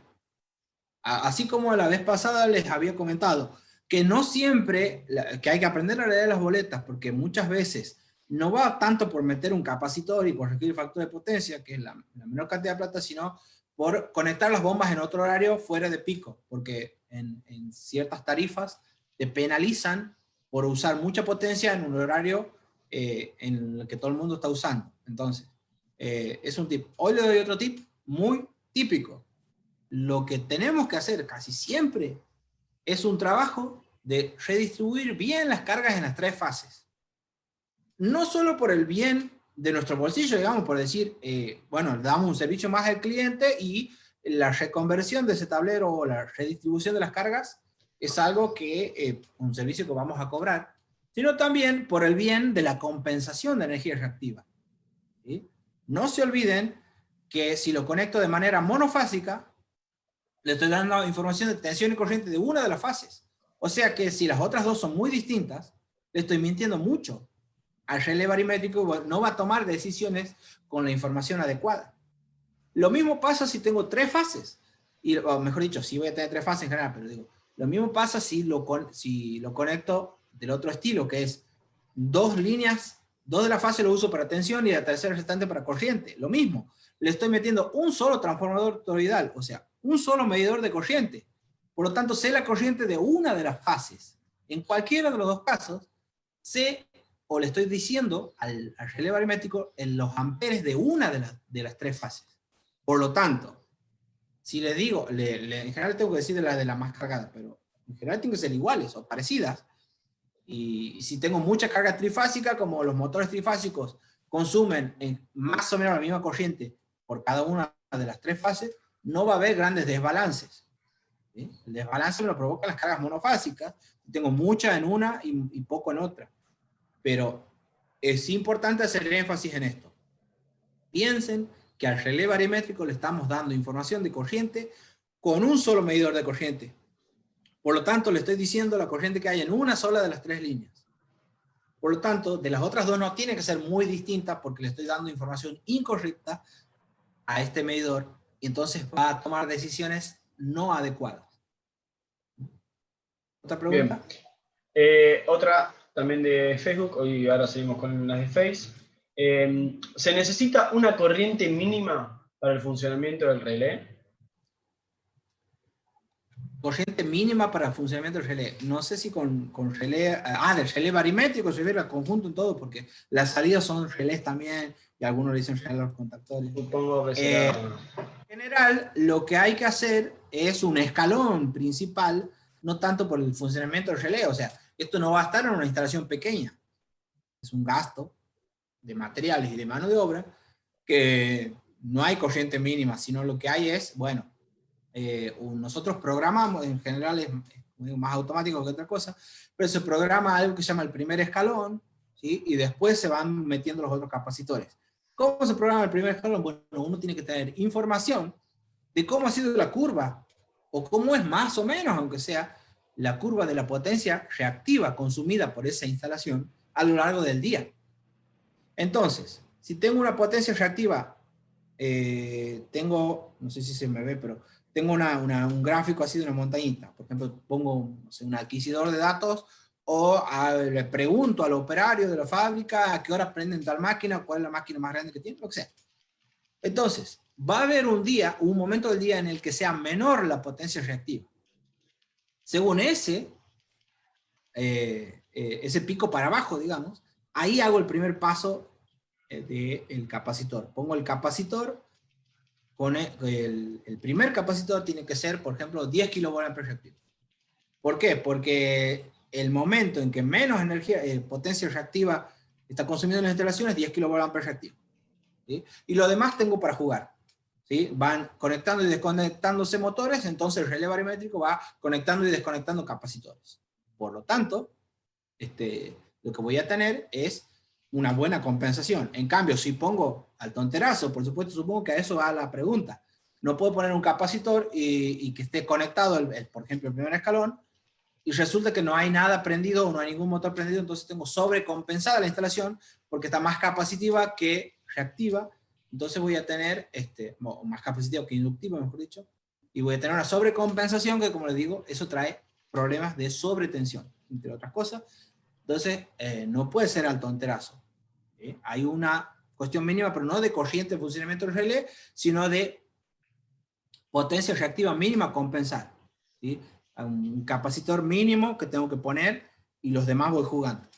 Así como la vez pasada les había comentado, que no siempre, que hay que aprender a leer las boletas, porque muchas veces no va tanto por meter un capacitor y corregir el factor de potencia, que es la menor cantidad de plata, sino por conectar las bombas en otro horario fuera de pico, porque en ciertas tarifas te penalizan por usar mucha potencia en un horario en el que todo el mundo está usando. Entonces, es un tip. Hoy le doy otro tip muy típico. Lo que tenemos que hacer casi siempre es un trabajo de redistribuir bien las cargas en las 3 fases. No solo por el bien de nuestro bolsillo, digamos, por decir, bueno, le damos un servicio más al cliente y la reconversión de ese tablero o la redistribución de las cargas es algo que, un servicio que vamos a cobrar, sino también por el bien de la compensación de energía reactiva. ¿Sí? No se olviden que si lo conecto de manera monofásica, le estoy dando información de tensión y corriente de una de las fases. O sea que si las otras 2 son muy distintas, le estoy mintiendo mucho. al relé barimétrico no va a tomar decisiones con la información adecuada. Lo mismo pasa si tengo 3 fases, o mejor dicho, si voy a tener 3 fases en general, pero digo, lo mismo pasa si lo conecto del otro estilo, que es 2 líneas, 2 de la fase lo uso para tensión y la tercera restante para corriente. Lo mismo, le estoy metiendo un solo transformador toroidal, o sea, un solo medidor de corriente. Por lo tanto, sé la corriente de una de las fases. En cualquiera de los 2 casos, sé, o le estoy diciendo al relé barimétrico en los amperes de una de las 3 fases. Por lo tanto, si le digo, en general tengo que decir de la más cargada, pero en general tienen que ser iguales o parecidas. Y si tengo mucha carga trifásica, como los motores trifásicos consumen más o menos la misma corriente por cada una de las 3 fases, no va a haber grandes desbalances. ¿Sí? El desbalance me lo provocan las cargas monofásicas. Tengo mucha en una y poco en otra. Pero es importante hacer énfasis en esto. Piensen que al relé barimétrico le estamos dando información de corriente con un solo medidor de corriente. Por lo tanto, le estoy diciendo la corriente que hay en una sola de las 3 líneas. Por lo tanto, de las otras 2 no tiene que ser muy distinta porque le estoy dando información incorrecta a este medidor y entonces va a tomar decisiones no adecuadas. ¿Otra pregunta? Bien. Otra también de Facebook, hoy ahora seguimos con las de Face. ¿Se necesita una corriente mínima para el funcionamiento del relé? Corriente mínima para el funcionamiento del relé. No sé si con relé, del relé barimétrico se ve el conjunto en todo, porque las salidas son relés también, y algunos le dicen relés a los contactores. Supongo que será... En general, lo que hay que hacer es un escalón principal, no tanto por el funcionamiento del relé, o sea, esto no va a estar en una instalación pequeña. Es un gasto de materiales y de mano de obra, que no hay corriente mínima, sino lo que hay es, bueno, nosotros programamos, en general es más automático que otra cosa, pero se programa algo que se llama el primer escalón, ¿sí? Y después se van metiendo los otros capacitores. ¿Cómo se programa el primer escalón? Bueno, uno tiene que tener información de cómo ha sido la curva, o cómo es más o menos, aunque sea, la curva de la potencia reactiva consumida por esa instalación a lo largo del día. Entonces, si tengo una potencia reactiva, no sé si se me ve, pero tengo un gráfico así de una montañita. Por ejemplo, pongo, no sé, un adquisidor de datos, o le pregunto al operario de la fábrica a qué hora prenden tal máquina, cuál es la máquina más grande que tiene, lo que sea. Entonces, va a haber un momento del día en el que sea menor la potencia reactiva. Según ese pico para abajo, digamos, ahí hago el primer paso del capacitor. Pongo el capacitor, el primer capacitor tiene que ser, por ejemplo, 10 kVA reactivo. ¿Por qué? Porque el momento en que menos energía, potencia reactiva está consumiendo en las instalaciones, 10 kVA reactivo. ¿Sí? Y lo demás tengo para jugar. ¿Sí? Van conectando y desconectándose motores, entonces el relé barimétrico va conectando y desconectando capacitores. Por lo tanto, lo que voy a tener es una buena compensación. En cambio, si pongo al tonterazo, por supuesto, supongo que a eso va la pregunta. No puedo poner un capacitor y que esté conectado, por ejemplo, el primer escalón, y resulta que no hay nada prendido o no hay ningún motor prendido, entonces tengo sobrecompensada la instalación porque está más capacitiva que reactiva. Entonces voy a tener, más capacitiva que inductiva, mejor dicho, y voy a tener una sobrecompensación que, como les digo, eso trae problemas de sobretensión, entre otras cosas. Entonces, no puede ser al tonterazo. ¿Sí? Hay una cuestión mínima, pero no de corriente de funcionamiento del relé, sino de potencia reactiva mínima a compensar. ¿Sí? Un capacitor mínimo que tengo que poner y los demás voy jugando.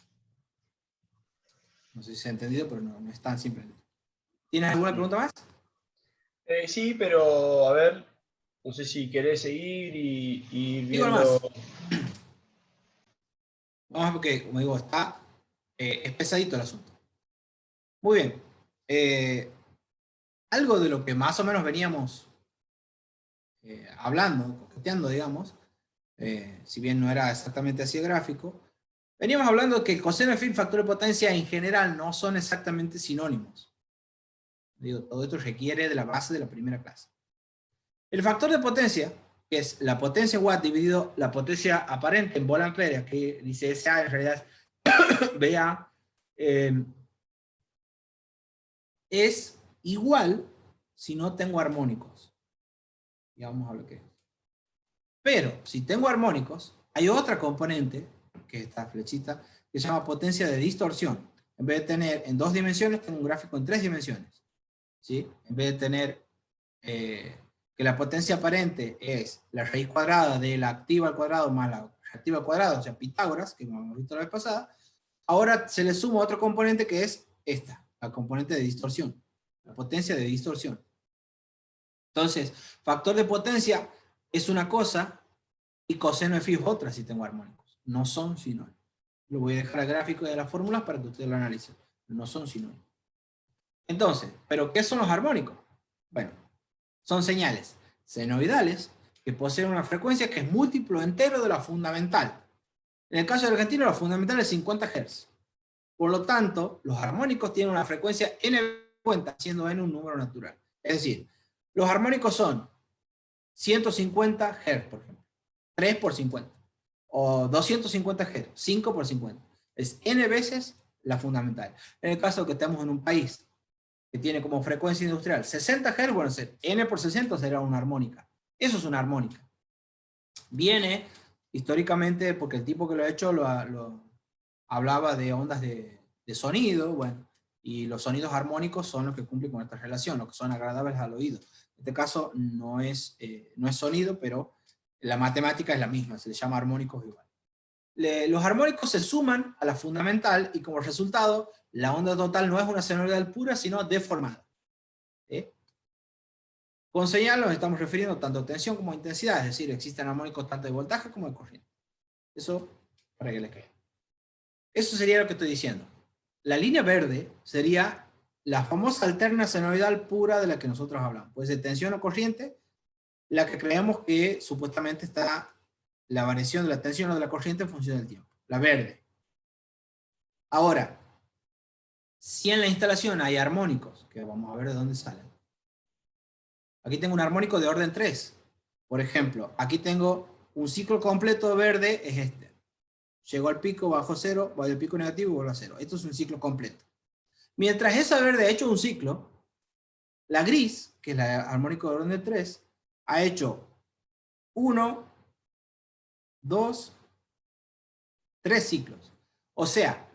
No sé si se ha entendido, pero no es tan simple. ¿Tienes alguna pregunta más? Sí, pero a ver, no sé si querés seguir y ir viendo... Más. Vamos, porque, como digo, es pesadito el asunto. Muy bien. Algo de lo que más o menos veníamos hablando, coqueteando, digamos, si bien no era exactamente así el gráfico, veníamos hablando que el coseno de phi y factor de potencia en general no son exactamente sinónimos. Digo, todo esto requiere de la base de la primera clase. El factor de potencia, que es la potencia en watt dividido la potencia aparente en volt ampere, que dice SA, en realidad es VA, es igual si no tengo armónicos. Ya vamos a ver qué es. Pero si tengo armónicos, hay otra componente, que es esta flechita, que se llama potencia de distorsión. En vez de tener en 2 dimensiones, tengo un gráfico en 3 dimensiones. ¿Sí? En vez de tener que la potencia aparente es la raíz cuadrada de la activa al cuadrado más la reactiva al cuadrado, o sea, Pitágoras, que hemos visto la vez pasada, ahora se le suma otro componente que es esta, la componente de distorsión, la potencia de distorsión. Entonces, factor de potencia es una cosa y coseno de phi es otra si tengo armónicos. No son sinónimos. Lo voy a dejar al gráfico de las fórmulas para que ustedes lo analicen. No son sinónimos. Entonces, ¿pero qué son los armónicos? Bueno, son señales senoidales que poseen una frecuencia que es múltiplo entero de la fundamental. En el caso del argentino, la fundamental es 50 Hz. Por lo tanto, los armónicos tienen una frecuencia n50, siendo n un número natural. Es decir, los armónicos son 150 Hz, por ejemplo. 3 por 50. O 250 Hz, 5 por 50. Es n veces la fundamental. En el caso que estamos en un país que tiene como frecuencia industrial 60 Hz, bueno, n por 60 será una armónica. Eso es una armónica. Viene históricamente, porque el tipo que lo ha hecho lo hablaba de ondas de sonido, bueno, y los sonidos armónicos son los que cumplen con esta relación, los que son agradables al oído. En este caso no es sonido, pero la matemática es la misma, se le llama armónicos igual. Los armónicos se suman a la fundamental y como resultado, la onda total no es una senoidal pura, sino deformada. ¿Sí? Con señal nos estamos refiriendo tanto a tensión como a intensidad, es decir, existen armónicos tanto de voltaje como de corriente. Eso para que les quede. Eso sería lo que estoy diciendo. La línea verde sería la famosa alterna senoidal pura de la que nosotros hablamos. Puede ser tensión o corriente, la que creemos que supuestamente está la variación de la tensión o de la corriente en función del tiempo. La verde. Ahora, si en la instalación hay armónicos, que vamos a ver de dónde salen. Aquí tengo un armónico de orden 3. Por ejemplo, aquí tengo un ciclo completo verde, es este. Llegó al pico, bajó 0, va del pico negativo y vuelve a 0. Esto es un ciclo completo. Mientras esa verde ha hecho un ciclo, la gris, que es la armónico de orden 3, ha hecho 1, 2, 3 ciclos. O sea,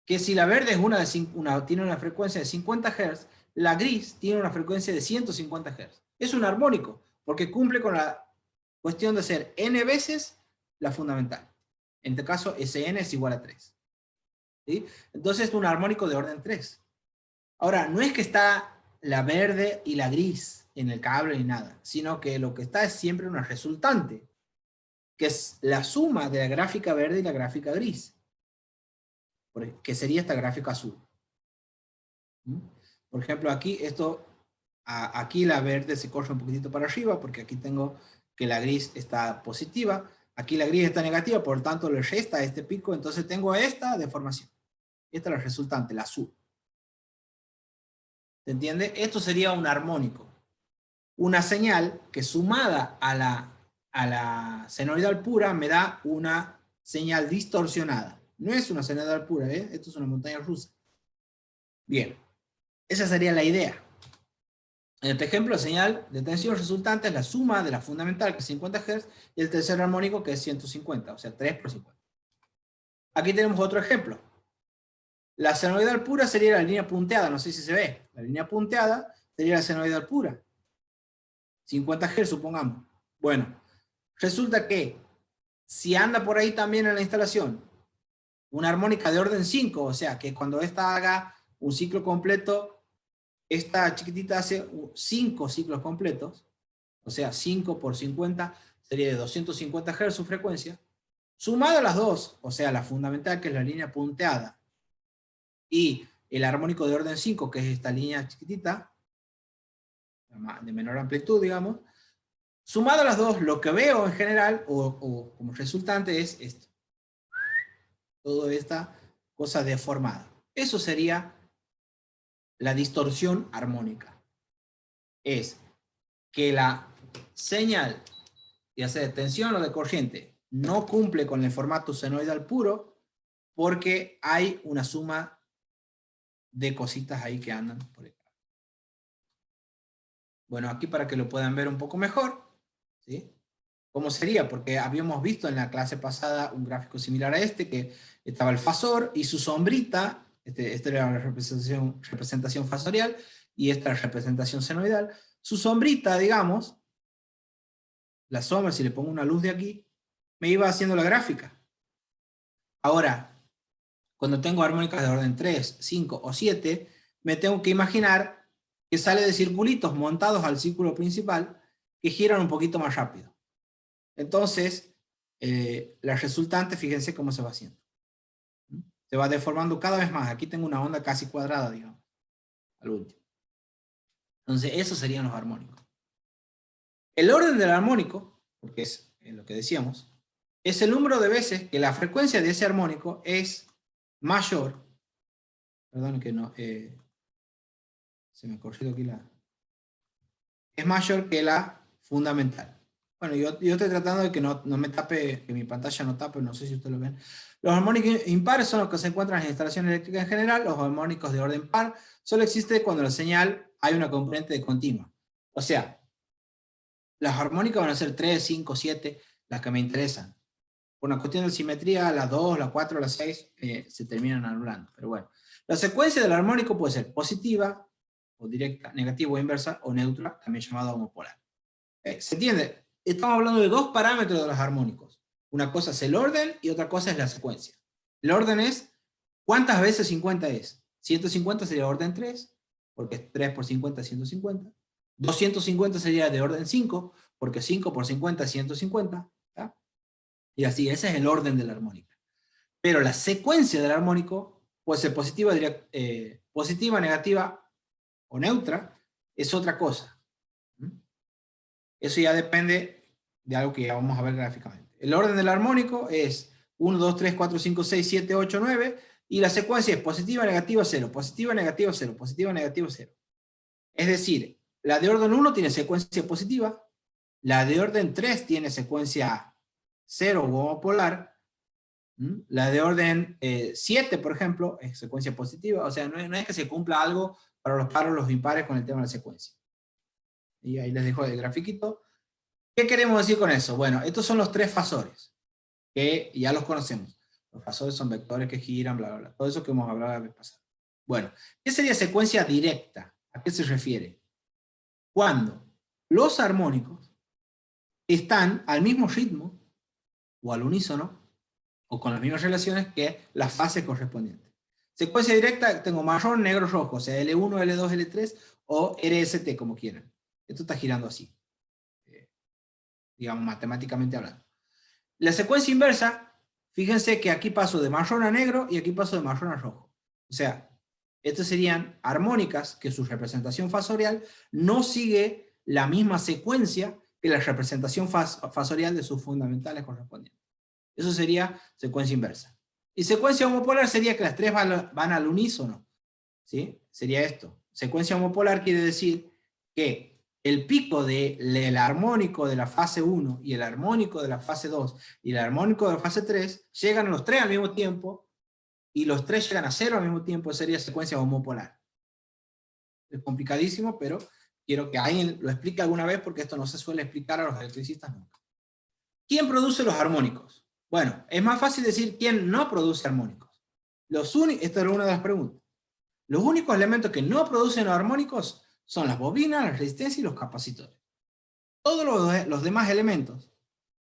que si la verde es tiene una frecuencia de 50 Hz, la gris tiene una frecuencia de 150 Hz. Es un armónico, porque cumple con la cuestión de ser n veces la fundamental. En este caso, Sn es igual a 3. ¿Sí? Entonces es un armónico de orden 3. Ahora, no es que está la verde y la gris en el cable ni nada, sino que lo que está es siempre una resultante, que es la suma de la gráfica verde y la gráfica gris, que sería esta gráfica azul. Por ejemplo, aquí aquí la verde se corre un poquitito para arriba, porque aquí tengo que la gris está positiva, aquí la gris está negativa, por lo tanto le resta este pico, entonces tengo esta deformación. Esta es la resultante, la azul. ¿Se entiende? Esto sería un armónico. Una señal que sumada a la senoidal pura me da una señal distorsionada. No es una senoidal pura, ¿eh? Esto es una montaña rusa. Bien, esa sería la idea. En este ejemplo, la señal de tensión resultante es la suma de la fundamental, que es 50 Hz, y el tercer armónico, que es 150, o sea, 3 por 50. Aquí tenemos otro ejemplo. La senoidal pura sería la línea punteada, no sé si se ve. La línea punteada sería la senoidal pura. 50 Hz, supongamos. Bueno, resulta que si anda por ahí también en la instalación una armónica de orden 5, o sea, que cuando esta haga un ciclo completo, esta chiquitita hace 5 ciclos completos, o sea, 5 por 50 sería de 250 Hz su frecuencia, sumado a las dos, o sea, la fundamental, que es la línea punteada, y el armónico de orden 5, que es esta línea chiquitita, de menor amplitud, digamos, sumado a las dos, lo que veo en general, o como resultante, es esto. Toda esta cosa deformada. Eso sería la distorsión armónica. Es que la señal, ya sea de tensión o de corriente, no cumple con el formato senoidal puro porque hay una suma de cositas ahí que andan por acá. Bueno, aquí para que lo puedan ver un poco mejor, ¿sí? ¿Cómo sería? Porque habíamos visto en la clase pasada un gráfico similar a este, que estaba el fasor y su sombrita, esta era la representación fasorial, y esta es la representación senoidal. Su sombrita, digamos, la sombra, si le pongo una luz de aquí, me iba haciendo la gráfica. Ahora, cuando tengo armónicas de orden 3, 5 o 7, me tengo que imaginar que sale de circulitos montados al círculo principal que giran un poquito más rápido. Entonces, la resultante, fíjense cómo se va haciendo. Se va deformando cada vez más. Aquí tengo una onda casi cuadrada, digamos, al último. Entonces, esos serían los armónicos. El orden del armónico, porque es lo que decíamos, es el número de veces que la frecuencia de ese armónico es mayor. Perdón que no, se me corrió aquí la... Es mayor que la fundamental. Bueno, yo estoy tratando de que no me tape, que mi pantalla no tape, no sé si ustedes lo ven. Los armónicos impares son los que se encuentran en instalaciones eléctricas en general. Los armónicos de orden par solo existen cuando la señal hay una componente de continua. O sea, las armónicas van a ser 3, 5, 7, las que me interesan. Por una cuestión de simetría, las 2, las 4, las 6 se terminan anulando. Pero bueno, la secuencia del armónico puede ser positiva, o directa, negativa o inversa, o neutra, también llamada homopolar. ¿Se entiende? Estamos hablando de dos parámetros de los armónicos. Una cosa es el orden y otra cosa es la secuencia. El orden es, ¿cuántas veces 50 es? 150 sería orden 3, porque 3 por 50 es 150. 250 sería de orden 5, porque 5 por 50 es 150. ¿Ya? Y así, ese es el orden de la armónica. Pero la secuencia del armónico puede ser positiva, positiva, negativa o neutra, es otra cosa. Eso ya depende de algo que ya vamos a ver gráficamente. El orden del armónico es 1, 2, 3, 4, 5, 6, 7, 8, 9, y la secuencia es positiva, negativa, 0, positiva, negativa, 0, positiva, negativa, 0. Es decir, la de orden 1 tiene secuencia positiva, la de orden 3 tiene secuencia 0 o homopolar, la de orden 7, por ejemplo, es secuencia positiva, o sea, no es que se cumpla algo para los pares o los impares con el tema de la secuencia. Y ahí les dejo el grafiquito. ¿Qué queremos decir con eso? Bueno, estos son los tres fasores, que ya los conocemos. Los fasores son vectores que giran, bla, bla, bla. Todo eso que hemos hablado la vez pasada. Bueno, ¿qué sería secuencia directa? ¿A qué se refiere? Cuando los armónicos están al mismo ritmo, o al unísono, o con las mismas relaciones que las fases correspondientes. Secuencia directa, tengo marrón, negro, rojo, o sea, L1, L2, L3, o RST, como quieran. Esto está girando así, digamos, matemáticamente hablando. La secuencia inversa, fíjense que aquí paso de marrón a negro y aquí paso de marrón a rojo. O sea, estas serían armónicas que su representación fasorial no sigue la misma secuencia que la representación fasorial de sus fundamentales correspondientes. Eso sería secuencia inversa. Y secuencia homopolar sería que las tres van al unísono. ¿Sí? Sería esto. Secuencia homopolar quiere decir que el pico del armónico de la fase 1 y el armónico de la fase 2 y el armónico de la fase 3 llegan los tres al mismo tiempo y los tres llegan a 0 al mismo tiempo, sería secuencia homopolar. Es complicadísimo, pero quiero que alguien lo explique alguna vez porque esto no se suele explicar a los electricistas nunca. ¿Quién produce los armónicos? Bueno, es más fácil decir quién no produce armónicos. Esta era una de las preguntas. Los únicos elementos que no producen los armónicos son las bobinas, las resistencias y los capacitores. Todos los demás elementos,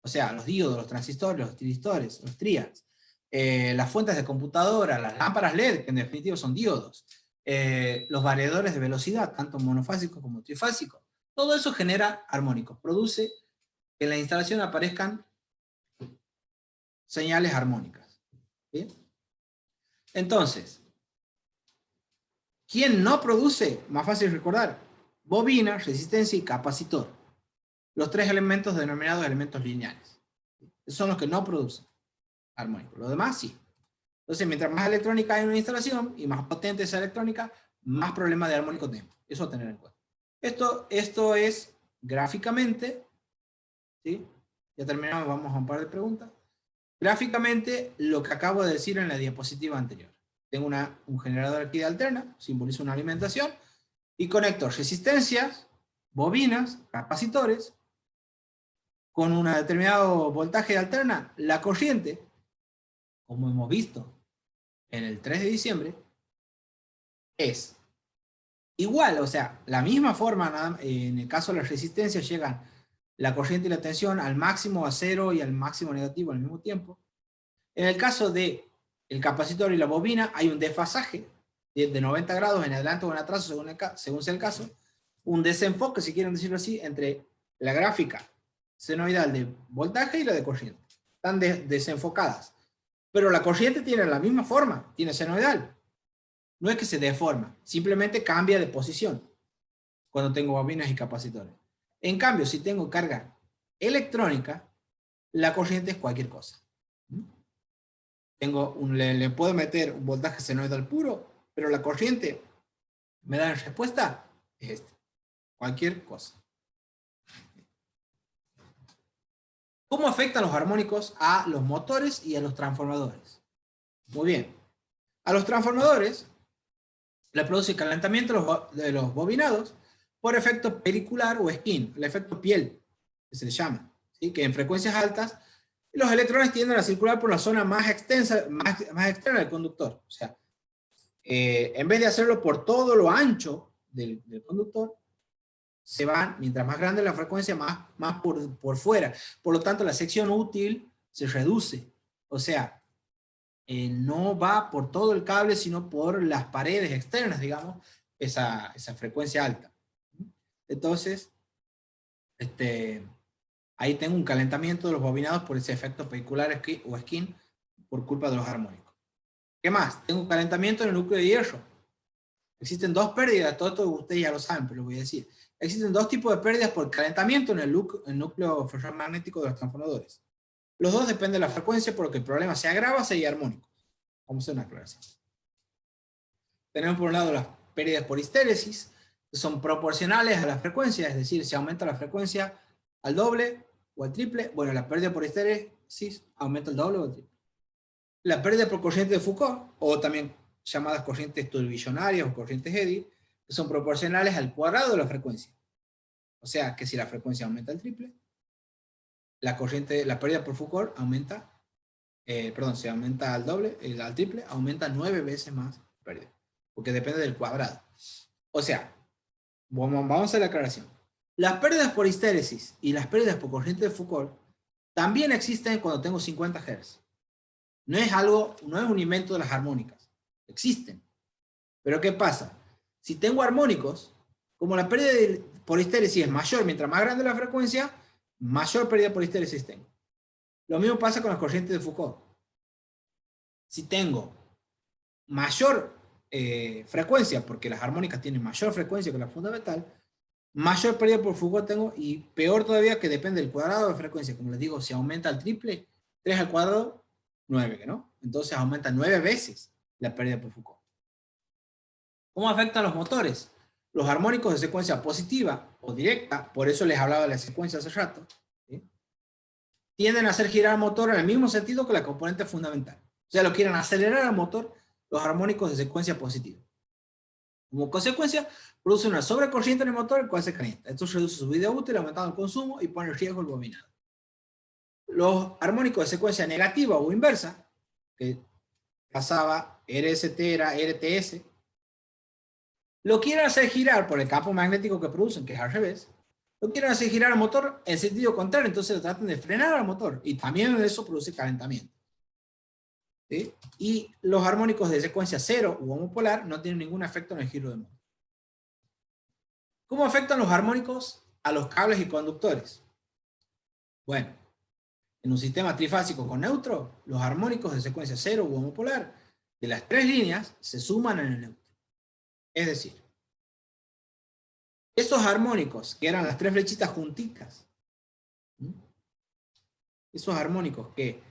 o sea, los diodos, los transistores, los tiristores, los triads, las fuentes de computadora, las lámparas LED, que en definitiva son diodos, los variadores de velocidad, tanto monofásicos como trifásicos, todo eso genera armónicos, produce que en la instalación aparezcan señales armónicas. ¿Sí? Entonces, ¿quién no produce? Más fácil de recordar. Bobina, resistencia y capacitor. Los tres elementos denominados elementos lineales. Esos son los que no producen armónicos. Los demás sí. Entonces, mientras más electrónica hay en una instalación y más potente esa electrónica, más problemas de armónico tenemos. Eso a tener en cuenta. Esto es gráficamente, ¿sí? Ya terminamos, vamos a un par de preguntas. Gráficamente, lo que acabo de decir en la diapositiva anterior. tengo un generador aquí de alterna, simboliza una alimentación, y conecto resistencias, bobinas, capacitores, con un determinado voltaje de alterna. La corriente, como hemos visto en el 3 de diciembre, es igual, o sea, la misma forma, en el caso de las resistencias llegan la corriente y la tensión al máximo a cero y al máximo negativo al mismo tiempo. En el caso de el capacitor y la bobina hay un desfasaje de 90 grados en adelante o en atrás, según sea el caso, un desenfoque, si quieren decirlo así, entre la gráfica senoidal de voltaje y la de corriente. Están desenfocadas. Pero la corriente tiene la misma forma, tiene senoidal. No es que se deforma, simplemente cambia de posición cuando tengo bobinas y capacitores. En cambio, si tengo carga electrónica, la corriente es cualquier cosa. Le puedo meter un voltaje senoidal puro, pero la corriente me da en respuesta es cualquier cosa. ¿Cómo afectan los armónicos a los motores y a los transformadores? Muy bien. A los transformadores le produce calentamiento de los bobinados por efecto pericular o skin, el efecto piel, que se le llama, ¿sí? Que en frecuencias altas los electrones tienden a circular por la zona más extensa, más externa del conductor. O sea, en vez de hacerlo por todo lo ancho del conductor, se van, mientras más grande la frecuencia, más por fuera. Por lo tanto, la sección útil se reduce. O sea, no va por todo el cable, sino por las paredes externas, digamos, esa frecuencia alta. Entonces, ahí tengo un calentamiento de los bobinados por ese efecto pericular o skin por culpa de los armónicos. ¿Qué más? Tengo un calentamiento en el núcleo de hierro. Existen dos pérdidas, todo esto ustedes ya lo saben, pero lo voy a decir. Existen dos tipos de pérdidas por calentamiento en el núcleo ferromagnético de los transformadores. Los dos dependen de la frecuencia, porque el problema se agrava si hay armónicos. Vamos a hacer una aclaración. Tenemos por un lado las pérdidas por histéresis, que son proporcionales a la frecuencia, es decir, si aumenta la frecuencia al doble o al triple, bueno, la pérdida por histéresis aumenta el doble o el triple. La pérdida por corriente de Foucault, o también llamadas corrientes tourbillonarias o corrientes Eddy, que son proporcionales al cuadrado de la frecuencia. O sea, que si la frecuencia aumenta al triple, la pérdida por Foucault aumenta, si aumenta al doble, al triple, aumenta 9 veces más pérdida, porque depende del cuadrado. O sea, vamos a hacer la aclaración. Las pérdidas por histéresis y las pérdidas por corriente de Foucault también existen cuando tengo 50 Hz. No es un invento de las armónicas. Existen. Pero ¿qué pasa? Si tengo armónicos, como la pérdida por histéresis es mayor, mientras más grande la frecuencia, mayor pérdida por histéresis tengo. Lo mismo pasa con las corrientes de Foucault. Si tengo mayor frecuencia, porque las armónicas tienen mayor frecuencia que la fundamental, mayor pérdida por Foucault tengo, y peor todavía, que depende del cuadrado de frecuencia. Como les digo, si aumenta al triple, 3 al cuadrado, 9, ¿no? Entonces aumenta 9 veces la pérdida por Foucault. ¿Cómo afectan los motores? Los armónicos de secuencia positiva o directa, por eso les hablaba de la secuencia hace rato, ¿sí? Tienden a hacer girar el motor en el mismo sentido que la componente fundamental. O sea, lo quieren acelerar al motor, los armónicos de secuencia positiva. Como consecuencia, produce una sobrecorriente en el motor, el cual se calienta. Esto reduce su vida útil, aumentando el consumo y pone en riesgo el bobinado. Los armónicos de secuencia negativa o inversa, que pasaba RST era RTS, lo quieren hacer girar por el campo magnético que producen, que es al revés. Lo quieren hacer girar al motor en sentido contrario, entonces lo tratan de frenar al motor, y también eso produce calentamiento. ¿Sí? Y los armónicos de secuencia cero u homopolar no tienen ningún efecto en el giro del motor. ¿Cómo afectan los armónicos a los cables y conductores? Bueno, en un sistema trifásico con neutro, los armónicos de secuencia cero u homopolar de las tres líneas se suman en el neutro. Es decir, esos armónicos que eran las tres flechitas juntitas, esos armónicos que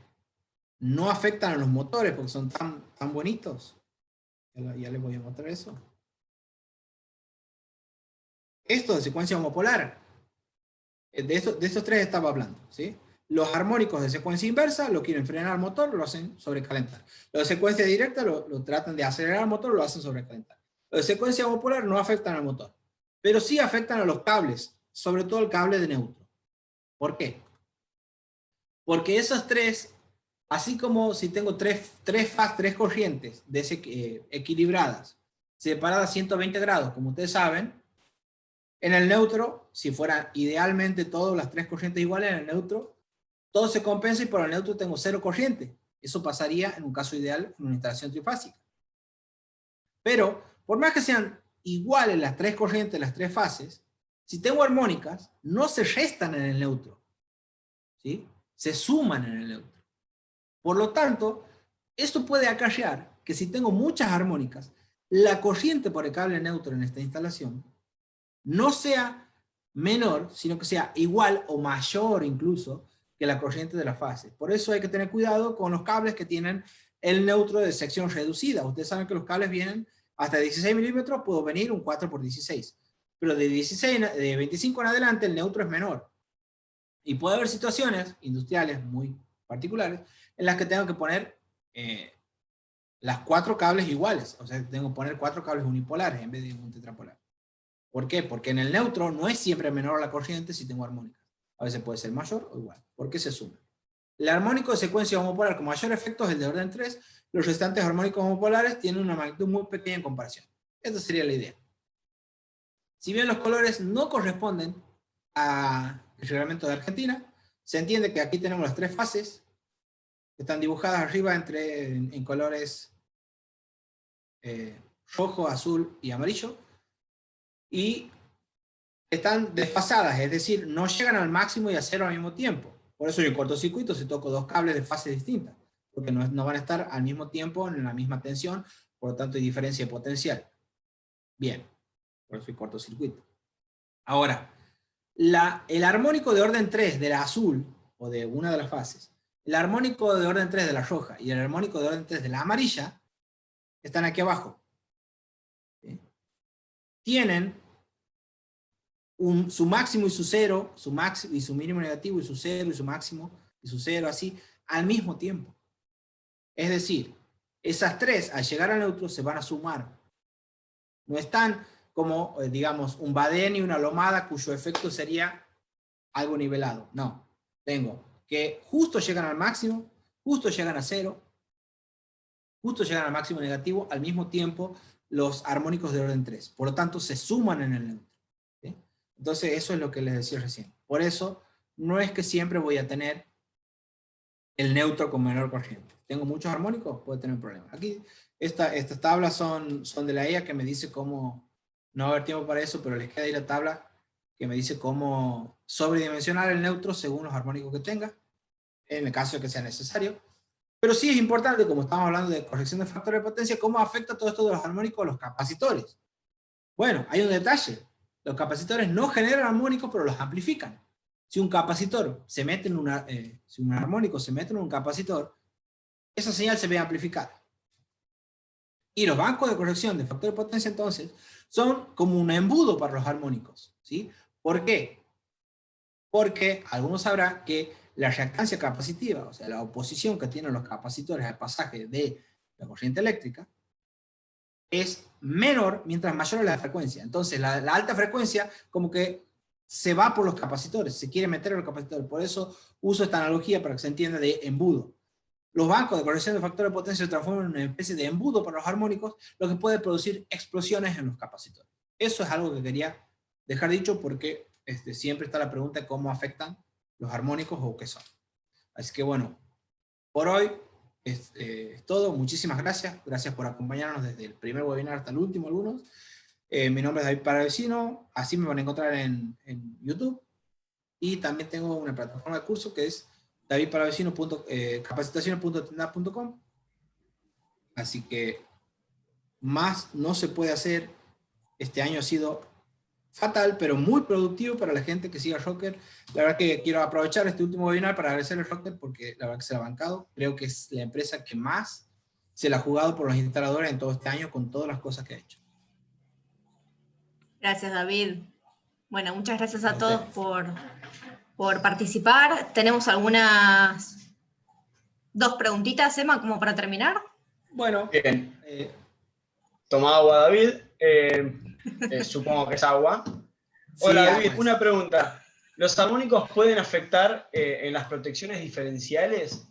no afectan a los motores porque son tan bonitos, ya les voy a mostrar eso. Esto de secuencia homopolar, de estos tres estaba hablando, ¿sí? Los armónicos de secuencia inversa lo quieren frenar al motor, lo hacen sobrecalentar. Los de secuencia directa lo tratan de acelerar al motor, lo hacen sobrecalentar. Los de secuencia homopolar no afectan al motor, pero sí afectan a los cables, sobre todo el cable de neutro. ¿Por qué? Porque esos tres, así como si tengo tres corrientes equilibradas, separadas a 120 grados, como ustedes saben, en el neutro, si fueran idealmente todas las tres corrientes iguales en el neutro, todo se compensa y por el neutro tengo cero corriente. Eso pasaría en un caso ideal en una instalación trifásica. Pero, por más que sean iguales las tres corrientes, las tres fases, si tengo armónicas, no se restan en el neutro, ¿sí? Se suman en el neutro. Por lo tanto, esto puede acarrear que si tengo muchas armónicas, la corriente por el cable neutro en esta instalación no sea menor, sino que sea igual o mayor incluso que la corriente de la fase. Por eso hay que tener cuidado con los cables que tienen el neutro de sección reducida. Ustedes saben que los cables vienen hasta 16 milímetros, puedo venir un 4x16. Pero de 25 en adelante el neutro es menor. Y puede haber situaciones industriales muy particulares en las que tengo que poner las 4 cables iguales. O sea, tengo que poner 4 cables unipolares en vez de un tetrapolar. ¿Por qué? Porque en el neutro no es siempre menor la corriente si tengo armónicas. A veces puede ser mayor o igual. ¿Por qué se suman? El armónico de secuencia homopolar con mayor efecto es el de orden 3. Los restantes armónicos homopolares tienen una magnitud muy pequeña en comparación. Esta sería la idea. Si bien los colores no corresponden al reglamento de Argentina, se entiende que aquí tenemos las 3 fases que están dibujadas arriba en colores rojo, azul y amarillo, y están desfasadas, es decir, no llegan al máximo y a cero al mismo tiempo. Por eso yo en cortocircuito si toco 2 cables de fases distintas, porque no van a estar al mismo tiempo en la misma tensión, por lo tanto hay diferencia potencial. Bien, por eso hay cortocircuito. Ahora, el armónico de orden 3 de la azul, o de una de las fases, el armónico de orden 3 de la roja y el armónico de orden 3 de la amarilla, están aquí abajo. ¿Sí? Tienen su máximo y su cero, y su mínimo negativo y su cero y su máximo y su cero, así, al mismo tiempo. Es decir, esas 3 al llegar al neutro se van a sumar. No están como, digamos, un badén y una lomada cuyo efecto sería algo nivelado. No, tengo que justo llegan al máximo, justo llegan a cero, justo llegan al máximo negativo, al mismo tiempo los armónicos de orden 3. Por lo tanto, se suman en el neutro. ¿Sí? Entonces, eso es lo que les decía recién. Por eso, no es que siempre voy a tener el neutro con menor corriente. Tengo muchos armónicos, puede tener problemas. Aquí, estas tablas son de la EA que me dice cómo, no va a haber tiempo para eso, pero les queda ahí la tabla que me dice cómo sobredimensionar el neutro según los armónicos que tenga, en el caso de que sea necesario. Pero sí es importante, como estamos hablando de corrección de factores de potencia, cómo afecta todo esto de los armónicos a los capacitores. Bueno, hay un detalle. Los capacitores no generan armónicos, pero los amplifican. Si un capacitor se mete en si un armónico se mete en un capacitor, esa señal se ve amplificada. Y los bancos de corrección de factor de potencia, entonces, son como un embudo para los armónicos. ¿Sí? ¿Por qué? Porque algunos sabrán que la reactancia capacitiva, o sea, la oposición que tienen los capacitores al pasaje de la corriente eléctrica, es menor mientras mayor es la frecuencia. Entonces, la alta frecuencia como que se va por los capacitores, se quiere meter en los capacitores. Por eso uso esta analogía para que se entienda de embudo. Los bancos de corrección de factor de potencia se transforman en una especie de embudo para los armónicos, lo que puede producir explosiones en los capacitores. Eso es algo que quería dejar dicho porque siempre está la pregunta de cómo afectan los armónicos o qué son. Así que bueno, por hoy es todo. Muchísimas gracias. Gracias por acompañarnos desde el primer webinar hasta el último, algunos. Mi nombre es David Palavecino. Así me van a encontrar en YouTube. Y también tengo una plataforma de curso que es capacitaciones.tendap.com. Así que más no se puede hacer. Este año ha sido fatal, pero muy productivo para la gente que siga Rocker. La verdad que quiero aprovechar este último webinar para agradecerle a Rocker porque la verdad que se la ha bancado. Creo que es la empresa que más se la ha jugado por los instaladores en todo este año con todas las cosas que ha hecho. Gracias, David. Bueno, muchas gracias a todos por por participar. Tenemos algunas 2 preguntitas, Emma, como para terminar. Bueno, Bien. Toma agua, David. Supongo que es agua. Hola, sí, David, pues. una pregunta. ¿Los armónicos pueden afectar en las protecciones diferenciales?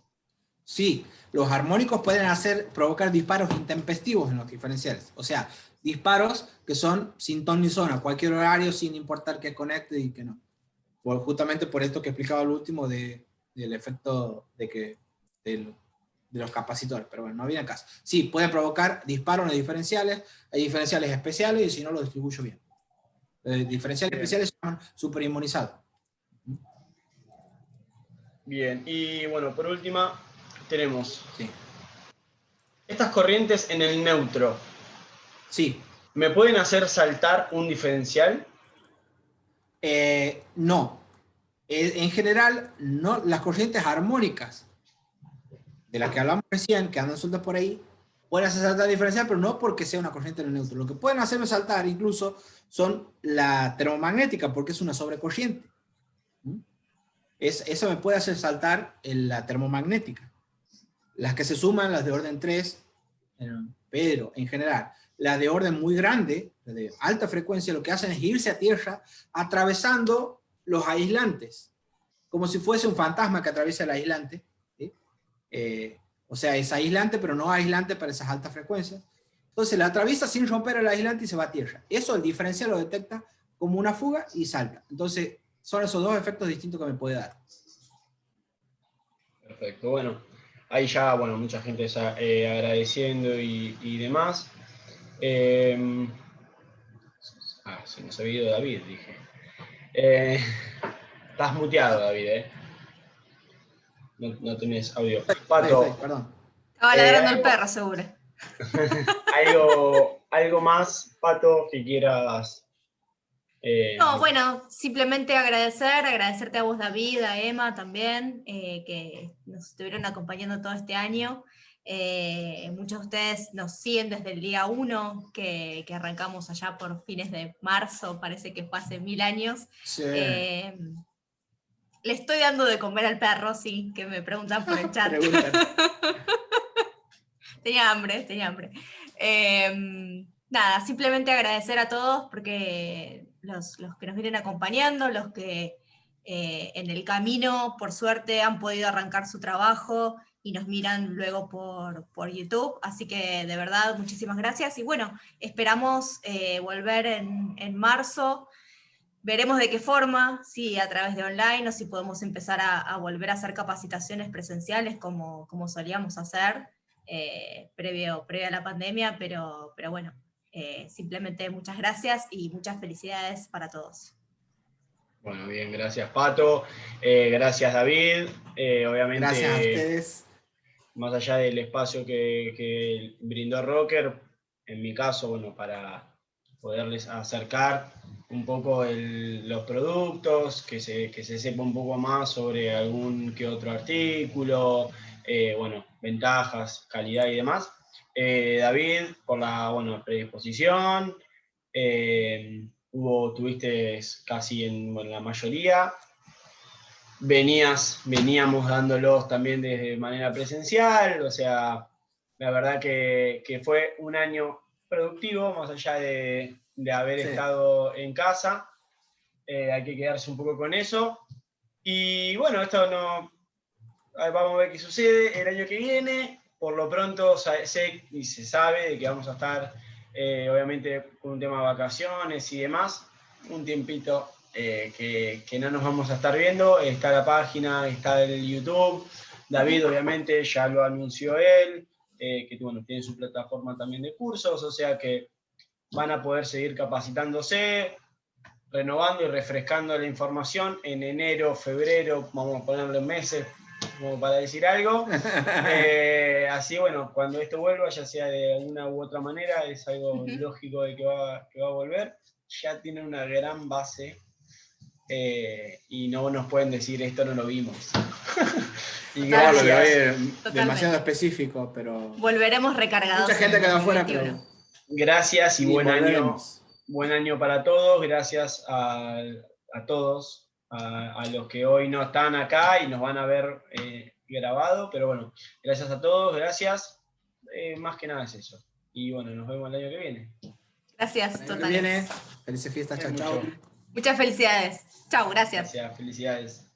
Sí, los armónicos pueden provocar disparos intempestivos en los diferenciales. O sea, disparos que son sin ton ni son, a cualquier horario, sin importar que conecte y que no. Justamente por esto que explicaba el último del efecto de los capacitores. Pero bueno, no viene a caso. Sí, pueden provocar disparos en los diferenciales. Hay diferenciales especiales y si no, lo distribuyo bien. Los diferenciales Bien. especiales son superinmunizados. Bien, y bueno, por última, tenemos Sí. estas corrientes en el neutro. Sí. ¿Me pueden hacer saltar un diferencial? No. En general, no, las corrientes armónicas de las que hablamos recién, que andan sueltas por ahí, pueden hacer saltar el diferencial, pero no porque sea una corriente en el neutro. Lo que pueden hacerme saltar incluso son la termomagnética, porque es una sobrecorriente. Eso me puede hacer saltar la termomagnética. Las que se suman, las de orden 3, pero en general, las de orden muy grande, de alta frecuencia, lo que hacen es irse a tierra atravesando los aislantes, como si fuese un fantasma que atraviesa el aislante. ¿Sí? O sea, es aislante, pero no aislante para esas altas frecuencias. Entonces la atraviesa sin romper el aislante y se va a tierra. Eso el diferencial lo detecta como una fuga y salta. Entonces son esos 2 efectos distintos que me puede dar. Perfecto, bueno, ahí ya, bueno, mucha gente está agradeciendo y demás. Se nos ha ido David, dije. Estás muteado, David, no tenés audio. Pato, Perdón. Estaba ladrando el perro, seguro. algo más, Pato, que quieras. No, bueno, simplemente agradecerte a vos, David, a Emma también, que nos estuvieron acompañando todo este año. Muchos de ustedes nos siguen desde el día 1, que arrancamos allá por fines de marzo, parece que fue hace 1000 años. Sí. Le estoy dando de comer al perro, sí, que me preguntan por el chat. Tenía hambre. Nada, simplemente agradecer a todos porque los que nos vienen acompañando, los que en el camino, por suerte, han podido arrancar su trabajo y nos miran luego por YouTube. Así que de verdad, muchísimas gracias. Y bueno, esperamos volver en marzo. Veremos de qué forma, si a través de online o si podemos empezar a volver a hacer capacitaciones presenciales como solíamos hacer previo a la pandemia, pero bueno, simplemente muchas gracias y muchas felicidades para todos. Bueno, bien, gracias Pato, gracias David, obviamente gracias a ustedes. Más allá del espacio que brindó Rocker, en mi caso, bueno, para poderles acercar un poco los productos, que se sepa un poco más sobre algún que otro artículo, bueno, ventajas, calidad y demás. David, por la predisposición, tuviste casi en la mayoría. Veníamos dándolos también de manera presencial, o sea, la verdad que fue un año productivo, más allá de haber estado en casa, hay que quedarse un poco con eso. Y bueno, vamos a ver qué sucede el año que viene. Por lo pronto sé y se sabe de que vamos a estar, obviamente, con un tema de vacaciones y demás, un tiempito que no nos vamos a estar viendo. Está la página, está el YouTube. David, obviamente, ya lo anunció él, que bueno, tiene su plataforma también de cursos, o sea que van a poder seguir capacitándose, renovando y refrescando la información en enero, febrero, vamos a ponerle meses como para decir algo. Así, bueno, cuando esto vuelva, ya sea de alguna u otra manera, es algo lógico de que va a volver. Ya tiene una gran base y no nos pueden decir esto no lo vimos. Y gracias. Demasiado específico, pero volveremos recargados. Mucha gente quedó afuera, pero gracias y buen año para todos. Gracias a todos a los que hoy no están acá y nos van a ver grabado, pero bueno, gracias a todos, gracias. Más que nada es eso. Y bueno, nos vemos el año que viene. Gracias, El año que totales. viene, felices fiestas, chao, chao. Muchas felicidades. Chao, gracias. Gracias, felicidades.